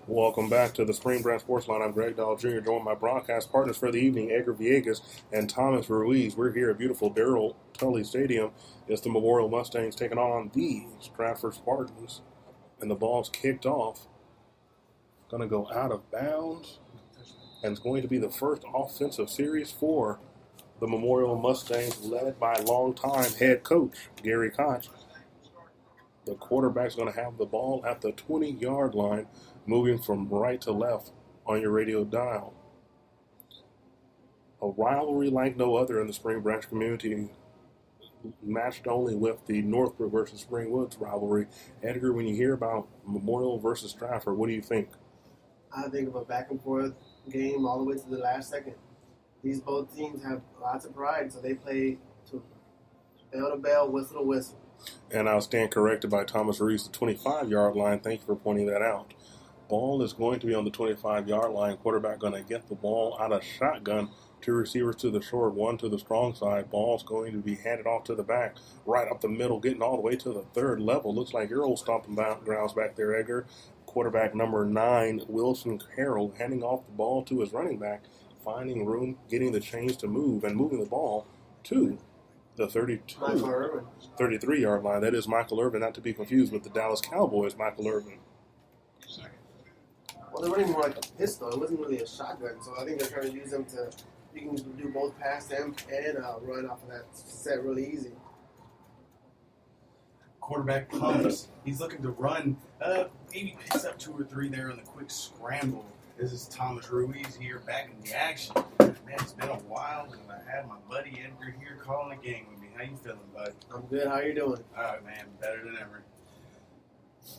Welcome back to the Spring Branch Sports Line. I'm Greg Dahl Jr., joined by broadcast partners for the evening, Edgar Villegas and Thomas Ruiz. We're here at beautiful Darrell Tully Stadium. It's the Memorial Mustangs taking on the Stratford Spartans. And the ball's kicked off. Going to go out of bounds. And it's going to be the first offensive series for the Memorial Mustangs, led by longtime head coach Gary Koch. The quarterback's going to have the ball at the 20-yard line, moving from right to left on your radio dial. A rivalry like no other in the Spring Branch community, matched only with the Northbrook versus Spring Woods rivalry. Edgar, when you hear about Memorial versus Stratford, what do you think? I think of a back and forth game all the way to the last second. These both teams have lots of pride, so they play to bell to bell, whistle to whistle. And I'll stand corrected by Thomas Reese, the 25-yard line. Thank you for pointing that out. Ball is going to be on the 25-yard line. Quarterback going to get the ball out of shotgun. Two receivers to the short, one to the strong side. Ball's going to be handed off to the back, right up the middle, getting all the way to the third level. Looks like your old stomping grounds back there, Edgar. Quarterback number 9, Wilson Carroll, handing off the ball to his running back, finding room, getting the chains to move, and moving the ball to the 33-yard line. That is Michael Irvin, not to be confused with the Dallas Cowboys' Michael Irvin. Well, they're running more like a pistol. It wasn't really a shotgun, so I think they're trying to use them to, you can do both pass them and run off of that set really easy. Quarterback pumps. He's looking to run. Maybe picks up 2 or 3 there in the quick scramble. This is Thomas Ruiz here back in the action. Man, it's been a while, and I had my buddy Edgar here calling the game with me. How you feeling, bud? I'm good. How you doing? All right, man. Better than ever.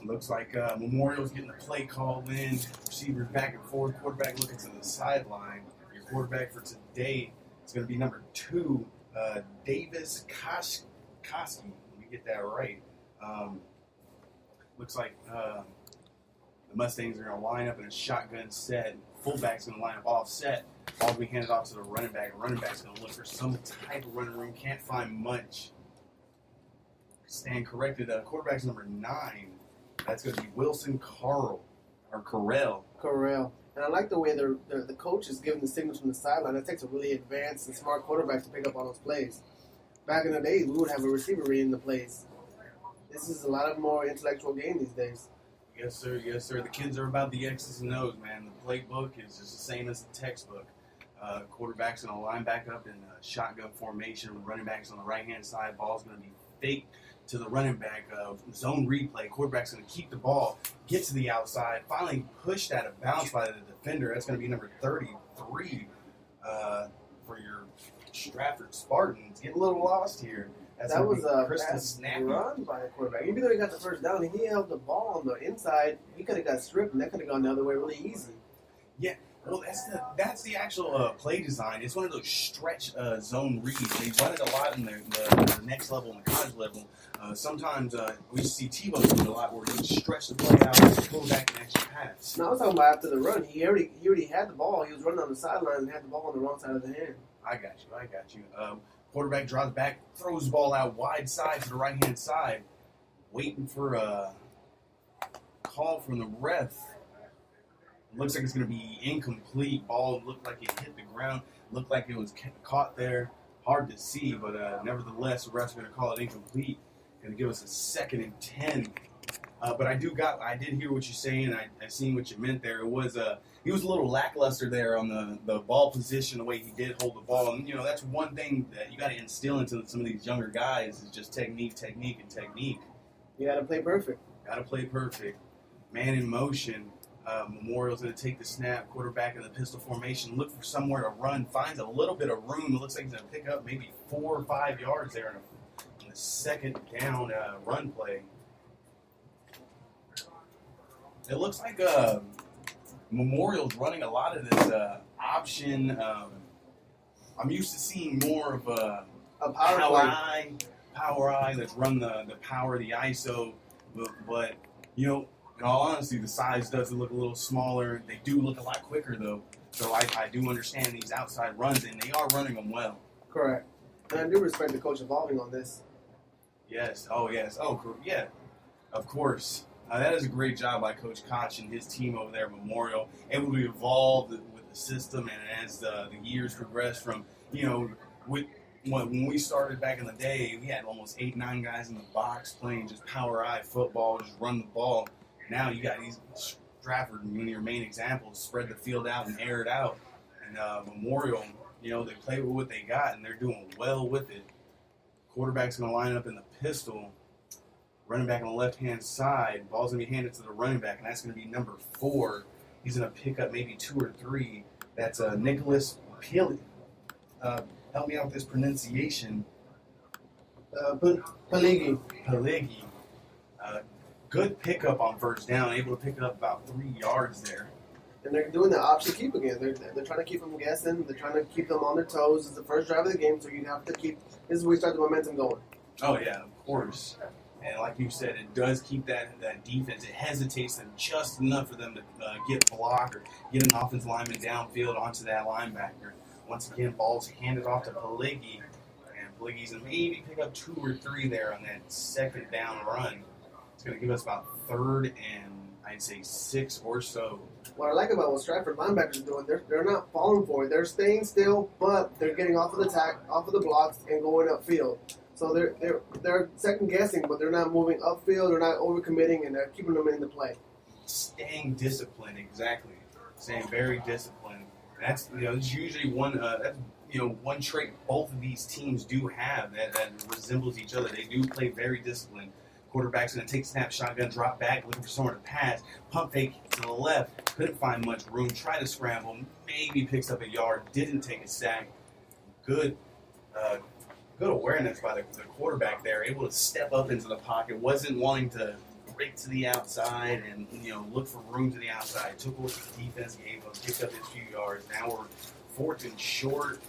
Looks like Memorial's getting the play called in. Receivers back and forth. Quarterback looking to the sideline. Your quarterback for today is going to be number 2, Davis Koski. Let me get that right. Looks like the Mustangs are going to line up in a shotgun set. Fullback's going to line up offset. Ball will be handed off to the running back. Running back's going to look for some type of running room. Can't find much. Stand corrected. Quarterback's number 9. That's going to be Wilson Carroll. Correll. And I like the way the coach is giving the signals from the sideline. That takes a really advanced and smart quarterback to pick up all those plays. Back in the day, we would have a receiver reading the plays. This is a lot of more intellectual game these days. Yes, sir. Yes, sir. The kids are about the X's and O's, man. The playbook is just the same as the textbook. Quarterback's going to line back up in shotgun formation. Running back's on the right-hand side. Ball's going to be fake to the running back. Zone replay. Quarterback's going to keep the ball, get to the outside, finally pushed out of bounds by the defender. That's going to be number 33 for your Stratford Spartans. Get a little lost here. That was a fast run by the quarterback. Even though he got the first down, he held the ball on the inside. He could have got stripped, and that could have gone the other way really easy. Yeah, well, that's the actual play design. It's one of those stretch zone reads. They run it a lot in the next level, in the college level. Sometimes we see Tebow do it a lot, where he stretch the play out and pull back an extra pass. No, I was talking about after the run. He already had the ball. He was running on the sideline and had the ball on the wrong side of the hand. I got you. Quarterback draws back, throws the ball out wide side to the right-hand side, waiting for a call from the ref. Looks like it's going to be incomplete. Ball looked like it hit the ground. Looked like it was caught there. Hard to see, but nevertheless, the ref's going to call it incomplete. Going to give us a 2nd and 10. But I did hear what you're saying. I seen what you meant there. He was a little lackluster there on the ball position, the way he did hold the ball. And, that's one thing that you got to instill into some of these younger guys is just technique. You got to play perfect. Man in motion. Memorial's going to take the snap. Quarterback in the pistol formation. Look for somewhere to run. Finds a little bit of room. It looks like he's going to pick up maybe 4 or 5 yards there in a second down run play. It looks like Memorial's running a lot of this option. I'm used to seeing more of a power eye. Let's run the power, the ISO. But in all honesty, the size does look a little smaller. They do look a lot quicker, though. So I do understand these outside runs, and they are running them well. Correct. And I do respect the coach evolving on this. Yes. Oh, yes. Oh, yeah. Of course. That is a great job by Coach Koch and his team over there at Memorial, able to evolve with the system, and as the years progress from, when we started back in the day, we had almost 8, 9 guys in the box playing just power eye football, just run the ball. Now you got these Stratford, one of your main examples, spread the field out and air it out. And Memorial, they play with what they got, and they're doing well with it. Quarterback's going to line up in the pistol. Running back on the left-hand side. Ball's going to be handed to the running back, and that's going to be number 4. He's going to pick up maybe 2 or 3. That's Nicholas Pili. Help me out with this pronunciation. Peligi. Good pickup on first down. Able to pick it up about 3 yards there. And they're doing the option keep again. They're trying to keep them guessing. They're trying to keep them on their toes. It's the first drive of the game, so you have to keep. This is where you start the momentum going. Oh yeah, of course. And like you said, it does keep that defense. It hesitates them just enough for them to get blocked or get an offensive lineman downfield onto that linebacker. Once again, ball's handed off to Peligi, and Peligi's going to maybe pick up 2 or 3 there on that second down run. It's going to give us about 3rd and I'd say 6 or so. What I like about what Stratford linebackers are doing, they're not falling for it. They're staying still, but they're getting off of the off of the blocks and going upfield. So they're second guessing, but they're not moving upfield. They're not overcommitting, and they're keeping them in the play. Staying disciplined, exactly. Staying very disciplined. That's it's usually one trait both of these teams do have that resembles each other. They do play very disciplined. Quarterback's going to take snap, shotgun, drop back, looking for someone to pass. Pump fake to the left. Couldn't find much room. Try to scramble. Maybe picks up a yard. Didn't take a sack. Good awareness by the quarterback there. Able to step up into the pocket. Wasn't wanting to break to the outside and look for room to the outside. Took what the defense gave him. Picked up his few yards. Now we're 4th and short.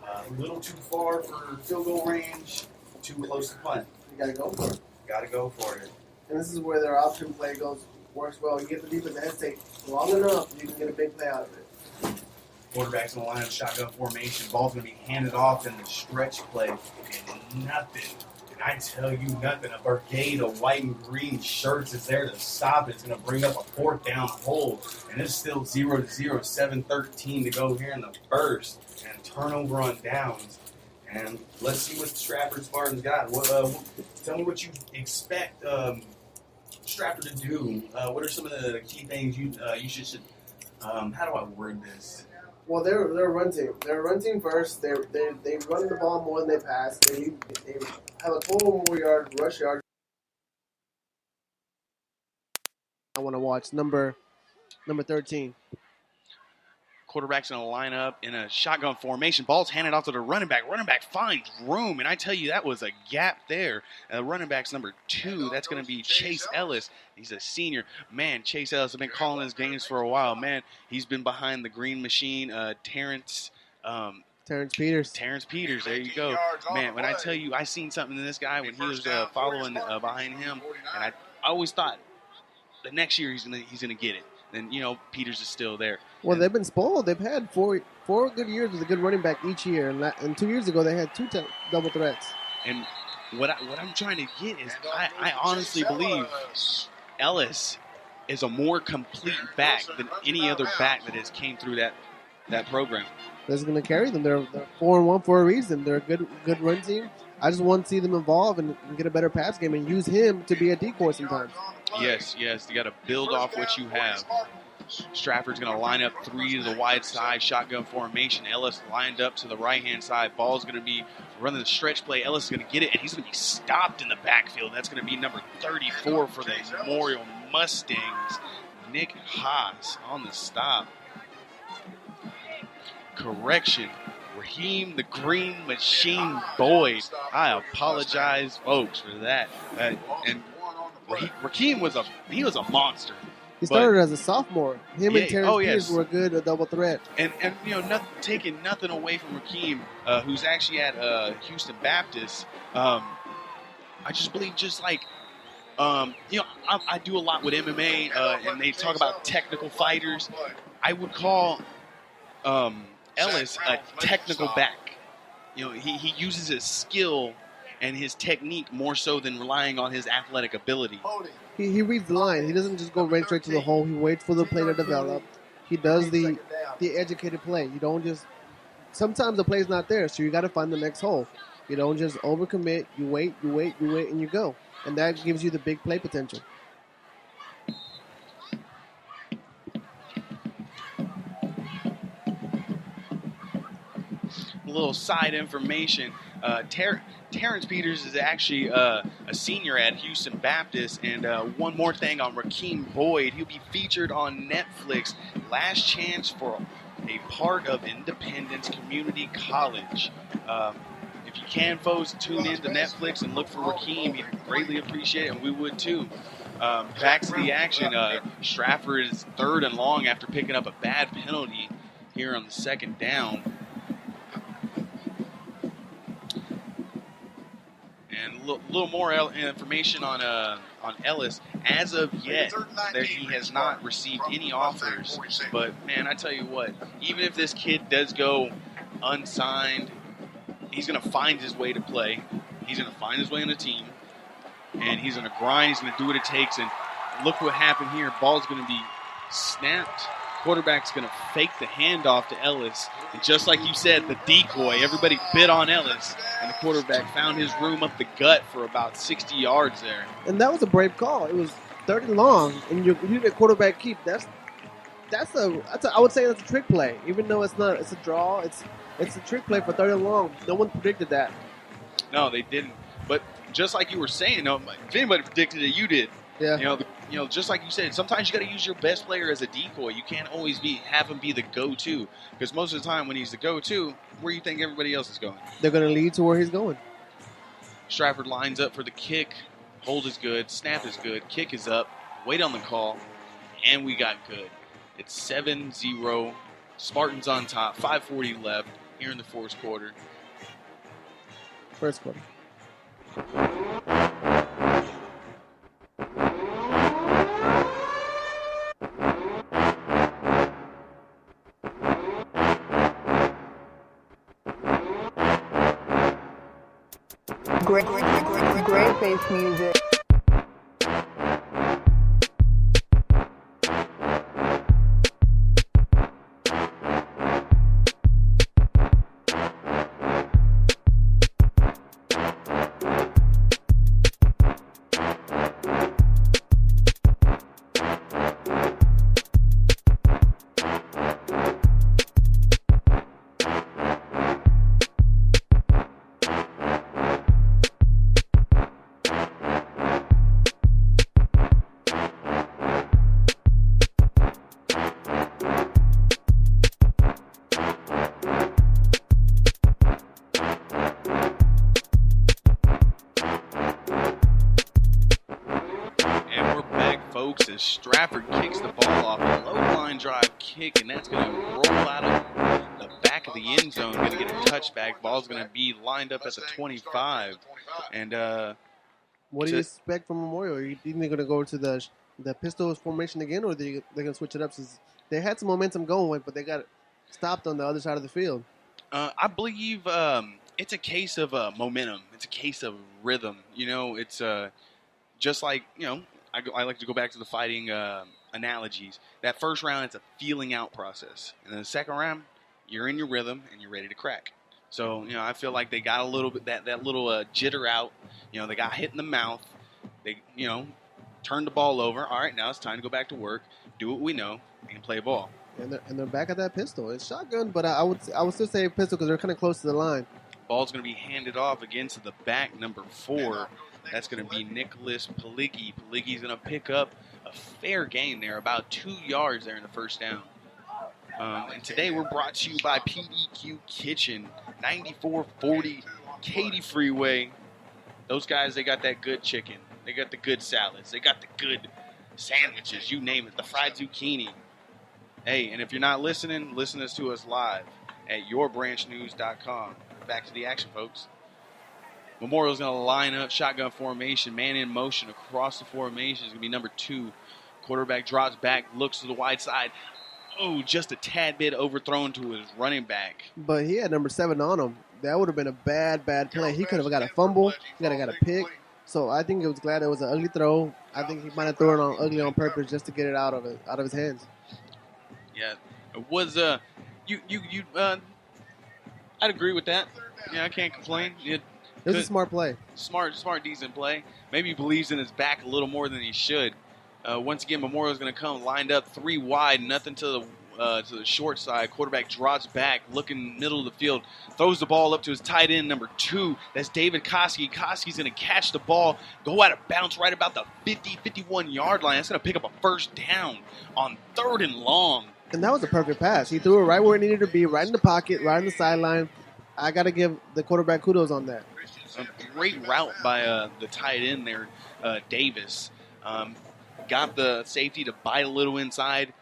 A little too far for field goal range. Too close to punt. You got to go for it. Got to go for it. And this is where their option play works well. You get the defense to hesitate long enough, you can get a big play out of it. Quarterback's in the line of shotgun formation. Ball's going to be handed off in the stretch play. And nothing. And I tell you nothing. A brigade of white and green shirts is there to stop it. It's going to bring up a 4th down hole. And it's still 0-0, 7-13 to go here in the first. And turnover on downs. And let's see what Stratford Spartans got. Tell me what you expect Stratford to do. What are some of the key things you should how do I word this? Well, they're a run team. They're a run team first. They run the ball more than they pass. They have a total more rush yard. I want to watch number 13. Quarterback's going to line up in a shotgun formation. Ball's handed off to the running back. Running back finds room, and I tell you, that was a gap there. Running back's number 2. That's going to be Chase Ellis. He's a senior. Man, Chase Ellis, I've been calling his games for a while. Man, he's been behind the green machine. Terrence Peters. Terrence Peters, there you go. Man, when I tell you, I seen something in this guy when he was following behind him, and I always thought the next year he's gonna get it. Then Peters is still there. Well, they've been spoiled. They've had four good years with a good running back each year, and 2 years ago they had 2 double threats. And what I'm trying to get is, I honestly believe Ellis is a more complete back than any other back that has came through that program. That's going to carry them. They're 4-1 for a reason. They're a good run team. I just want to see them evolve and get a better pass game and use him to be a decoy sometimes. Yes. You got to build off what you have. Stratford's going to line up 3 to the wide side, shotgun formation. Ellis lined up to the right-hand side. Ball's going to be running the stretch play. Ellis is going to get it, and he's going to be stopped in the backfield. That's going to be number 34 for the Memorial Mustangs, Nick Haas on the stop. Correction, Raheem the Green Machine Boyd. I apologize, folks, for that. And Raheem was a monster. He started as a sophomore. Him and Terrence Peters were good a double threat. And taking nothing away from Raheem, who's actually at Houston Baptist. I just believe I do a lot with MMA, and they talk about technical fighters. I would call Ellis a technical back. He uses his skill and his technique more so than relying on his athletic ability. He reads the line. He doesn't just go right straight to the hole. He waits for the play to develop. He does the educated play. You don't just – sometimes the play's not there, so you got to find the next hole. You don't just overcommit. You wait, and you go. And that gives you the big play potential. A little side information. Terrence Peters is actually a senior at Houston Baptist. And one more thing on Rakeem Boyd. He'll be featured on Netflix. Last chance for a part of Independence Community College. If you can, folks, tune in to Netflix and look for Rakeem. He'd greatly appreciate it, and we would too. Back to the action. Stratford is 3rd and long after picking up a bad penalty here on the 2nd down. And a little more information on Ellis. As of yet, he has not received any offers. But, man, I tell you what, even if this kid does go unsigned, he's going to find his way to play. He's going to find his way on the team. And he's going to grind. He's going to do what it takes. And look what happened here. Ball's going to be snapped. Quarterback's going to fake the handoff to Ellis. And just like you said, the decoy, everybody bit on Ellis. And the quarterback found his room up the gut for about 60 yards there. And that was a brave call. It was 3rd and long, and you get quarterback keep. I would say that's a trick play. Even though it's a draw, it's a trick play for 3rd and long. No one predicted that. No, they didn't. But just like you were saying, if anybody predicted it, you did. Yeah. Just like you said, sometimes you got to use your best player as a decoy. You can't always have him be the go-to, because most of the time when he's the go-to, where do you think everybody else is going? They're going to lead to where he's going. Stratford lines up for the kick. Hold is good. Snap is good. Kick is up. Wait on the call. And we got good. It's 7-0. Spartans on top. 5:40 left here in the first quarter. First quarter. Great bass music. Stratford kicks the ball off a low line drive kick, and that's going to roll out of the back of the end zone. Going to get a touchback. Ball's going to be lined up at the 25. And what do you expect from Memorial? Are you think they're going to go to the pistol formation again, or they're going to switch it up? Since they had some momentum going, but they got stopped on the other side of the field. I believe it's a case of momentum. It's a case of rhythm. It's just like I like to go back to the fighting analogies. That first round, it's a feeling out process. And then the second round, you're in your rhythm and you're ready to crack. So, I feel like they got a little bit, that little jitter out. They got hit in the mouth. They, turned the ball over. All right, now it's time to go back to work, do what we know, and play ball. And they're back at that pistol. It's shotgun, but I would still say pistol because they're kind of close to the line. Ball's going to be handed off again to the back, number 4. That's going to be Nicholas Peligi. Peligi's going to pick up a fair gain there, about 2 yards there in the first down. And today we're brought to you by PDQ Kitchen, 9440 Katy Freeway. Those guys, they got that good chicken. They got the good salads. They got the good sandwiches, you name it, the fried zucchini. Hey, and if you're not listening, listen to us live at yourbranchnews.com. Back to the action, folks. Memorial's going to line up, shotgun formation, man in motion across the formation. It's going to be number 2. Quarterback drops back, looks to the wide side. Oh, just a tad bit overthrown to his running back. But he had number 7 on him. that would have been a bad play. He could have got a fumble. He could have got a pick. So I think it was glad it was an ugly throw. I think he might have thrown it on ugly on purpose just to get it out of his hands. Yeah, it was I'd agree with that. Yeah, I can't complain. It was a smart play. Smart, decent play. Maybe he believes in his back a little more than he should. Once again, Memorial's going to come lined up 3 wide, nothing to the short side. Quarterback drops back, looking middle of the field, throws the ball up to his tight end, number 2. That's David Koski. Koski's going to catch the ball, go out of bounds right about the 51-yard line. That's going to pick up a first down on 3rd and long. And that was a perfect pass. He threw it right where it needed to be, right in the pocket, right on the sideline. I got to give the quarterback kudos on that. A great route by the tight end there, Davis. Got the safety to bite a little inside,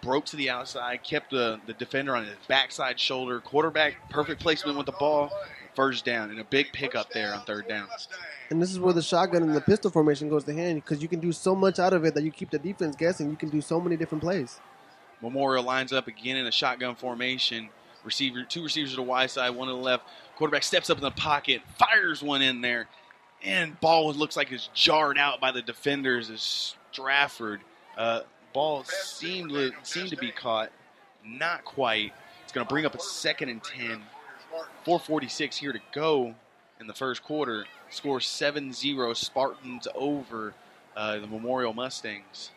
broke to the outside, kept the defender on his backside shoulder. Quarterback, perfect placement with the ball, first down, and a big pickup there on 3rd down. And this is where the shotgun and the pistol formation goes to hand, because you can do so much out of it that you keep the defense guessing. You can do so many different plays. Memorial lines up again in a shotgun formation. 2 receivers to the wide side, 1 to the left. Quarterback steps up in the pocket, fires one in there, and ball looks like it's jarred out by the defenders as Stratford. Ball seemed to be caught. Not quite. It's going to bring up a 2nd and 10. 4:46 here to go in the first quarter. Score 7-0. Spartans over the Memorial Mustangs.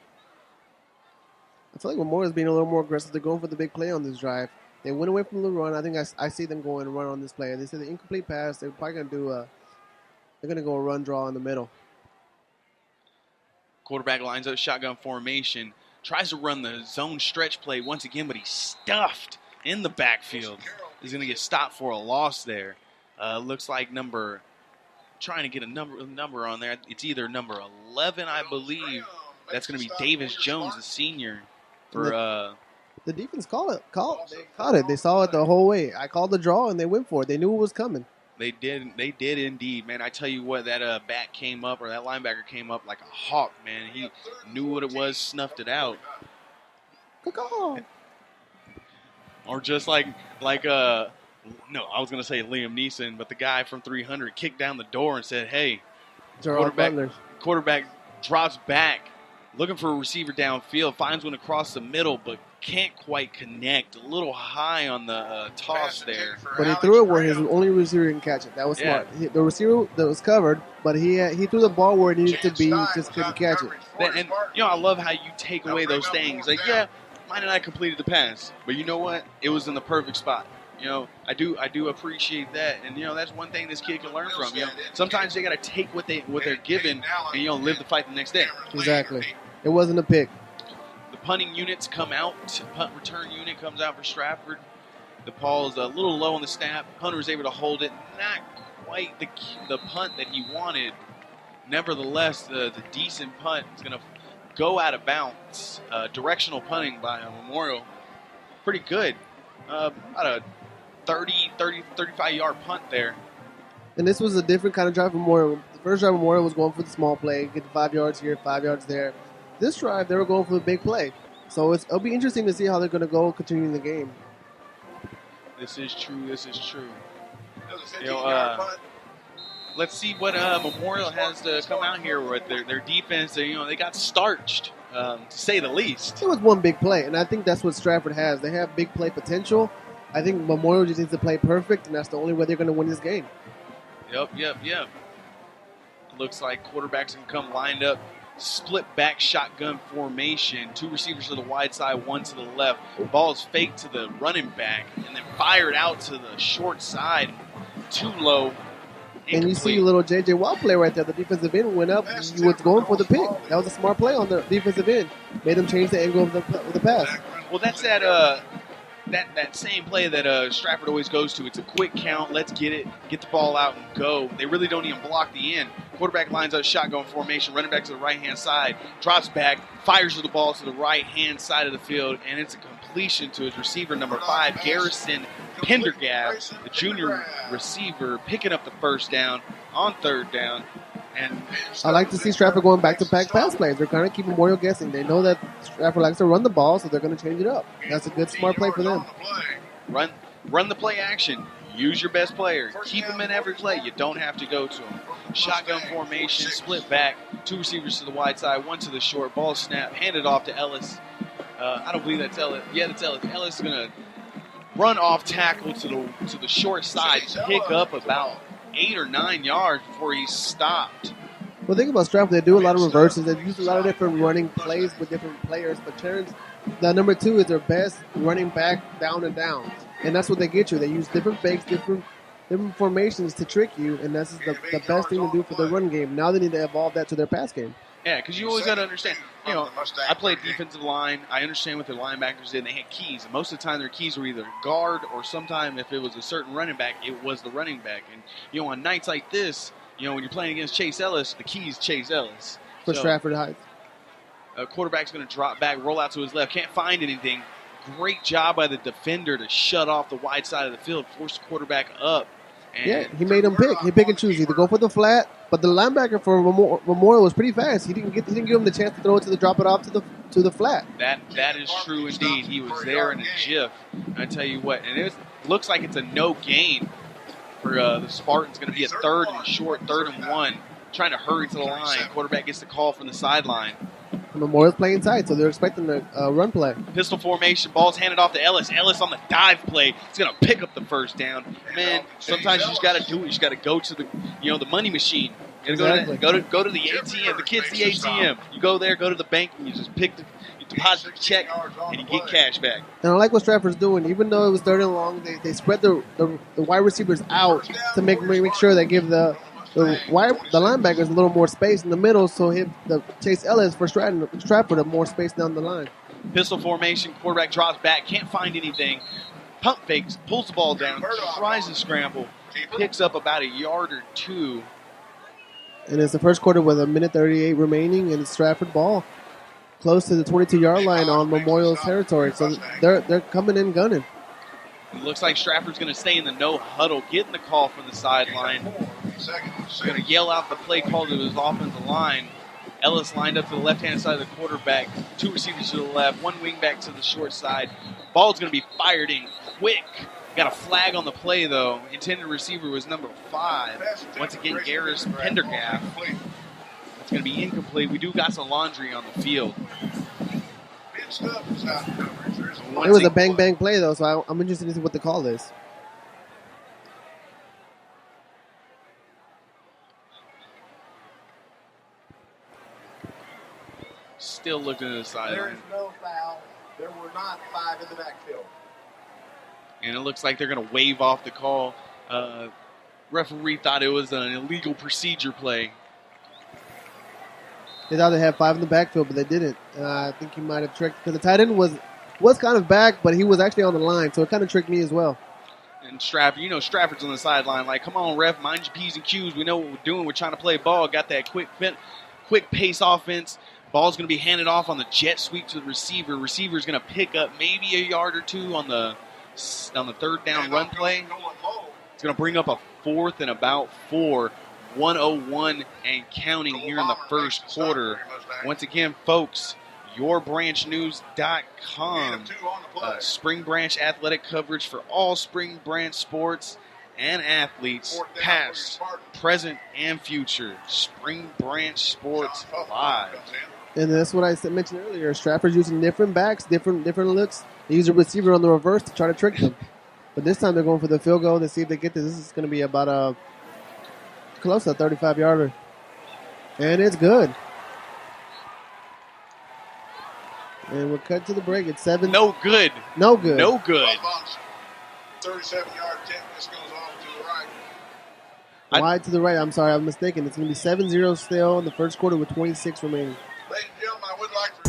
I feel like Memorial's being a little more aggressive. They're going for the big play on this drive. They went away from the run. I think I see them going and run on this play. They said the incomplete pass. They're probably going to do they're going to go a run draw in the middle. Quarterback lines up shotgun formation. Tries to run the zone stretch play once again, but he's stuffed in the backfield. He's going to get stopped for a loss there. Looks like trying to get a number on there. It's either number 11, I believe. That's going to be Davis Jones, the senior. The defense they caught it. They saw it the whole way. I called the draw, and they went for it. They knew it was coming. They did indeed, man. I tell you what, that back came up, or that linebacker came up like a hawk, man. He knew what it was, snuffed it out. Or just like no, I was going to say Liam Neeson, but the guy from 300 kicked down the door and said, hey, quarterback drops back, looking for a receiver downfield, finds one across the middle, but can't quite connect. A little high on the toss there. But he threw it where his only receiver can catch it. That was smart. The receiver that was covered, but he threw the ball where it needed to be, just couldn't catch it. And I love how you take away those things. Like, might not have completed the pass, but you know what? It was in the perfect spot. I do appreciate that, and that's one thing this kid can learn from. Sometimes they got to take what they're given and live the fight the next day. Exactly. It wasn't a pick. The punting units come out. Punt return unit comes out for Stratford. The ball is a little low on the snap. Punter is able to hold it. Not quite the punt that he wanted. Nevertheless, the decent punt is going to go out of bounds. Directional punting by Memorial. Pretty good. About a 35-yard punt there. And this was a different kind of drive for Memorial. The first drive Memorial was going for the small play, get 5 yards here, 5 yards there. This drive, they were going for the big play. So it'll be interesting to see how they're going to go continuing the game. This is true. Let's see what Memorial has to come out here with. Their defense, they got starched, to say the least. It was one big play, and I think that's what Stratford has. They have big play potential. I think Memorial just needs to play perfect, and that's the only way they're going to win this game. Yep. Looks like quarterbacks can come lined up. Split back shotgun formation. 2 receivers to the wide side, 1 to the left. Ball is faked to the running back and then fired out to the short side. Too low. Incomplete. And you see little J.J. Watt play right there. The defensive end went up. He was going for the pick. That was a smart play on the defensive end. Made him change the angle of the pass. Well, that's that same play that Stratford always goes to. It's a quick count. Let's get it. Get the ball out and go. They really don't even block the end. Quarterback lines up shotgun formation. Running back to the right-hand side. Drops back. Fires the ball to the right-hand side of the field. And it's a completion to his receiver, number 5, Garrison Pendergast, the junior receiver, picking up the first down on 3rd down. And I like to see Stratford going back-to-back pass plays. They're going to keep Memorial guessing. They know that Stratford likes to run the ball, so they're going to change it up. That's a good, smart play for them. Run the play action. use your best player. Keep him in every play. You don't have to go to him. Shotgun formation, split back, 2 receivers to the wide side, 1 to the short. Ball snap, handed off to Ellis. I don't believe that's Ellis. Yeah, that's Ellis. Ellis is going to run off tackle to the short side, pick up about 8 or 9 yards before he's stopped. Well, think about Stratford. They do a lot of reverses. They use a lot of different running plays with different players. But Terrence, the number 2 is their best running back down and down. And that's what they get you. They use different fakes, different formations to trick you. And that's the best thing to do for their run game. Now they need to evolve that to their pass game. Yeah, because you always got to understand, I played defensive line. I understand what the linebackers did. They had keys. And most of the time their keys were either guard or sometime if it was a certain running back, it was the running back. And, on nights like this, when you're playing against Chase Ellis, the key is Chase Ellis. For Stratford Heights. Quarterback's going to drop back, roll out to his left. Can't find anything. Great job by the defender to shut off the wide side of the field, force the quarterback up. And he made him pick. He pick and choose. Either go for the flat, but the linebacker for Memorial was pretty fast. He didn't give him the chance to throw it drop it off to the flat. That is true indeed. He was there in a jiff. And I tell you what, and it looks like it's a no gain for the Spartans. Going to be a 3rd and short, 3rd and 1, trying to hurry to the line. Quarterback gets the call from the sideline. Memorial's playing tight, so they're expecting a run play. Pistol formation, ball's handed off to Ellis. Ellis on the dive play. He's going to pick up the first down. Man, sometimes you just got to do it. You just got to go to the money machine. You go to the ATM. The kid's the ATM. You go there, go to the bank, and you just you deposit the check, and you get cash back. And I like what Stratford's doing. Even though it was 3rd and long, they spread the wide receivers out to make sure they give the linebackers a little more space in the middle, so the Chase Ellis for Stratford have more space down the line. Pistol formation, quarterback drops back, can't find anything. Pump fakes, pulls the ball down, tries to scramble, picks up about a yard or 2. And it's the first quarter with 1:38 remaining, and it's Stratford ball close to the 22-yard line on Memorial's territory. So they're coming in gunning. It looks like Stratford's going to stay in the no huddle, getting the call from the sideline. Going to yell out the play call to his offensive line. Ellis lined up to the left-hand side of the quarterback. 2 receivers to the left, 1 wing back to the short side. Ball's going to be fired in quick. Got a flag on the play, though. Intended receiver was number 5. Once again, Garris Pendergaff. It's going to be incomplete. We do got some laundry on the field. It was a bang-bang play, though, so I'm interested to see what the call is. Still looking to the sideline. There is no foul. There were not 5 in the backfield. And it looks like they're going to wave off the call. Referee thought it was an illegal procedure play. They thought they had 5 in the backfield, but they didn't. I think he might have tricked, because the tight end was kind of back, but he was actually on the line, so it kind of tricked me as well. And Stratford, Stratford's on the sideline like, come on, ref, mind your P's and Q's. We know what we're doing. We're trying to play ball. Got that quick pace offense. Ball's going to be handed off on the jet sweep to the receiver. Receiver's going to pick up maybe a yard or 2 on the 3rd down run play. It's going to bring up a 4th and about 4. 101 and counting here in the first quarter. Once again, folks, yourbranchnews.com. Spring Branch athletic coverage for all Spring Branch sports and athletes, past, present, and future. Spring Branch Sports Live. And that's what I mentioned earlier. Stratford's using different backs, different looks. They use a receiver on the reverse to try to trick them. But this time they're going for the field goal to see if they get this. This is going to be about close to a 35-yarder. And it's good. And we're cut to the break. It's 7. No good. No good. No good. 37-yard attempt. This goes off to the right. Wide to the right. I'm sorry, I'm mistaken. It's going to be 7-0 still in the first quarter with 26 remaining. Ladies and gentlemen, I would like to...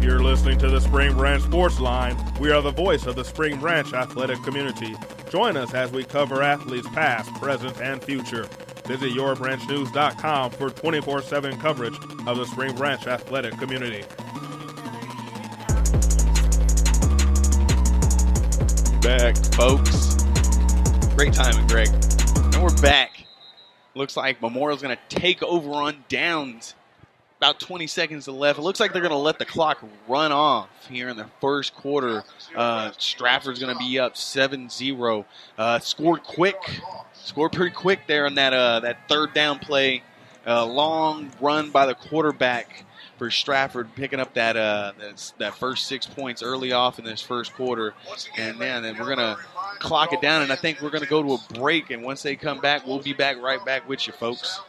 You're listening to the Spring Branch Sports Line. We are the voice of the Spring Branch athletic community. Join us as we cover athletes past, present, and future. Visit yourbranchnews.com for 24/7 coverage of the Spring Branch athletic community. Back, folks. Great timing, Greg. And we're back. Looks like Memorial's going to take over on downs. About 20 seconds left. It looks like they're going to let the clock run off here in the first quarter. Stratford's going to be up 7-0. Scored pretty quick there on that third down play. Long run by the quarterback for Stratford, picking up that first 6 points early off in this first quarter. And then we're going to clock it down, and I think we're going to go to a break. And once they come back, we'll be right back with you, folks.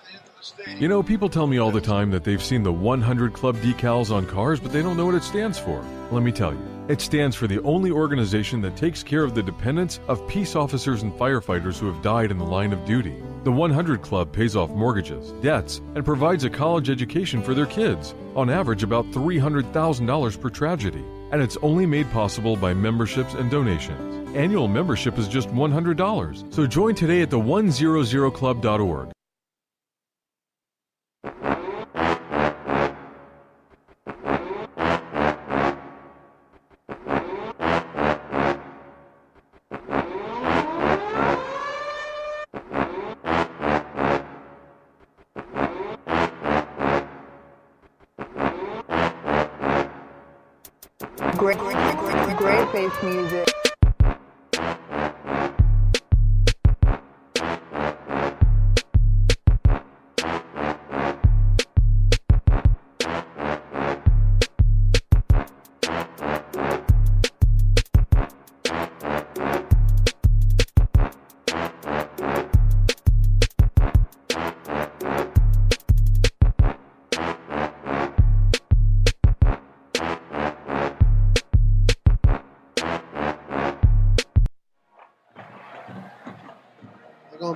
You know, people tell me all the time that they've seen the 100 Club decals on cars, but they don't know what it stands for. Let me tell you. It stands for the only organization that takes care of the dependents of peace officers and firefighters who have died in the line of duty. The 100 Club pays off mortgages, debts, and provides a college education for their kids, on average about $300,000 per tragedy. And it's only made possible by memberships and donations. Annual membership is just $100, so join today at the100club.org. Great bass music.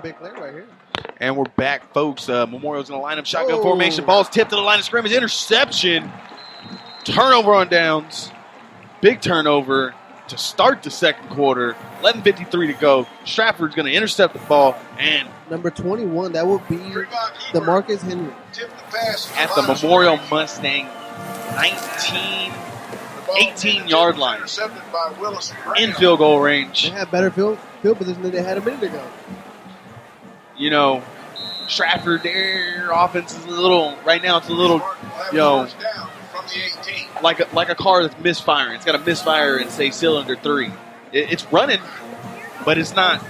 Big play right here. And we're back, folks. Memorial's going to line up shotgun formation. Ball's tipped to the line of scrimmage. Interception. Turnover on downs. Big turnover to start the second quarter. 11:53 to go. Stratford's going to intercept the ball. And number 21, that will be DeMarcus Henry. At the Memorial Mustang 18-yard line. In field goal range. They had better field position than they had a minute ago. You know, Stratford, their offense is right now it's a little, like a car that's misfiring. It's got to misfire and say cylinder 3. It's running, but it's not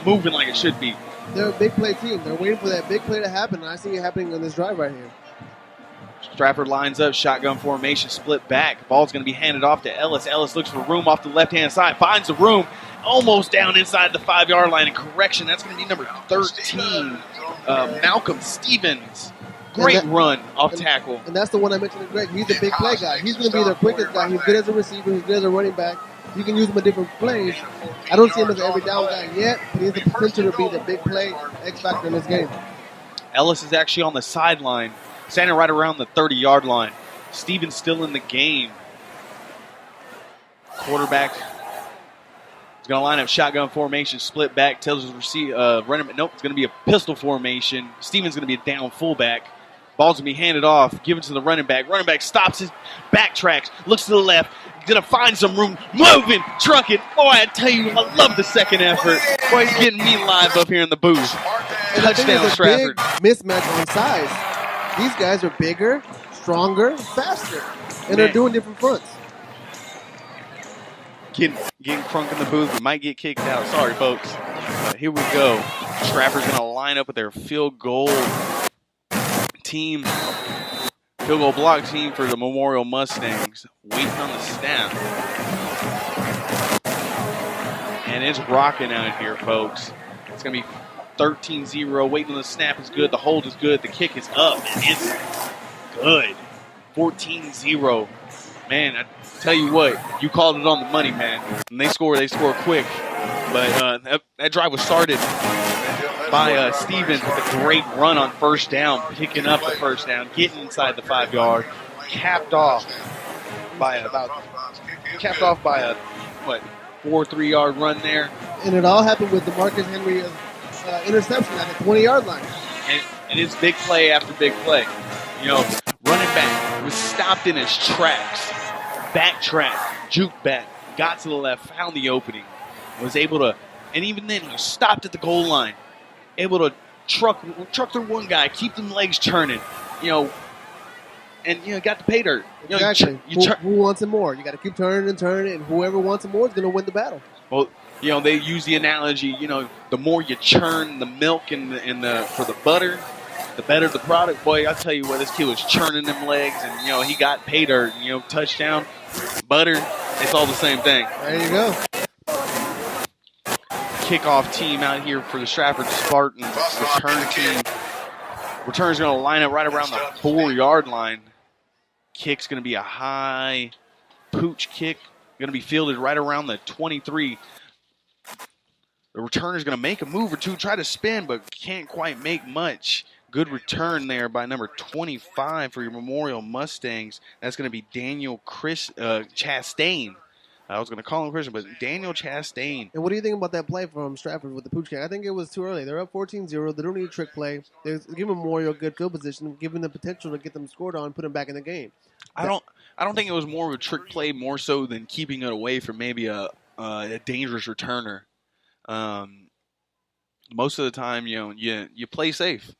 moving like it should be. They're a big play team. They're waiting for that big play to happen, and I see it happening on this drive right here. Stratford lines up, shotgun formation, split back. Ball's going to be handed off to Ellis. Ellis looks for room off the left-hand side, finds the room, almost down inside the 5-yard line. And correction, that's going to be number 13, Malcolm Stevens. Great run off tackle. And that's the one I mentioned to Greg. He's a big play guy. He's going to be their quickest guy. He's good as a receiver. He's good as a running back. You can use him in different plays. I don't see him as an every down guy yet, but he has the potential to be the big play X factor in this game. Ellis is actually on the sideline, standing right around the 30-yard line. Stevens still in the game. Quarterback is going to line up shotgun formation, split back, tells his running back, nope, it's going to be a pistol formation. Stevens is going to be a down fullback. Ball's going to be handed off, given to the running back. Running back stops his backtracks, looks to the left, going to find some room, moving, trucking. Boy, I tell you, I love the second effort. Boy, he's getting me live up here in the booth. Touchdown, Stratford. Big mismatch on size. These guys are bigger, stronger, faster, and they're doing different fronts. Getting crunk in the booth. We might get kicked out. Sorry, folks. Here we go. Stratford's going to line up with their field goal team. Field goal block team for the Memorial Mustangs. Waiting on the snap. And it's rocking out here, folks. It's going to be 13-0. Waiting on the snap is good. The hold is good. The kick is up. And it's good. 14-0. Man, I tell you what, you called it on the money, man. When they score quick. But that drive was started by Stevens with a great run on first down, picking up the first down, getting inside the 5-yard, capped off by a 4 3-yard run there. And it all happened with DeMarcus Henry interception at the 20-yard line. And it's big play after big play. You know, running back was stopped in his tracks, backtrack, juke back, got to the left, found the opening, was able to, and even then he was stopped at the goal line, able to truck through one guy, keep them legs turning, and got the pay dirt. Exactly. Who wants it more? You got to keep turning and turning, and whoever wants it more is going to win the battle. Well, they use the analogy. The more you churn the milk for the butter, the better the product. Boy, I tell you what, this kid was churning them legs, and he got pay dirt. Touchdown, butter. It's all the same thing. There you go. Kickoff team out here for the Stratford Spartans. Return team. Return's going to line up right around the 4-yard line. Kick's going to be a high pooch kick. Going to be fielded right around the 23. The returner's going to make a move or two, try to spin, but can't quite make much. Good return there by number 25 for your Memorial Mustangs. That's going to be Daniel Chastain. I was going to call him Christian, but Daniel Chastain. And what do you think about that play from Stratford with the pooch kick? I think it was too early. They're up 14-0. They don't need a trick play. They're giving Memorial a good field position, giving the potential to get them scored on, put them back in the game. I don't think it was more of a trick play, more so than keeping it away from maybe a dangerous returner. Most of the time, you play safe.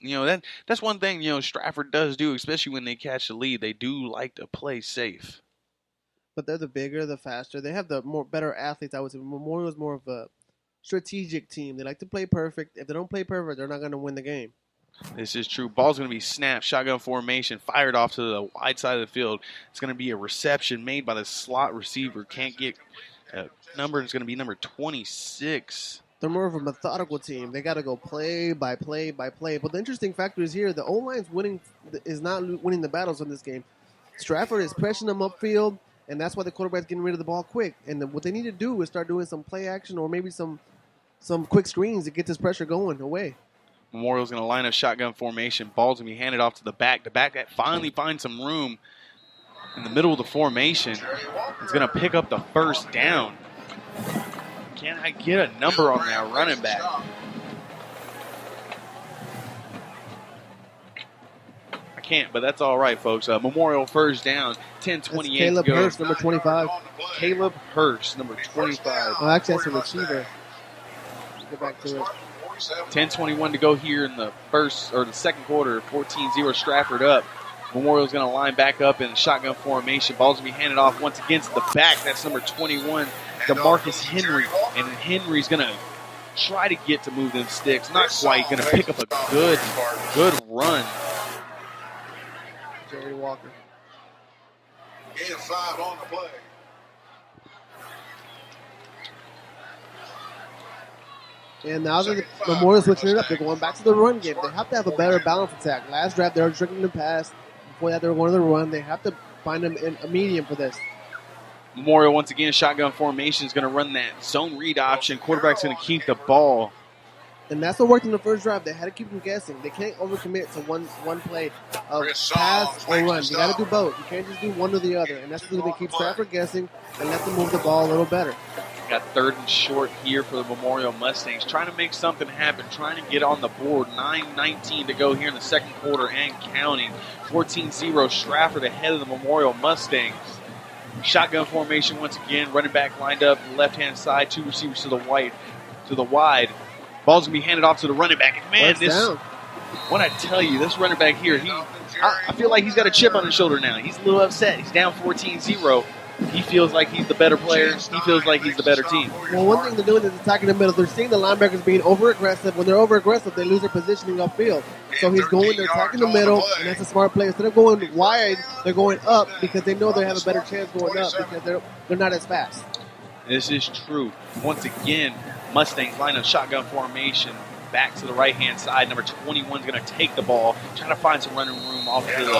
That's one thing Stratford does do, especially when they catch the lead. They do like to play safe. But they're the bigger, the faster. They have the better athletes. I would say Memorial is more of a strategic team. They like to play perfect. If they don't play perfect, they're not going to win the game. This is true. Ball's going to be snapped, shotgun formation, fired off to the wide side of the field. It's going to be a reception made by the slot receiver. Can't get a number. It's going to be number 26. They're more of a methodical team. They got to go play by play by play. But the interesting factor is here, the O-line's is not winning the battles in this game. Stratford is pressing them upfield, and that's why the quarterback's getting rid of the ball quick. And what they need to do is start doing some play action or maybe some quick screens to get this pressure going away. Memorial's going to line up shotgun formation. Ball's going to be handed off to the back. The back that finally finds some room in the middle of the formation is going to pick up the first down. Can I get a number on that running back? I can't, but that's all right, folks. Memorial first down, 10:28 Caleb to go. Hurst, number 25. Caleb Hurst, number 25. Oh, actually, that's a receiver. Get back to it. 10:21 to go here in the second quarter. 14-0 Stratford up. Memorial's going to line back up in shotgun formation. Ball's going to be handed off once again to the back. That's number 21, DeMarcus Henry. And Henry's going to try to get to move them sticks. Not quite. Going to pick up a good run. Jerry Walker. Gain of 5 on the play. And now that the Memorial switching it up, they're going back to the run game. They have to have a better balance attack. Last drive, they were tricking the pass. Before that, they were going to the run. They have to find a medium for this. Memorial, once again, shotgun formation is going to run that zone read option. Quarterback's going to keep the ball. And that's what worked in the first drive. They had to keep them guessing. They can't overcommit to one play of pass or run. You got to do both. You can't just do one or the other. And that's going to keep Stratford guessing and let them move the ball a little better. Got 3rd and short here for the Memorial Mustangs. Trying to make something happen. Trying to get on the board. 9:19 to go here in the second quarter and counting. 14-0 Stratford ahead of the Memorial Mustangs. Shotgun formation once again. Running back lined up left-hand side. 2 receivers to the wide. Ball's going to be handed off to the running back. And man, when I tell you, this running back here, I feel like he's got a chip on his shoulder now. He's a little upset. He's down 14-0. He feels like he's the better player. He feels like he's the better team. Well, one thing they're doing is attacking the middle. They're seeing the linebackers being over-aggressive. When they're over-aggressive, they lose their positioning upfield. So they're attacking the middle, and that's a smart play. Instead of going wide, they're going up because they know they have a better chance going up because they're not as fast. This is true. Once again, Mustangs line up shotgun formation. Back to the right-hand side. Number 21 is going to take the ball, trying to find some running room off to the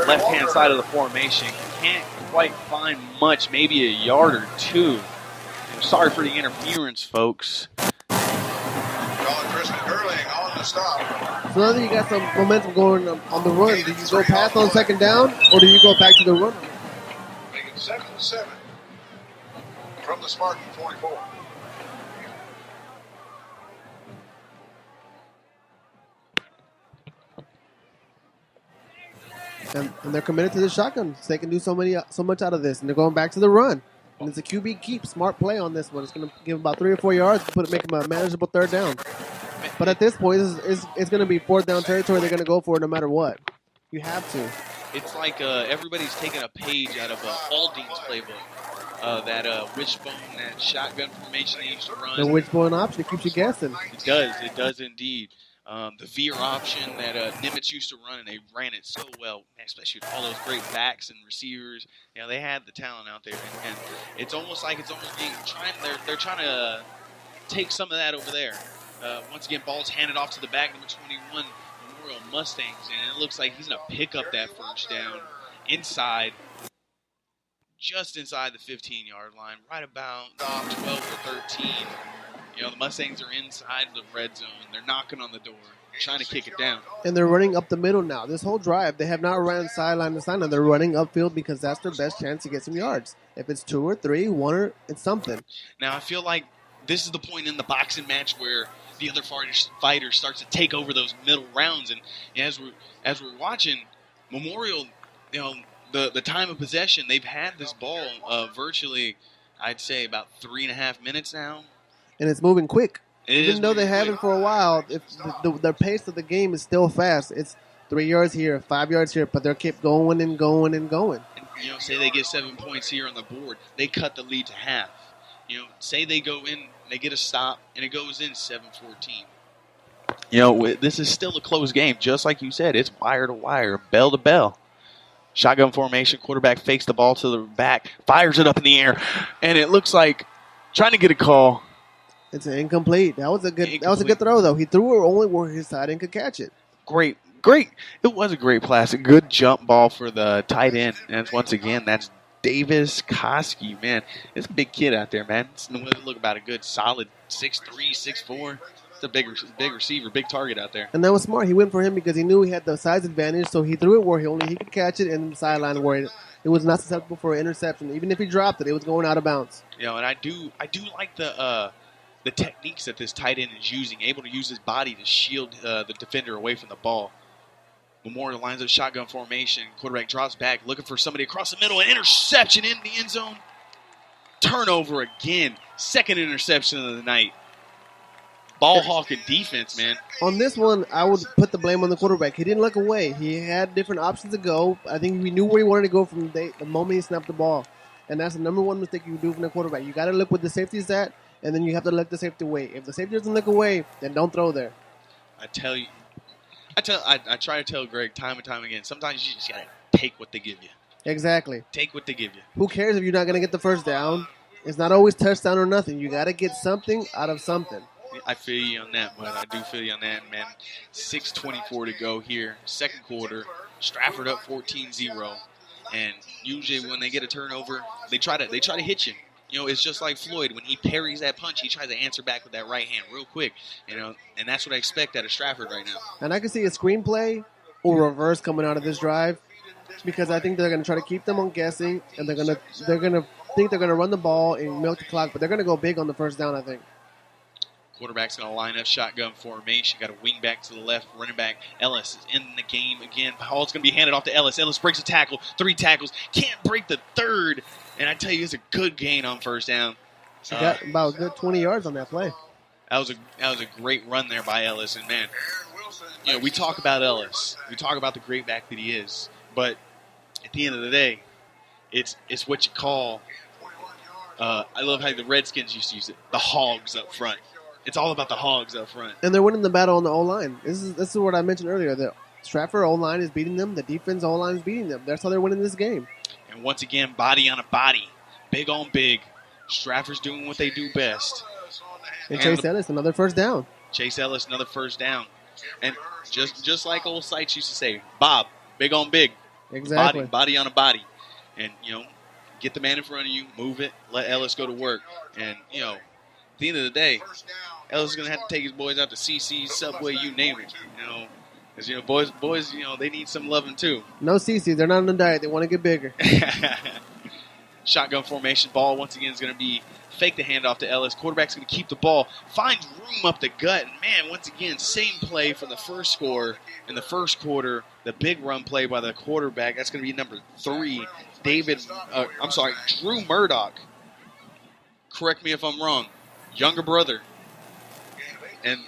left-hand side of the formation. Can't quite find much, maybe a yard or two. Sorry for the interference, folks. Calling Tristan Gerling on the stop. So now that you got some momentum going on the run, do you go pass on second down, or do you go back to the run? Making 7-7 from the Spartan 24. And they're committed to the shotgun. So they can do so much out of this. And they're going back to the run. And it's a QB keep. Smart play on this one. It's going to give them about 3 or 4 yards to make them a manageable third down. But at this point, it's going to be fourth down territory. They're going to go for it no matter what. You have to. It's like everybody's taking a page out of Aldine's playbook. That wishbone, that shotgun formation they used to run. The wishbone option keeps you guessing. It does indeed. The veer option that Nimitz used to run, and they ran it so well, especially with all those great backs and receivers. You know, they had the talent out there, and it's almost being they're trying to take some of that over there. Once again, ball's handed off to the back, number 21, Memorial Mustangs, and it looks like he's going to pick up that first down just inside the 15-yard line, right about 12 or 13. You know, the Mustangs are inside the red zone. They're knocking on the door, trying to kick it down. And they're running up the middle now. This whole drive, they have not run sideline to sideline. They're running upfield because that's their best chance to get some yards. If it's 2 or 3, 1 or it's something. Now, I feel like this is the point in the boxing match where the other fighter starts to take over those middle rounds. And as we're watching, Memorial, you know, the time of possession, they've had this ball virtually, I'd say, about 3.5 minutes now. And it's moving quick. Even though they haven't for a while, if the pace of the game is still fast. It's 3 yards here, 5 yards here, but they'll keep going and going and going. And, you know, say they get 7 points here on the board, they cut the lead to half. You know, say they go in, they get a stop, and it goes in 7-14. You know, this is still a close game. Just like you said, it's wire to wire, bell to bell. Shotgun formation, quarterback fakes the ball to the back, fires it up in the air, and it looks like trying to get a call. It's an incomplete. That was a good throw, though. He threw it only where his tight end could catch it. Great. It was a great pass. A good jump ball for the tight end. And once again, that's Davis Koski, man. It's a big kid out there, man. Look about a good solid 6'3", 6'4". It's a big receiver, big target out there. And that was smart. He went for him because he knew he had the size advantage, so he threw it where he could catch it, and the sideline where it was not susceptible for an interception. Even if he dropped it, it was going out of bounds. You know, and I do like the techniques that this tight end is using, able to use his body to shield the defender away from the ball. Memorial lines up shotgun formation. Quarterback drops back, looking for somebody across the middle. An interception in the end zone. Turnover again. Second interception of the night. Ball hawking defense, man. On this one, I would put the blame on the quarterback. He didn't look away. He had different options to go. I think he knew where he wanted to go from the moment he snapped the ball. And that's the number one mistake you do from the quarterback. You got to look where the safety's at, and then you have to let the safety away. If the safety doesn't look away, then don't throw there. I try to tell Greg time and time again, sometimes you just got to take what they give you. Exactly. Take what they give you. Who cares if you're not going to get the first down? It's not always touchdown or nothing. You got to get something out of something. I feel you on that, but I do feel you on that, man. 6:24 to go here, second quarter. Stratford up 14-0, and usually when they get a turnover, they try to hit you. You know, it's just like Floyd. When he parries that punch, he tries to answer back with that right hand real quick. You know, and that's what I expect out of Stratford right now. And I can see a screenplay or reverse coming out of this drive because I think they're going to try to keep them on guessing, and they're going to think they're going to run the ball and milk the clock, but they're going to go big on the first down, I think. Quarterback's going to line up shotgun formation. Got a wing back to the left. Running back Ellis is in the game again. Ball's going to be handed off to Ellis. Ellis breaks a tackle. 3 tackles. Can't break the third. And I tell you, it's a good gain on first down. He got about a good 20 yards on that play. That was a great run there by Ellis. And, man, you know, we talk about Ellis. We talk about the great back that he is. But at the end of the day, it's what you call I love how the Redskins used to use it, the hogs up front. It's all about the hogs up front. And they're winning the battle on the O-line. This is what I mentioned earlier. The Stratford O-line is beating them. The defense O-line is beating them. That's how they're winning this game. And once again, body on a body. Big on big. Stratford's doing what they do best. And Chase Ellis, another first down. Chase Ellis, another first down. And just like old Sites used to say, Bob, big on big. Exactly. Body on a body. And, you know, get the man in front of you, move it, let Ellis go to work. And, you know, at the end of the day, Ellis is going to have to take his boys out to CC's, Subway, you name it. You know, because, you know, boys, you know, they need some loving too. No CC. They're not on a diet. They want to get bigger. Shotgun formation. Ball, once again, is going to be fake the handoff to Ellis. Quarterback's going to keep the ball. Finds room up the gut. And, man, once again, same play from the first score in the first quarter. The big run play by the quarterback. That's going to be number 3. Drew Murdoch. Correct me if I'm wrong. Younger brother. And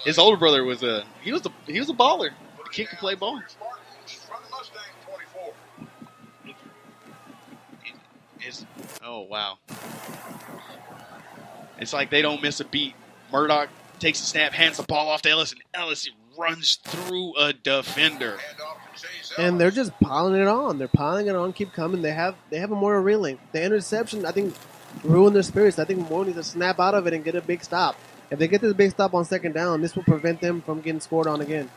his older brother was a baller. The kid could play ball. Spartans from the Mustangs, 24. Oh, wow. It's like they don't miss a beat. Murdoch takes a snap, hands the ball off to Ellis, and Ellis runs through a defender. And they're just piling it on. They're piling it on, keep coming. They have a more reeling. The interception, I think, ruined their spirits. I think more needs to snap out of it and get a big stop. If they get this big stop on second down, this will prevent them from getting scored on again.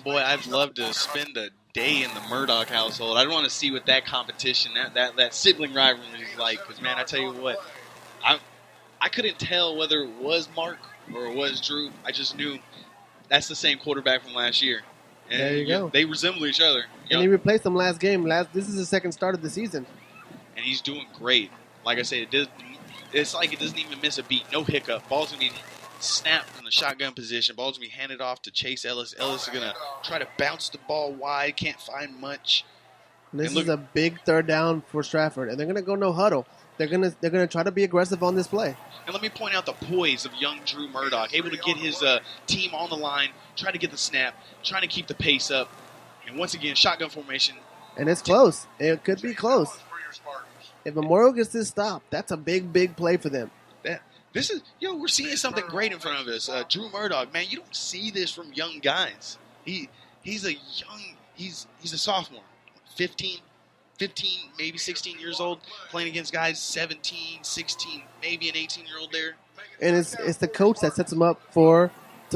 Boy, I'd love to spend a day in the Murdoch household. I want to see what that competition, that sibling rivalry is like. Because, man, I tell you what, I couldn't tell whether it was Mark or it was Drew. I just knew that's the same quarterback from last year. And there you go. They resemble each other. And he replaced him last game. This is the second start of the season. And he's doing great. Like I said, it's like it doesn't even miss a beat. No hiccup. Ball's going to be snapped from the shotgun position. Ball's going to be handed off to Chase Ellis. Ellis is going to try to bounce the ball wide. Can't find much. This is a big third down for Stratford. And they're going to go no huddle. They're gonna try to be aggressive on this play. And let me point out the poise of young Drew Murdoch, able to get his team on the line, try to get the snap, trying to keep the pace up. And once again, shotgun formation. And it's close. It could be close. If Memorial gets this stop, that's a big, big play for them. We're seeing something great in front of us. Drew Murdoch, man, you don't see this from young guys. He's a sophomore, 15, maybe 16 years old, playing against guys 17, 16, maybe an 18-year-old there. And it's the coach that sets them up to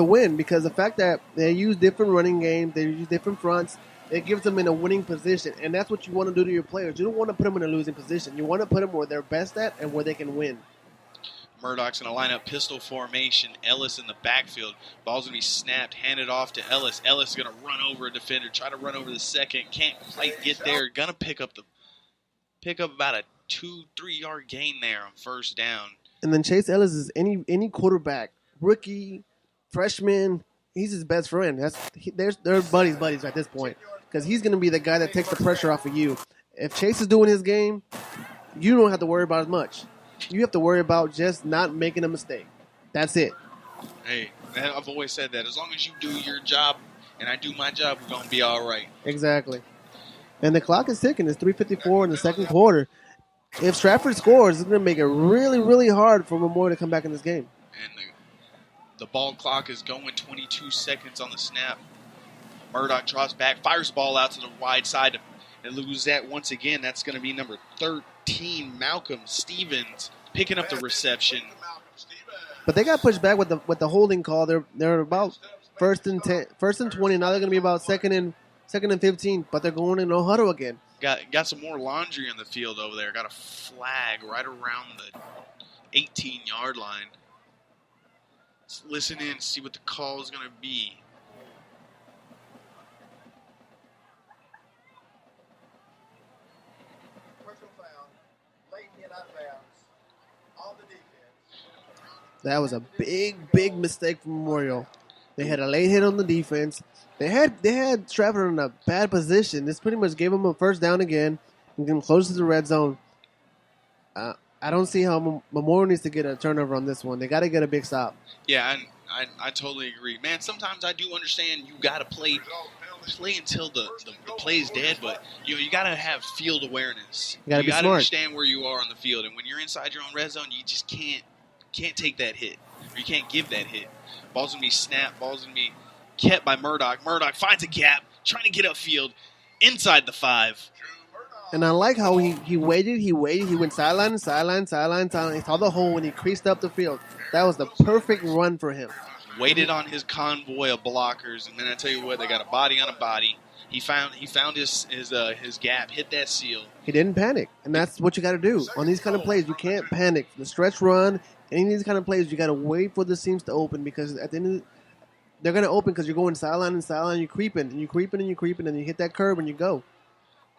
win, because the fact that they use different running games, they use different fronts, it gives them in a winning position. And that's what you want to do to your players. You don't want to put them in a losing position. You want to put them where they're best at and where they can win. Murdoch's going to line up pistol formation. Ellis in the backfield. Ball's going to be snapped, handed off to Ellis. Ellis is going to run over a defender, try to run over the second. Can't quite get there. Going to pick up about a 2-3 yard gain there on first down. And then Chase Ellis is any quarterback, rookie, freshman. He's his best friend. They're buddies at this point, because he's going to be the guy that takes the pressure off of you. If Chase is doing his game, you don't have to worry about as much. You have to worry about just not making a mistake. That's it. Hey, I've always said that. As long as you do your job and I do my job, we're going to be all right. Exactly. And the clock is ticking. It's 3:54 in the second quarter. If Stratford scores, it's going to make it really, really hard for Memorial to come back in this game. And the ball clock is going 22 seconds on the snap. Murdoch draws back, fires the ball out to the wide side and lose that once again. That's going to be number 13, Malcolm Stevens, picking up the reception. But they got pushed back with the holding call. They're about first and 20. Now they're going to be about second and 15. But they're going in no huddle again. Got some more laundry on the field over there. Got a flag right around the 18-yard line. Let's listen in and see what the call is going to be. That was a big, big mistake for Memorial. They had a late hit on the defense. They had Stratford in a bad position. This pretty much gave them a first down again and get them close to the red zone. I don't see how Memorial needs to get a turnover on this one. They got to get a big stop. Yeah, I totally agree. Man, sometimes I do understand you got to play until the play is dead, but you got to have field awareness. You got to understand where you are on the field, and when you're inside your own red zone, you just can't take that hit, or you can't give that hit. Ball's going to be snapped. Ball's going to be kept by Murdoch. Murdoch finds a gap, trying to get upfield inside the 5. And I like how he waited. He went sideline. He saw the hole and he creased up the field. That was the perfect run for him. Waited on his convoy of blockers, and then I tell you what, they got a body on a body. He found his gap, hit that seal. He didn't panic, and that's what you got to do on these kind of plays. You can't panic. The stretch run, any of these kind of plays, you got to wait for the seams to open, because at the end they're going to open because you're going sideline and sideline. You're creeping, and you hit that curve and you go.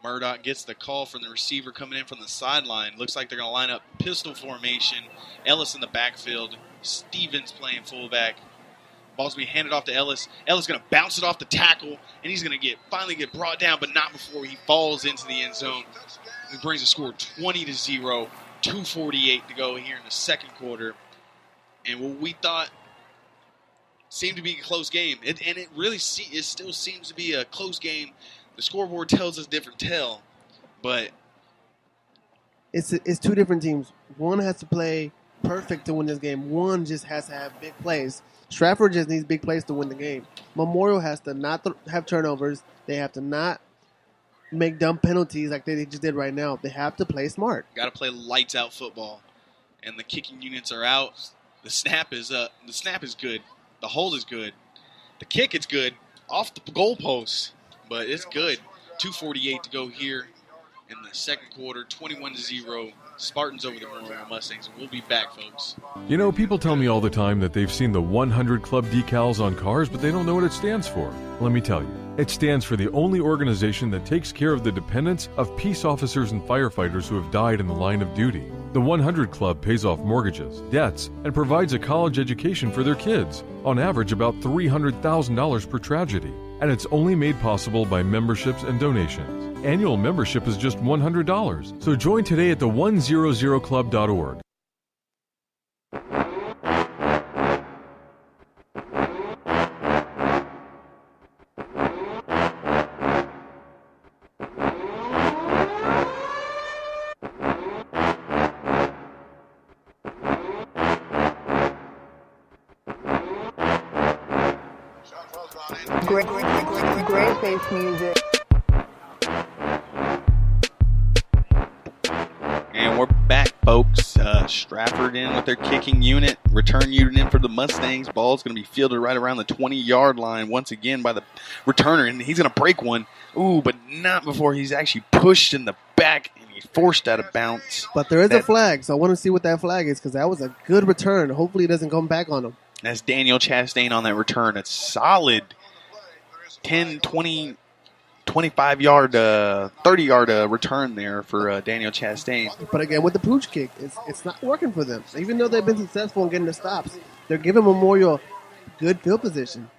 Murdoch gets the call from the receiver coming in from the sideline. Looks like they're going to line up pistol formation. Ellis in the backfield. Stevens playing fullback. Ball's going to be handed off to Ellis. Ellis is going to bounce it off the tackle, and he's going to finally get brought down, but not before he falls into the end zone. He brings the score 20-0, 2:48 to go here in the second quarter. And what we thought seemed to be a close game. And it really it still seems to be a close game. The scoreboard tells us different tale, but it's two different teams. One has to play perfect to win this game. One just has to have big plays. Stratford just needs big plays to win the game. Memorial has to not have turnovers. They have to not make dumb penalties like they just did right now. They have to play smart. Got to play lights out football, and the kicking units are out. The snap is up. The snap is good. The hold is good. The kick is good off the goalpost, but it's good. 2:48 to go here in the second quarter. 21-0. Spartans over the Memorial Mustangs. We'll be back, folks. You know, people tell me all the time that they've seen the 100 Club decals on cars, but they don't know what it stands for. Let me tell you. It stands for the only organization that takes care of the dependents of peace officers and firefighters who have died in the line of duty. The 100 Club pays off mortgages, debts, and provides a college education for their kids, on average about $300,000 per tragedy. And it's only made possible by memberships and donations. Annual membership is just $100, so join today at the100club.org. Great bass music. And we're back, folks. Stratford in with their kicking unit. Return unit in for the Mustangs. Ball's going to be fielded right around the 20-yard line once again by the returner. And he's going to break one. Ooh, but not before he's actually pushed in the back and he's forced out of bounds. But there is a flag, so I want to see what that flag is because that was a good return. Hopefully it doesn't come back on him. That's Daniel Chastain on that return. It's solid 10, 20, 25-yard, 30-yard return there for Daniel Chastain. But again, with the pooch kick, it's not working for them. Even though they've been successful in getting the stops, they're giving Memorial good field position.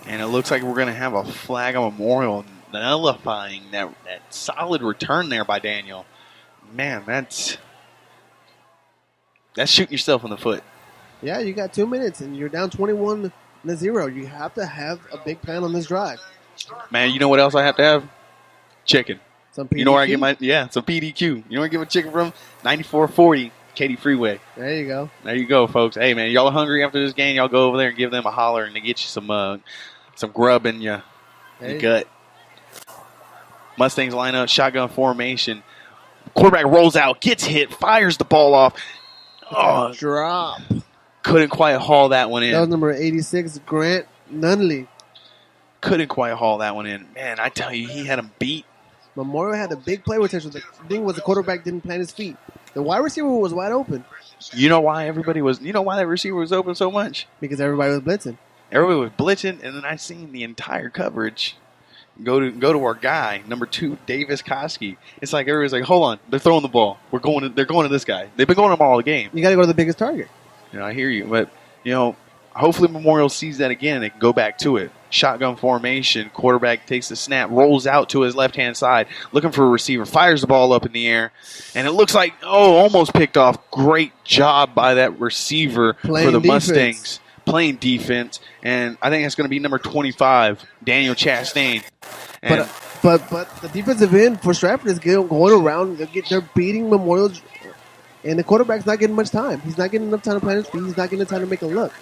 And it looks like we're going to have a flag on Memorial nullifying that solid return there by Daniel. Man, that's shooting yourself in the foot. Yeah, you got 2 minutes, and you're down 21-0. You have to have a big plan on this drive. Man, you know what else I have to have? Chicken. Some PDQ? You know where I get some PDQ. You know where I get my chicken from? 9440 Katy Freeway. There you go. There you go, folks. Hey, man, y'all are hungry after this game? Y'all go over there and give them a holler, and they get you some grub in your gut. Mustangs line up, shotgun formation. Quarterback rolls out, gets hit, fires the ball off. Oh, drop. Couldn't quite haul that one in. That was number 86, Grant Nunley. Couldn't quite haul that one in. Man, I tell you, he had him beat. Memorial had a big play potential. The thing was the quarterback didn't plant his feet. The wide receiver was wide open. You know why that receiver was open so much? Because everybody was blitzing. Everybody was blitzing, and then I seen the entire coverage go to our guy, number 2, Davis Koski. It's like everybody's like, hold on, they're throwing the ball. They're going to this guy. They've been going to him all the game. You got to go to the biggest target. I hear you, but hopefully Memorial sees that again and they can go back to it. Shotgun formation. Quarterback takes the snap, rolls out to his left-hand side, looking for a receiver, fires the ball up in the air, and it looks like, almost picked off. Great job by that receiver for the Mustangs. Playing defense, and I think it's going to be number 25, Daniel Chastain. And but the defensive end for Stratford is going around. They're beating Memorial, and the quarterback's not getting much time. He's not getting enough time to plant his feet. He's not getting enough time to make a look.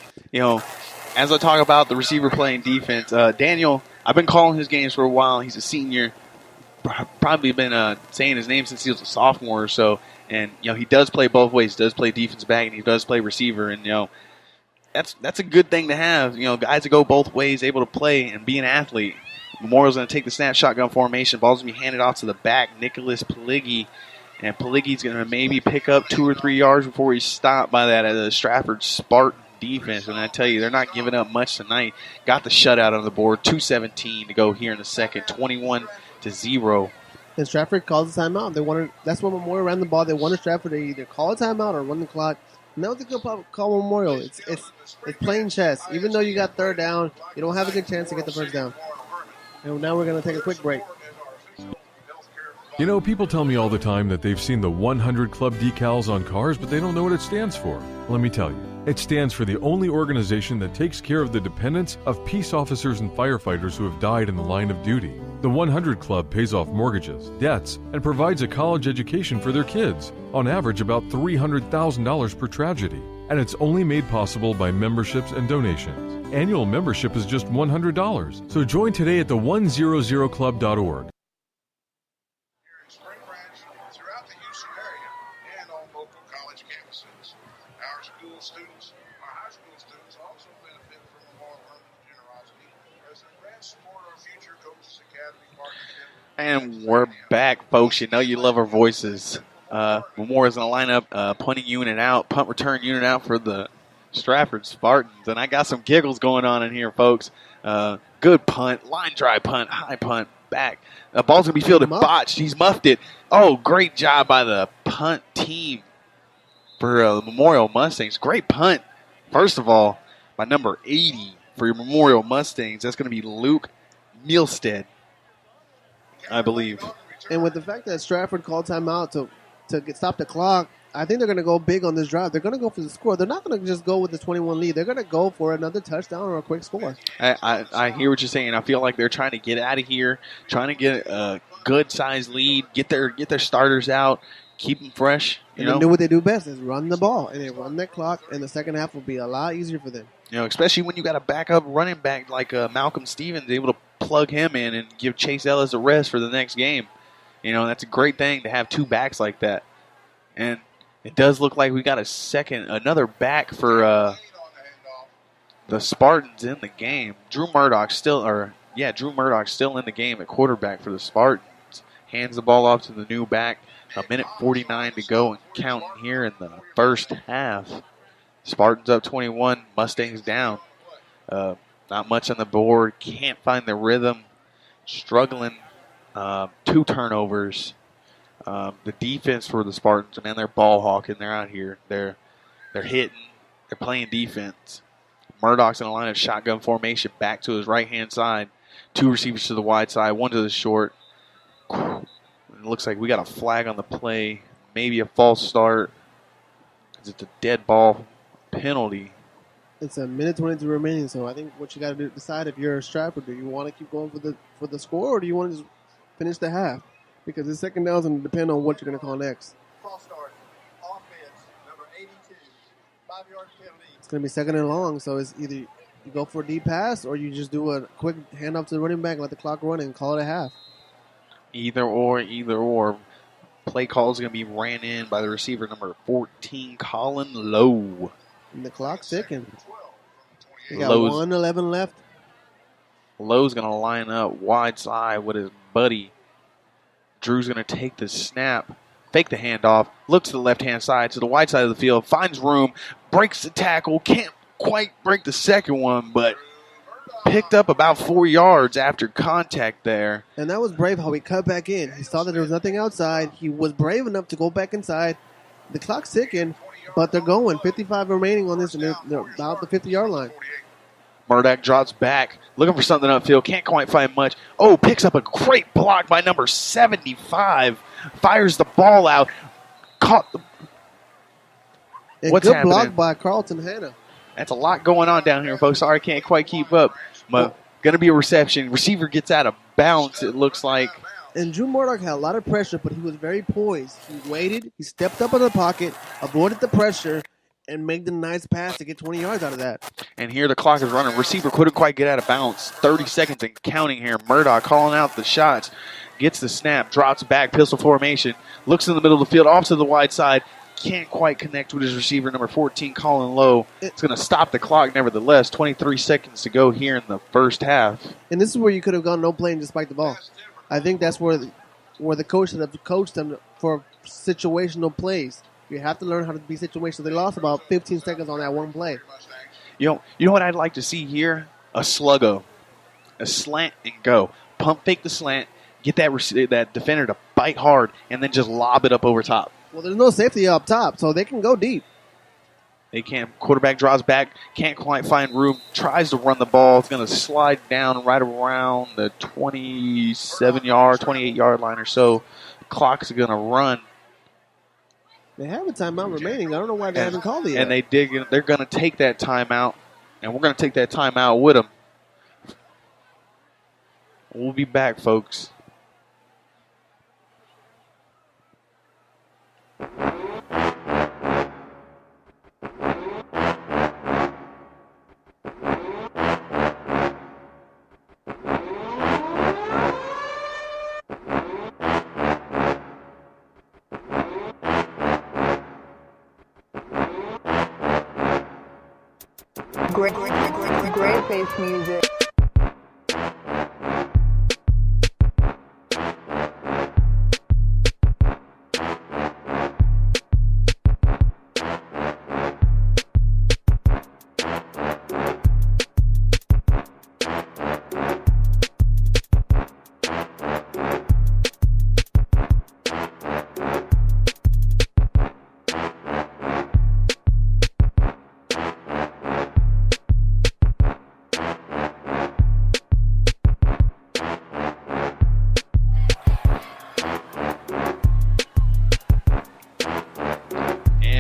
As I talk about the receiver playing defense, Daniel, I've been calling his games for a while. He's a senior. Probably been saying his name since he was a sophomore or so. And, he does play both ways. He does play defense back, and he does play receiver. And, that's a good thing to have. Guys that go both ways, able to play and be an athlete. Memorial's going to take the snap, shotgun formation. Ball's going to be handed off to the back, Nicholas Peligi. And Peligi's going to maybe pick up 2 or 3 yards before he's stopped by that Stratford Spartan defense. And I tell you, they're not giving up much tonight. Got the shutout on the board. 2:17 to go here in the second. 21-0. And Stratford calls a timeout. That's when Memorial ran the ball. They wanted Stratford to either call a timeout or run the clock. And that was a good call Memorial. It's playing chess. Even though you got third down, you don't have a good chance to get the first down. And now we're going to take a quick break. People tell me all the time that they've seen the 100 Club decals on cars, but they don't know what it stands for. Let me tell you. It stands for the only organization that takes care of the dependents of peace officers and firefighters who have died in the line of duty. The 100 Club pays off mortgages, debts, and provides a college education for their kids, on average about $300,000 per tragedy. And it's only made possible by memberships and donations. Annual membership is just $100, so join today at the100club.org. Spring Branch throughout the Houston area and on local college campuses. Our school students, our high school students also benefit from Memorial Herman's generosity as the grants support our future Coaches Academy partnership. And we're back, folks. You know you love our voices. Memorial's going to line up punting unit out, punt return unit out for the Stratford Spartans. And I got some giggles going on in here, folks. Good punt, line drive punt, high punt, back. The ball's going to be fielded botched. He's muffed it. Oh, great job by the punt team for the Memorial Mustangs. Great punt. First of all, by number 80 for your Memorial Mustangs. That's going to be Luke Mielstead, I believe. And with the fact that Stratford called timeout to stop the clock, I think they're going to go big on this drive. They're going to go for the score. They're not going to just go with the 21 lead. They're going to go for another touchdown or a quick score. I hear what you're saying. I feel like they're trying to get out of here, trying to get a good-sized lead, get their starters out, keep them fresh. And they do what they do best is run the ball, and they run that clock, and the second half will be a lot easier for them. Especially when you got a backup running back like Malcolm Stevens, able to plug him in and give Chase Ellis a rest for the next game. That's a great thing to have two backs like that. And it does look like we got another back for the Spartans in the game. Drew Murdoch's still in the game at quarterback for the Spartans. Hands the ball off to the new back. 1:49 to go and counting here in the first half. Spartans up 21, Mustangs down. Not much on the board. Can't find the rhythm. Struggling. 2 turnovers. The defense for the Spartans, man, they're ball hawking. They're out here. They're hitting. They're playing defense. Murdoch's in a line of shotgun formation back to his right-hand side. 2 receivers to the wide side, 1 to the short. It looks like we got a flag on the play. Maybe a false start. It's a dead ball penalty. It's a minute 22 remaining, so I think what you got to decide if you're a Stratford, do you want to keep going for the score, or do you want to just finish the half? Because the second down is going to depend on what you're going to call next. False start, offense, number 82, 5-yard penalty. It's going to be second and long, so it's either you go for a deep pass or you just do a quick handoff to the running back and let the clock run and call it a half. Either or. Play call is going to be ran in by the receiver number 14, Colin Lowe. And the clock's ticking. They got 1:11 left. Lowe's going to line up wide side with his buddy. Drew's going to take the snap, fake the handoff, looks to the left-hand side, to the wide side of the field, finds room, breaks the tackle, can't quite break the second one, but picked up about 4 yards after contact there. And that was brave how he cut back in. He saw that there was nothing outside. He was brave enough to go back inside. The clock's ticking, but they're going. 55 remaining on this, and they're about the 50-yard line. Murdoch drops back, looking for something upfield. Can't quite find much. Oh, picks up a great block by number 75. Fires the ball out. Caught the... What's happening? Good block by Carlton Hanna. That's a lot going on down here, folks. Sorry, I can't quite keep up. But going to be a reception. Receiver gets out of bounds, it looks like. And Drew Murdoch had a lot of pressure, but he was very poised. He waited. He stepped up in the pocket, avoided the pressure, and made the nice pass to get 20 yards out of that. And here the clock is running. Receiver couldn't quite get out of bounds. 30 seconds and counting here. Murdoch calling out the shots. Gets the snap. Drops back. Pistol formation. Looks in the middle of the field. Off to the wide side. Can't quite connect with his receiver, number 14, Colin Lowe. It's going to stop the clock nevertheless. 23 seconds to go here in the first half. And this is where you could have gone no play and just spiked the ball. I think that's where the coach should have coached them for situational plays. You have to learn how to be situational. They lost about 15 seconds on that one play. You know what I'd like to see here? A sluggo. A slant and go. Pump fake the slant. Get that defender to bite hard and then just lob it up over top. Well, there's no safety up top, so they can go deep. They can. Quarterback draws back. Can't quite find room. Tries to run the ball. It's going to slide down right around the 28-yard line or so. Clock's going to run. They have a timeout remaining. I don't know why they haven't called it yet. And they're going to take that timeout, and we're going to take that timeout with them. We'll be back, folks. Great bass music.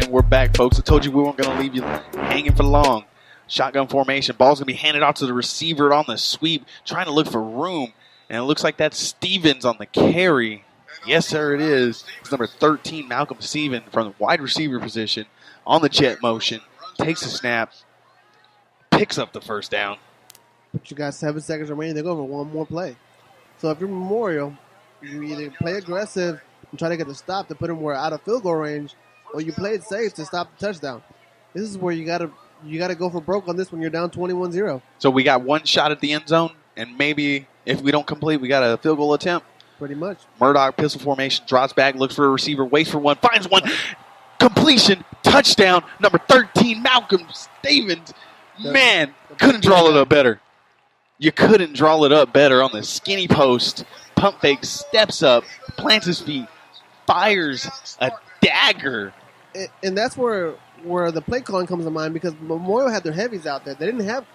We're back, folks. I told you we weren't going to leave you hanging for long. Shotgun formation. Ball's going to be handed off to the receiver on the sweep, trying to look for room. And it looks like that's Stevens on the carry. Yes, sir, it is. It's number 13, Malcolm Stevens, from the wide receiver position on the jet motion. Takes a snap. Picks up the first down. But you got 7 seconds remaining. They're going for one more play. So if you're Memorial, you either play aggressive and try to get the stop to put them out of field goal range, or you play it safe to stop the touchdown. This is where you gotta go for broke on this when you're down 21-0. So we got one shot at the end zone, and maybe if we don't complete, we got a field goal attempt. Pretty much. Murdoch, pistol formation, drops back, looks for a receiver, waits for one, finds one. Completion, touchdown, number 13, Malcolm Stevens. Man, couldn't draw it up better. You couldn't draw it up better on the skinny post. Pump fake, steps up, plants his feet, fires a dagger. And that's where the play calling comes to mind, because Memorial had their heavies out there. They didn't have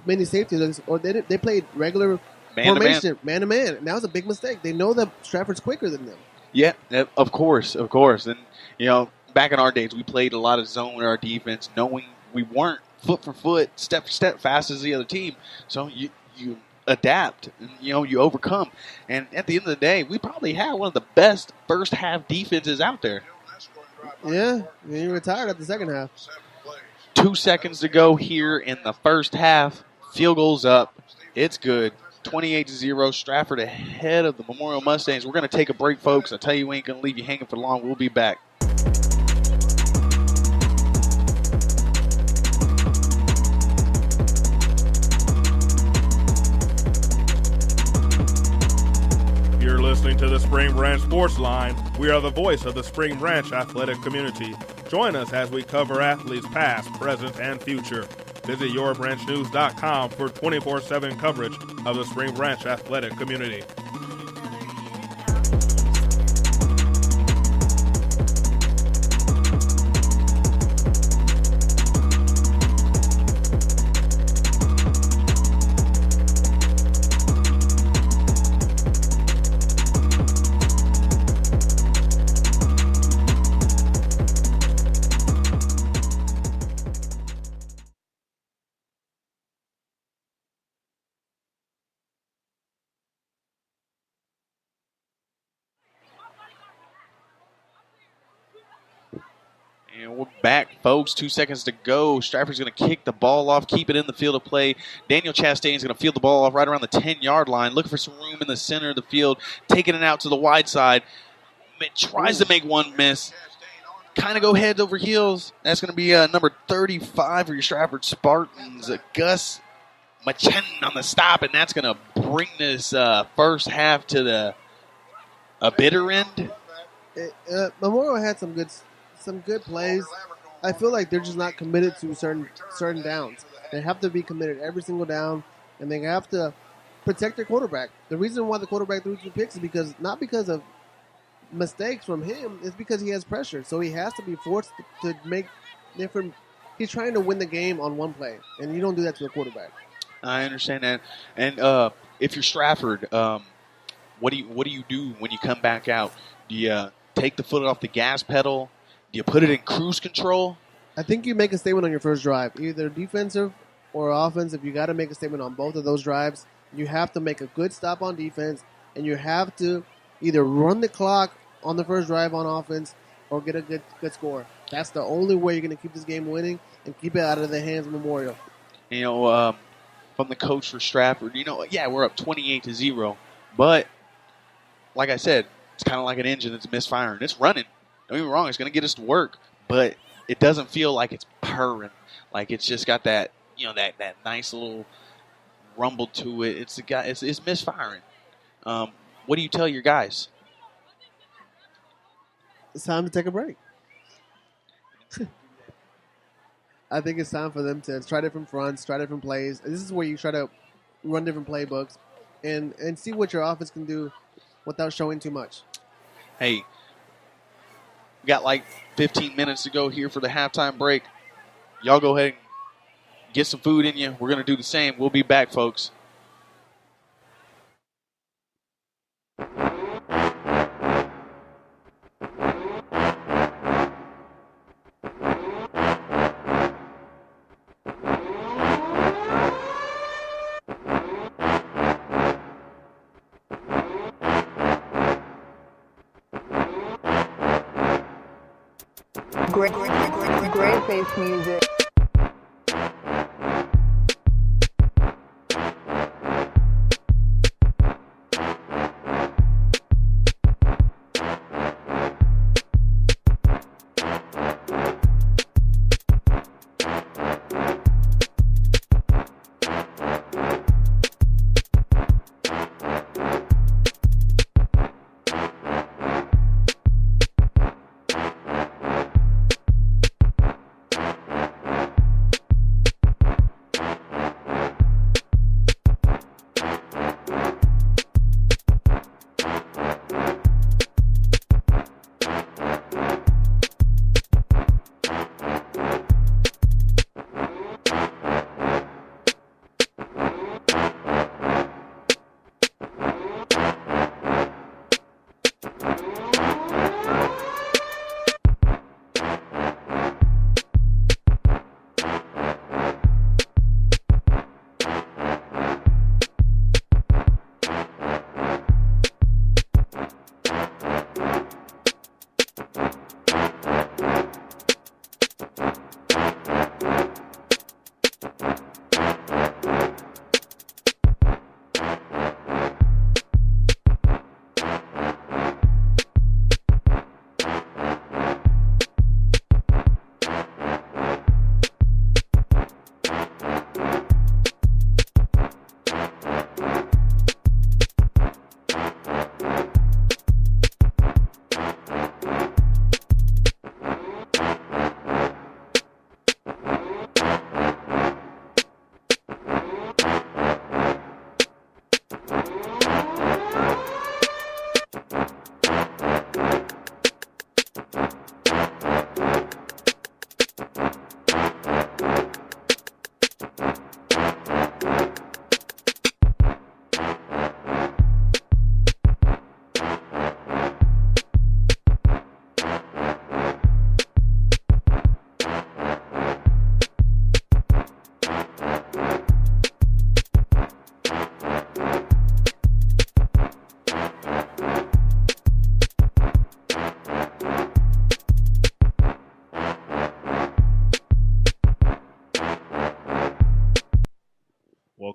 many safety looks, or they played regular formation, man to man. And that was a big mistake. They know that Stratford's quicker than them. Yeah, of course. And, back in our days, we played a lot of zone in our defense, knowing we weren't foot for foot, step for step fast as the other team. So you adapt, and, you overcome. And at the end of the day, we probably had one of the best first half defenses out there. Yeah, you retired at the second half. 2 seconds to go here in the first half. Field goal's up. It's good. 28-0. Stratford ahead of the Memorial Mustangs. We're going to take a break, folks. I tell you, we ain't going to leave you hanging for long. We'll be back. You're listening to the Spring Branch Sports Line. We are the voice of the Spring Branch athletic community. Join us as we cover athletes past, present, and future. Visit yourbranchnews.com for 24/7 coverage of the Spring Branch athletic community. And we're back, folks. 2 seconds to go. Stratford's going to kick the ball off, keep it in the field of play. Daniel Chastain's going to field the ball off right around the 10-yard line, looking for some room in the center of the field, taking it out to the wide side. Tries to make one miss. Kind of go head over heels. That's going to be number 35 for your Stratford Spartans, Gus Machen on the stop, and that's going to bring this first half to a bitter end. Memorial had some good plays. I feel like they're just not committed to certain downs. They have to be committed every single down, and they have to protect their quarterback. The reason why the quarterback threw 2 picks is not because of mistakes from him. It's because he has pressure. So he has to be forced to make different. He's trying to win the game on one play, and you don't do that to a quarterback. I understand that. And if you're Stratford, what do you do when you come back out? Do you take the foot off the gas pedal Do you put it in cruise control? I think you make a statement on your first drive, either defensive or offensive. You got to make a statement on both of those drives. You have to make a good stop on defense, and you have to either run the clock on the first drive on offense or get a good score. That's the only way you're going to keep this game winning and keep it out of the hands of Memorial. You know, from the coach for Stratford, yeah, we're up 28-0, but like I said, it's kind of like an engine that's misfiring. It's running. Don't get me wrong, it's going to get us to work, but it doesn't feel like it's purring. Like it's just got that, that nice little rumble to it. It's misfiring. What do you tell your guys? It's time to take a break. I think it's time for them to try different fronts, try different plays. This is where you try to run different playbooks and see what your offense can do without showing too much. Hey, we got like 15 minutes to go here for the halftime break. Y'all go ahead and get some food in you. We're going to do the same. We'll be back, folks. Great bass music.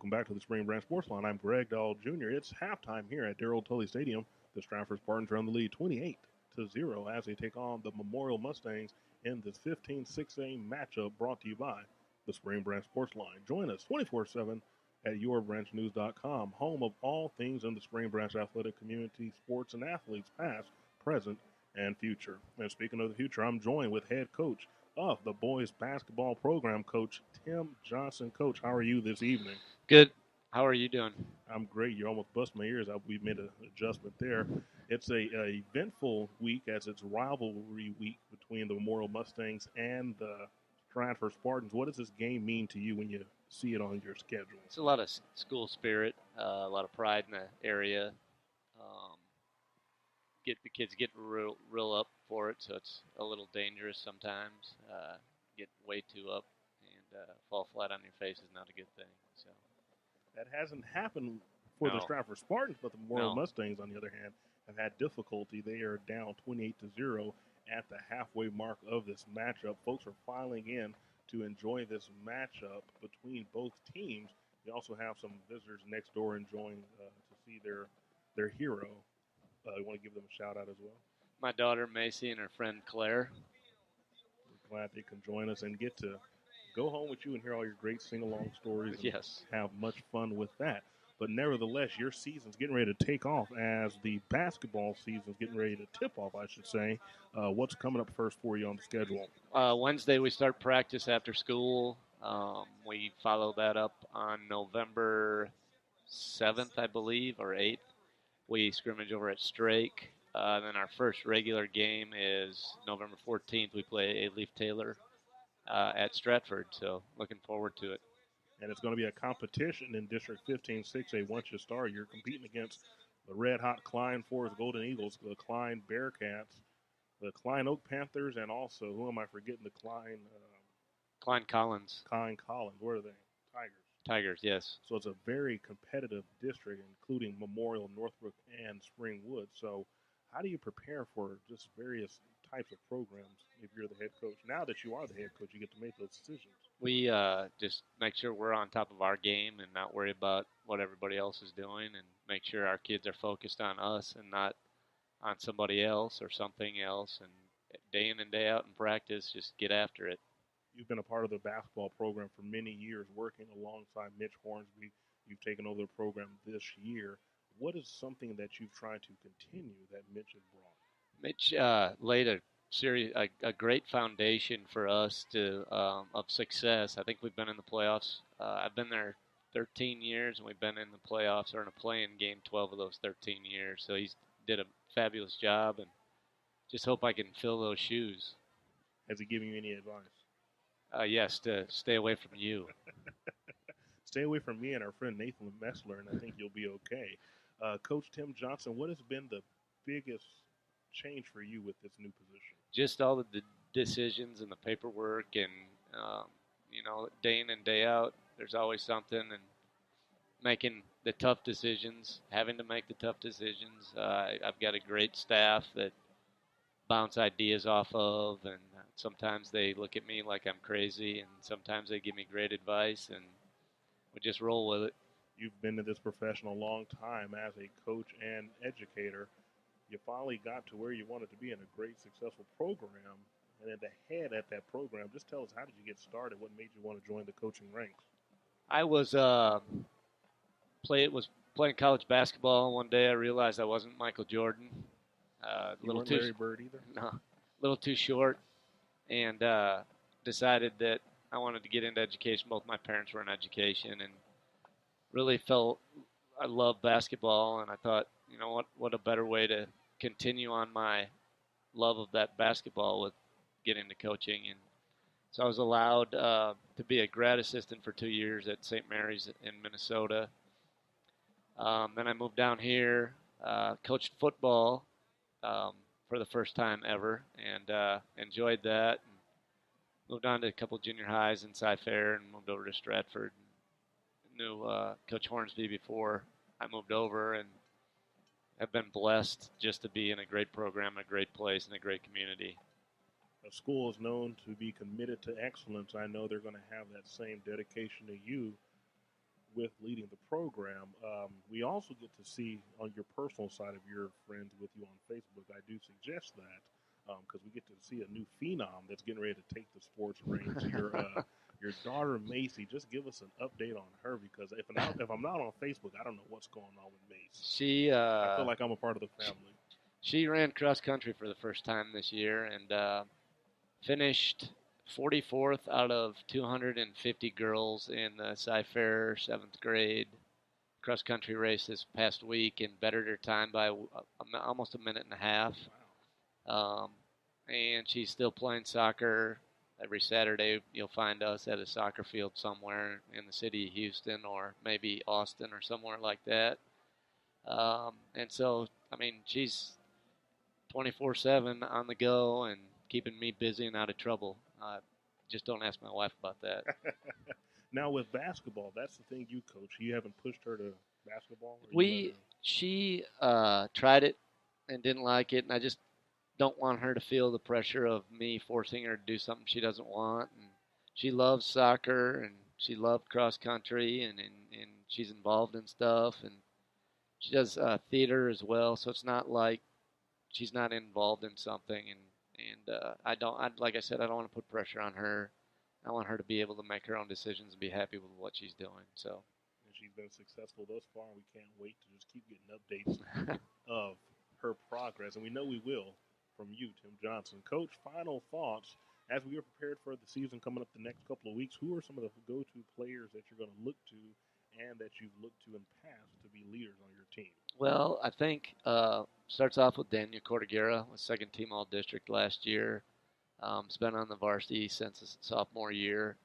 Back to the Spring Branch Sports Line. I'm Greg Dahl Jr. It's halftime here at Darrell Tully Stadium. The Stratford Spartans are on the lead 28-0 as they take on the Memorial Mustangs in this 15-6A matchup brought to you by the Spring Branch Sports Line. Join us 24/7 at yourbranchnews.com, home of all things in the Spring Branch athletic community, sports, and athletes past, present, and future. And speaking of the future, I'm joined with head coach of the boys basketball program, Coach Tim Johnson. Coach, how are you this evening? Good. How are you doing? I'm great. You almost bust my ears. We've made an adjustment there. It's a eventful week as it's rivalry week between the Memorial Mustangs and the Stratford Spartans. What does this game mean to you when you see it on your schedule? It's a lot of school spirit, a lot of pride in the area. get the kids get real up for it, so it's a little dangerous sometimes. Get way too up and fall flat on your face is not a good thing. So That hasn't happened for the No. Stratford Spartans, but the Memorial No. Mustangs, on the other hand, have had difficulty. They are down 28-0 at the halfway mark of this matchup. Folks are filing in to enjoy this matchup between both teams. You also have some visitors next door enjoying to see their hero. You want to give them a shout out as well? my daughter Macy and her friend Claire. We're glad they can join us and get to go home with you and hear all your great sing-along stories and Yes. have much fun with that. But nevertheless, your season's getting ready to take off as the basketball season's getting ready to tip off, I should say. What's coming up first for you on the schedule? Wednesday we start practice after school. We follow that up on November 7th, I believe, or 8th. We scrimmage over at Strake. Then our first regular game is November 14th. We play A. Leaf Taylor at Stratford, so looking forward to it. And it's going to be a competition in District 15 6A. Once you start, you're competing against the red-hot Klein Forest Golden Eagles, the Klein Bearcats, the Klein Oak Panthers, and also, who am I forgetting, the Klein Collins. Klein Collins. Where are they? Tigers. Tigers, yes. So it's a very competitive district, including Memorial, Northbrook, and Springwood. So how do you prepare for just various types of programs if you're the head coach? Now that you are the head coach, you get to make those decisions. We just make sure we're on top of our game and not worry about what everybody else is doing, and make sure our kids are focused on us and not on somebody else or something else. And day in and day out in practice, just get after it. You've been a part of the basketball program for many years, working alongside Mitch Hornsby. You've taken over the program this year. What is something that you've tried to continue that Mitch has brought? Mitch laid a great foundation for us of success. I think we've been in the playoffs. I've been there 13 years, and we've been in the playoffs or in a play-in game 12 of those 13 years. So he's did a fabulous job, and just hope I can fill those shoes. Has he given you any advice? Yes, to stay away from you. Stay away from me and our friend Nathan Messler, and I think you'll be okay. Coach Tim Johnson, what has been the biggest change for you with this new position? Just all of the decisions and the paperwork, and day in and day out, there's always something, and making the tough decisions, having to make the tough decisions. I've got a great staff that bounce ideas off of, and sometimes they look at me like I'm crazy, and sometimes they give me great advice, and we just roll with it. You've been in this profession a long time as a coach and educator. You finally got to where you wanted to be in a great, successful program, and at the head at that program. Just tell us, how did you get started? What made you want to join the coaching ranks? I was playing college basketball. One day I realized I wasn't Michael Jordan. You weren't Larry Bird either? No, a little too short, and decided that I wanted to get into education. Both my parents were in education, and really felt I loved basketball, and I thought, you know what a better way to continue on my love of that basketball with getting into coaching. And so I was allowed to be a grad assistant for 2 years at St. Mary's in Minnesota. Then I moved down here, coached football for the first time ever, and enjoyed that. And moved on to a couple junior highs in Cy-Fair and moved over to Stratford. Knew Coach Hornsby before I moved over, and have been blessed just to be in a great program, a great place, and a great community. A school is known to be committed to excellence. I know they're going to have that same dedication to you with leading the program. We also get to see on your personal side of your friends with you on Facebook. I do suggest that because we get to see a new phenom that's getting ready to take the sports reins. Your daughter Macy, just give us an update on her, because if I'm not on Facebook, I don't know what's going on with Macy. I feel like I'm a part of the family. She ran cross country for the first time this year and finished 44th out of 250 girls in the Cy-Fair 7th grade cross country race this past week, and bettered her time by almost a minute and a half. And she's still playing soccer. Every Saturday you'll find us at a soccer field somewhere in the city of Houston or maybe Austin or somewhere like that. And so, I mean, she's 24/7 on the go and keeping me busy and out of trouble. Just don't ask my wife about that. Now with basketball, that's the thing you coach. You haven't pushed her to basketball? She tried it and didn't like it, and I just don't want her to feel the pressure of me forcing her to do something she doesn't want. And she loves soccer, and she loved cross country, and she's involved in stuff, and she does theater as well. So it's not like she's not involved in something. And like I said, I don't want to put pressure on her. I want her to be able to make her own decisions and be happy with what she's doing. So. And she's been successful thus far, and we can't wait to just keep getting updates of her progress, and we know we will from you, Tim Johnson. Coach, final thoughts as we are prepared for the season coming up the next couple of weeks. Who are some of the go-to players that you're going to look to and that you've looked to in the past to be leaders on your team? Well, I think starts off with Daniel Cordiguera, was second team All-District last year. He's been on the varsity since his sophomore year.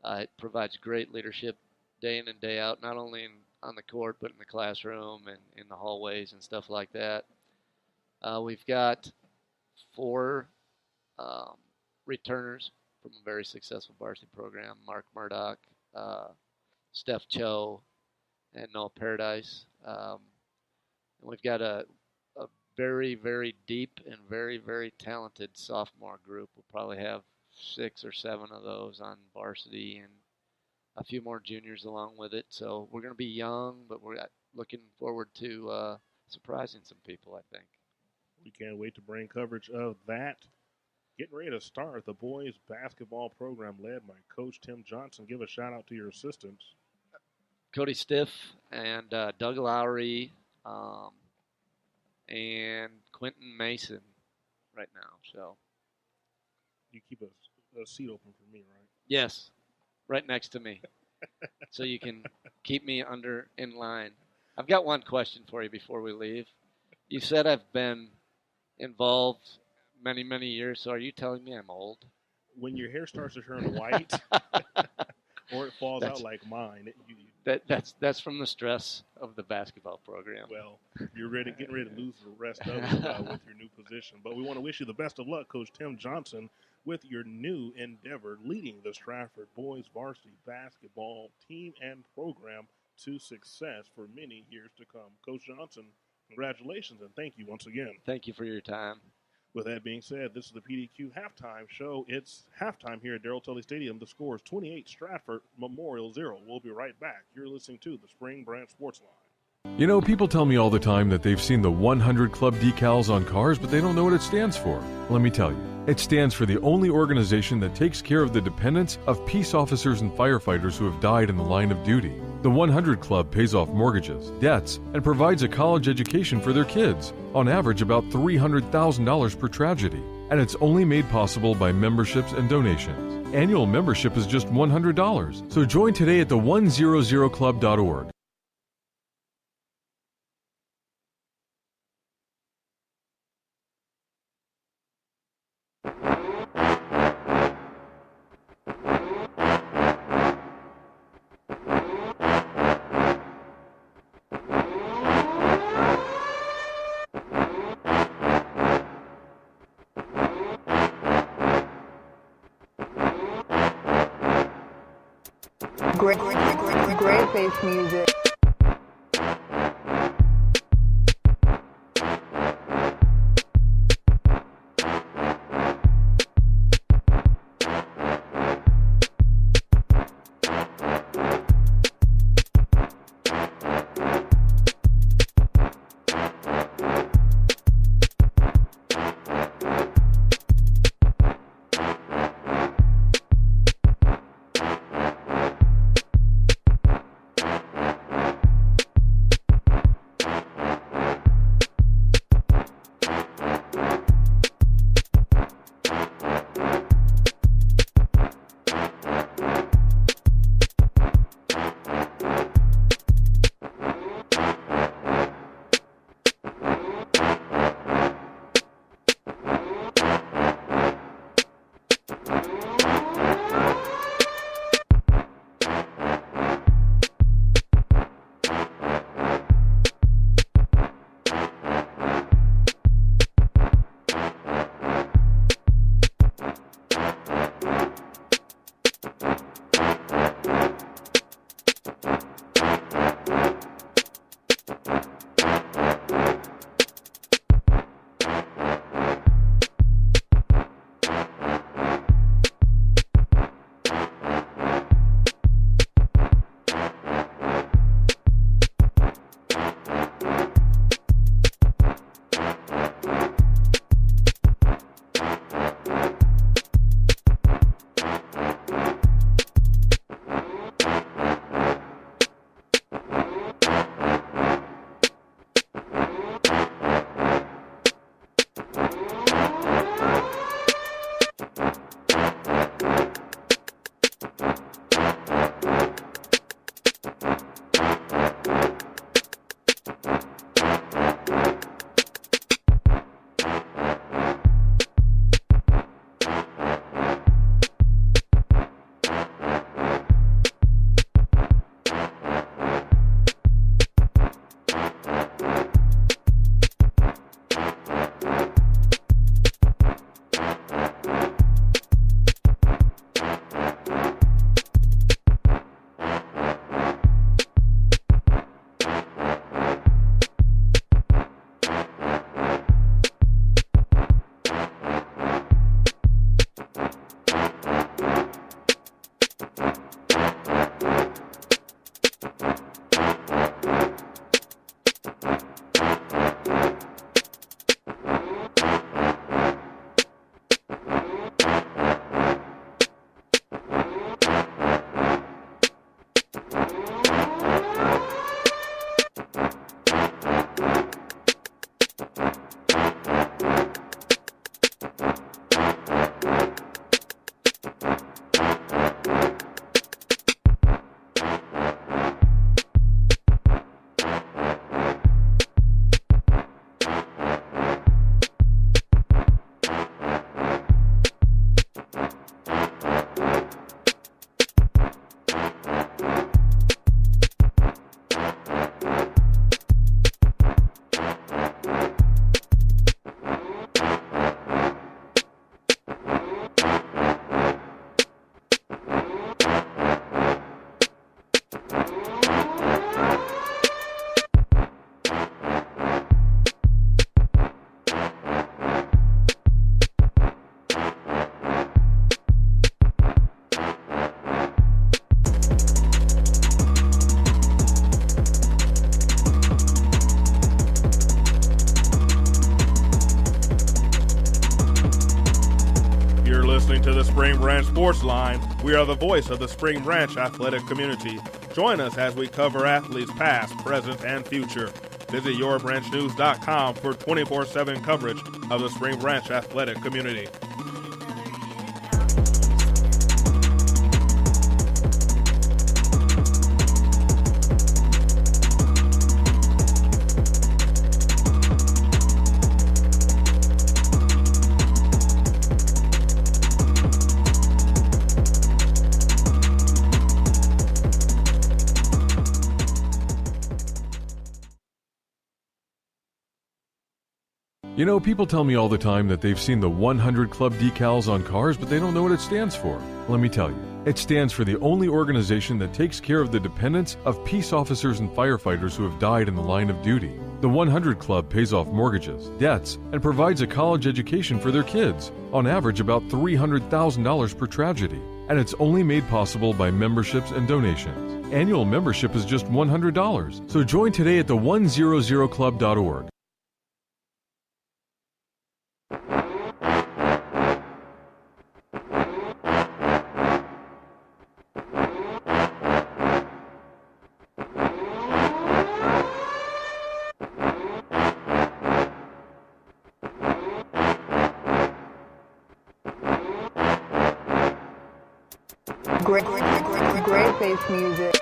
It provides great leadership day in and day out, not only on the court, but in the classroom and in the hallways and stuff like that. We've got 4 returners from a very successful varsity program: Mark Murdoch, Steph Cho, and Noah Paradise. And we've got a very, very deep and very, very talented sophomore group. We'll probably have 6 or 7 of those on varsity and a few more juniors along with it. So we're going to be young, but we're looking forward to surprising some people, I think. We can't wait to bring coverage of that. Getting ready to start the boys basketball program led by Coach Tim Johnson. Give a shout out to your assistants. Cody Stiff and Doug Lowry and Quentin Mason right now. So you keep a seat open for me, right? Yes, right next to me. So you can keep me in line. I've got one question for you before we leave. You said I've been involved many, many years, so are you telling me I'm old? When your hair starts to turn white or it falls out like mine. That's from the stress of the basketball program. Well, you're getting ready to lose the rest of it with your new position. But we want to wish you the best of luck, Coach Tim Johnson, with your new endeavor, leading the Stratford boys varsity basketball team and program to success for many years to come. Coach Johnson, congratulations, and thank you once again. Thank you for your time. With that being said, this is the PDQ halftime show. It's halftime here at Darrell Tully Stadium. The score is 28 Stratford, Memorial 0. We'll be right back. You're listening to the Spring Branch Sports Line. You know, people tell me all the time that they've seen the 100 Club decals on cars, but they don't know what it stands for. Let me tell you. It stands for the only organization that takes care of the dependents of peace officers and firefighters who have died in the line of duty. The 100 Club pays off mortgages, debts, and provides a college education for their kids, on average about $300,000 per tragedy. And it's only made possible by memberships and donations. Annual membership is just $100, so join today at the100club.org. Great bass music. You're listening to the Spring Branch Sports Line. We are the voice of the Spring Branch athletic community. Join us as we cover athletes past, present, and future. Visit yourbranchnews.com for 24/7 coverage of the Spring Branch athletic community. You know, people tell me all the time that they've seen the 100 Club decals on cars, but they don't know what it stands for. Let me tell you. It stands for the only organization that takes care of the dependents of peace officers and firefighters who have died in the line of duty. The 100 Club pays off mortgages, debts, and provides a college education for their kids, on average about $300,000 per tragedy. And it's only made possible by memberships and donations. Annual membership is just $100, so join today at the100club.org. Great bass music.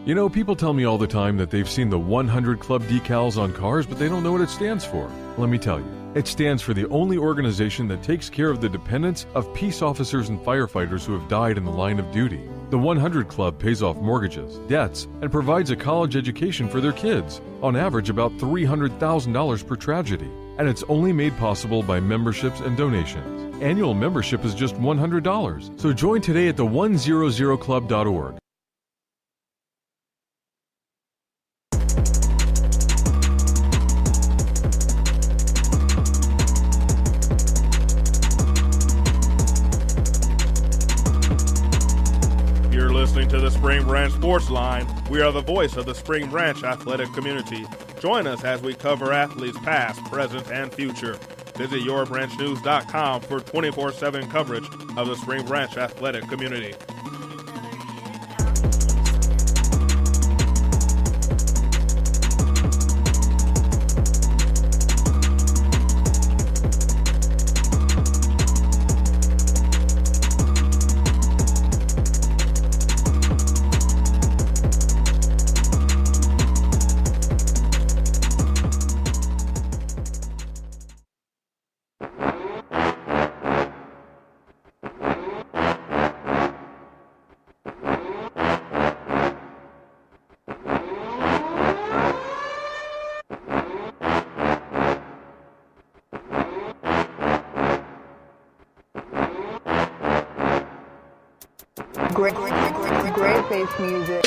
You know, people tell me all the time that they've seen the 100 Club decals on cars, but they don't know what it stands for. Let me tell you. It stands for the only organization that takes care of the dependents of peace officers and firefighters who have died in the line of duty. The 100 Club pays off mortgages, debts, and provides a college education for their kids, on average about $300,000 per tragedy. And it's only made possible by memberships and donations. Annual membership is just $100, so join today at the 100club.org. You're listening to the Spring Branch Sports Line. We are the voice of the Spring Branch athletic community. Join us as we cover athletes past, present, and future. Visit yourbranchnews.com for 24/7 coverage of the Spring Branch athletic community. Great bass music.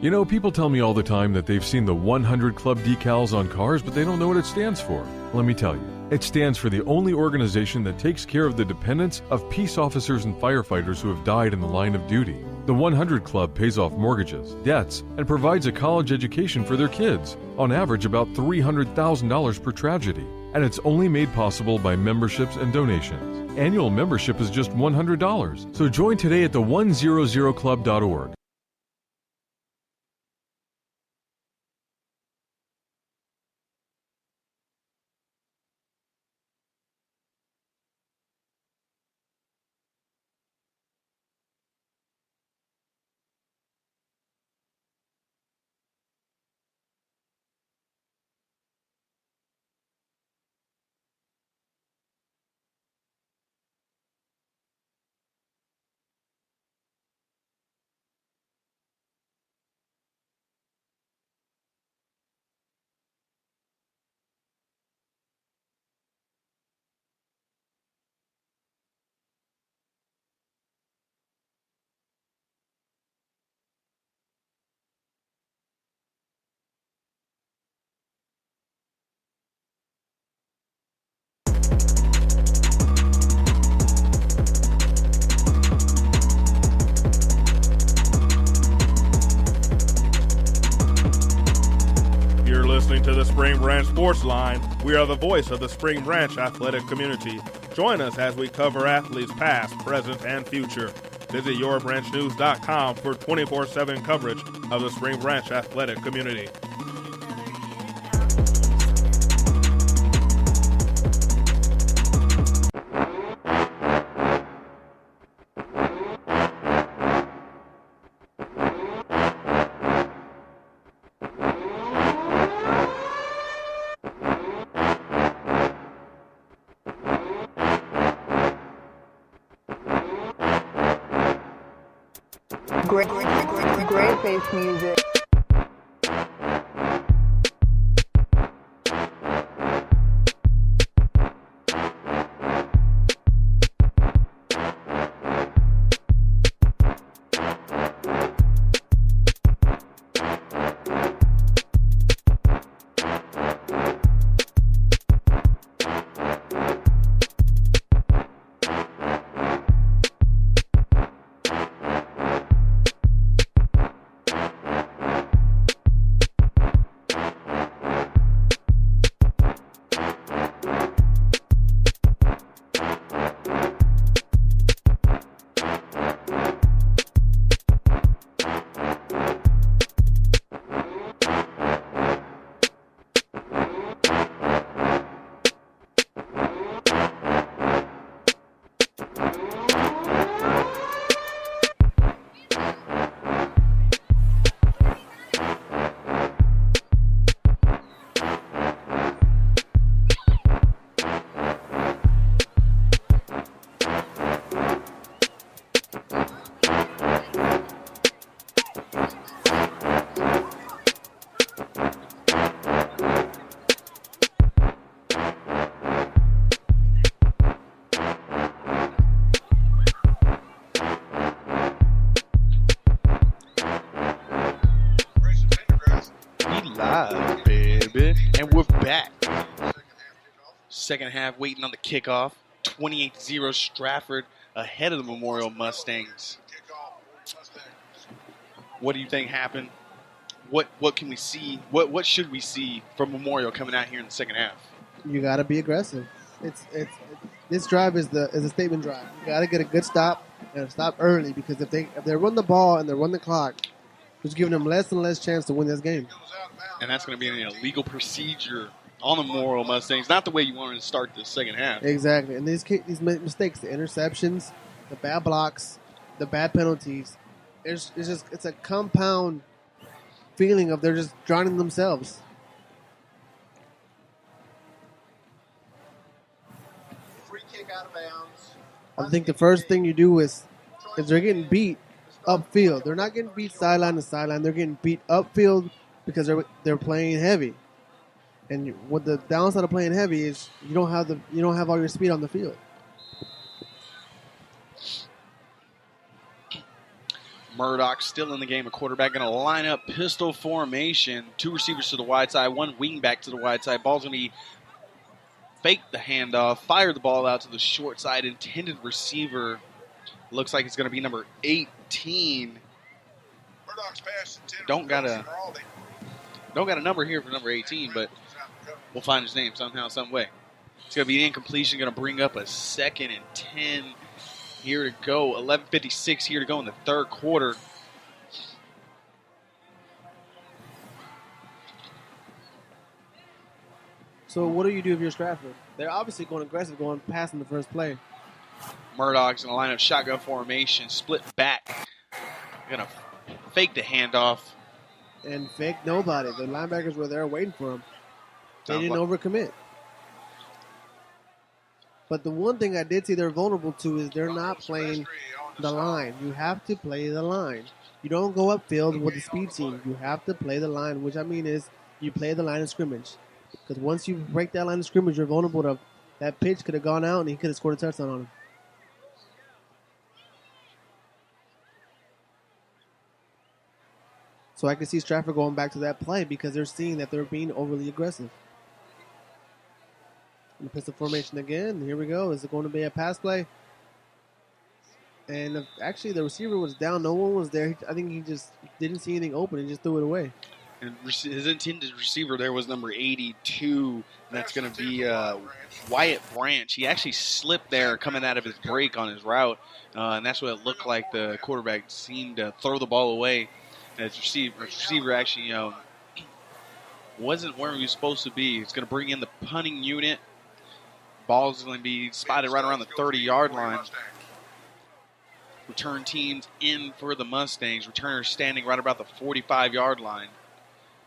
You know, people tell me all the time that they've seen the 100 Club decals on cars, but they don't know what it stands for. Let me tell you. It stands for the only organization that takes care of the dependents of peace officers and firefighters who have died in the line of duty. The 100 Club pays off mortgages, debts, and provides a college education for their kids, on average about $300,000 per tragedy. And it's only made possible by memberships and donations. Annual membership is just $100. So join today at the100club.org. You're listening to the Spring Branch Sports Line. We are the voice of the Spring Branch athletic community. Join us as we cover athletes past, present, and future. Visit yourbranchnews.com for 24/7 coverage of the Spring Branch athletic community. Great bass music. And we're back. Second half waiting on the kickoff. 28-0 Stratford ahead of the Memorial Mustangs. What do you think happened? What can we see? What should we see from Memorial coming out here in the second half? You got to be aggressive. This drive is a statement drive. You got to get a good stop and stop early, because if they run the ball and they run the clock, it's giving them less and less chance to win this game. And that's going to be an illegal procedure on the Memorial Mustangs. Not the way you want to start the second half. Exactly. And these mistakes, the interceptions, the bad blocks, the bad penalties, it's a compound feeling of they're just drowning themselves. Free kick out of bounds. I think the first thing you do is they're getting beat upfield. They're not getting beat sideline to sideline. They're getting beat upfield because they're playing heavy. And what the downside of playing heavy is you don't have all your speed on the field. Murdoch still in the game. A quarterback going to line up pistol formation. Two receivers to the wide side, one wing back to the wide side. Ball's going to be fake the handoff, fire the ball out to the short side. Intended receiver looks like it's going to be number 18. Don't got a number here for number 18, but will find his name somehow, some way. It's going to be an incompletion, going to bring up a 2nd and 10 here to go. 11:56 here to go in the third quarter. So what do you do if you're Stratford? They're obviously going aggressive, going past in the first play. Murdoch's going to line up shotgun formation, split back. Going to fake the handoff. And fake nobody. The linebackers were there waiting for him. They didn't overcommit. But the one thing I did see they're vulnerable to is they're not playing the line. You have to play the line. You don't go upfield with the speed team. You have to play the line, which I mean is you play the line of scrimmage. Because once you break that line of scrimmage, you're vulnerable to that pitch could have gone out and he could have scored a touchdown on him. So I can see Stratford going back to that play because they're seeing that they're being overly aggressive. And pistol formation again. Here we go. Is it going to be a pass play? And actually, the receiver was down. No one was there. I think he just didn't see anything open and just threw it away. And his intended receiver there was number 82. And that's going to be Wyatt Branch. He actually slipped there coming out of his break on his route. And that's what it looked like. The quarterback seemed to throw the ball away. And his receiver actually, wasn't where he was supposed to be. It's going to bring in the punting unit. Ball's going to be spotted right around the 30-yard line. Return teams in for the Mustangs. Returner standing right about the 45-yard line.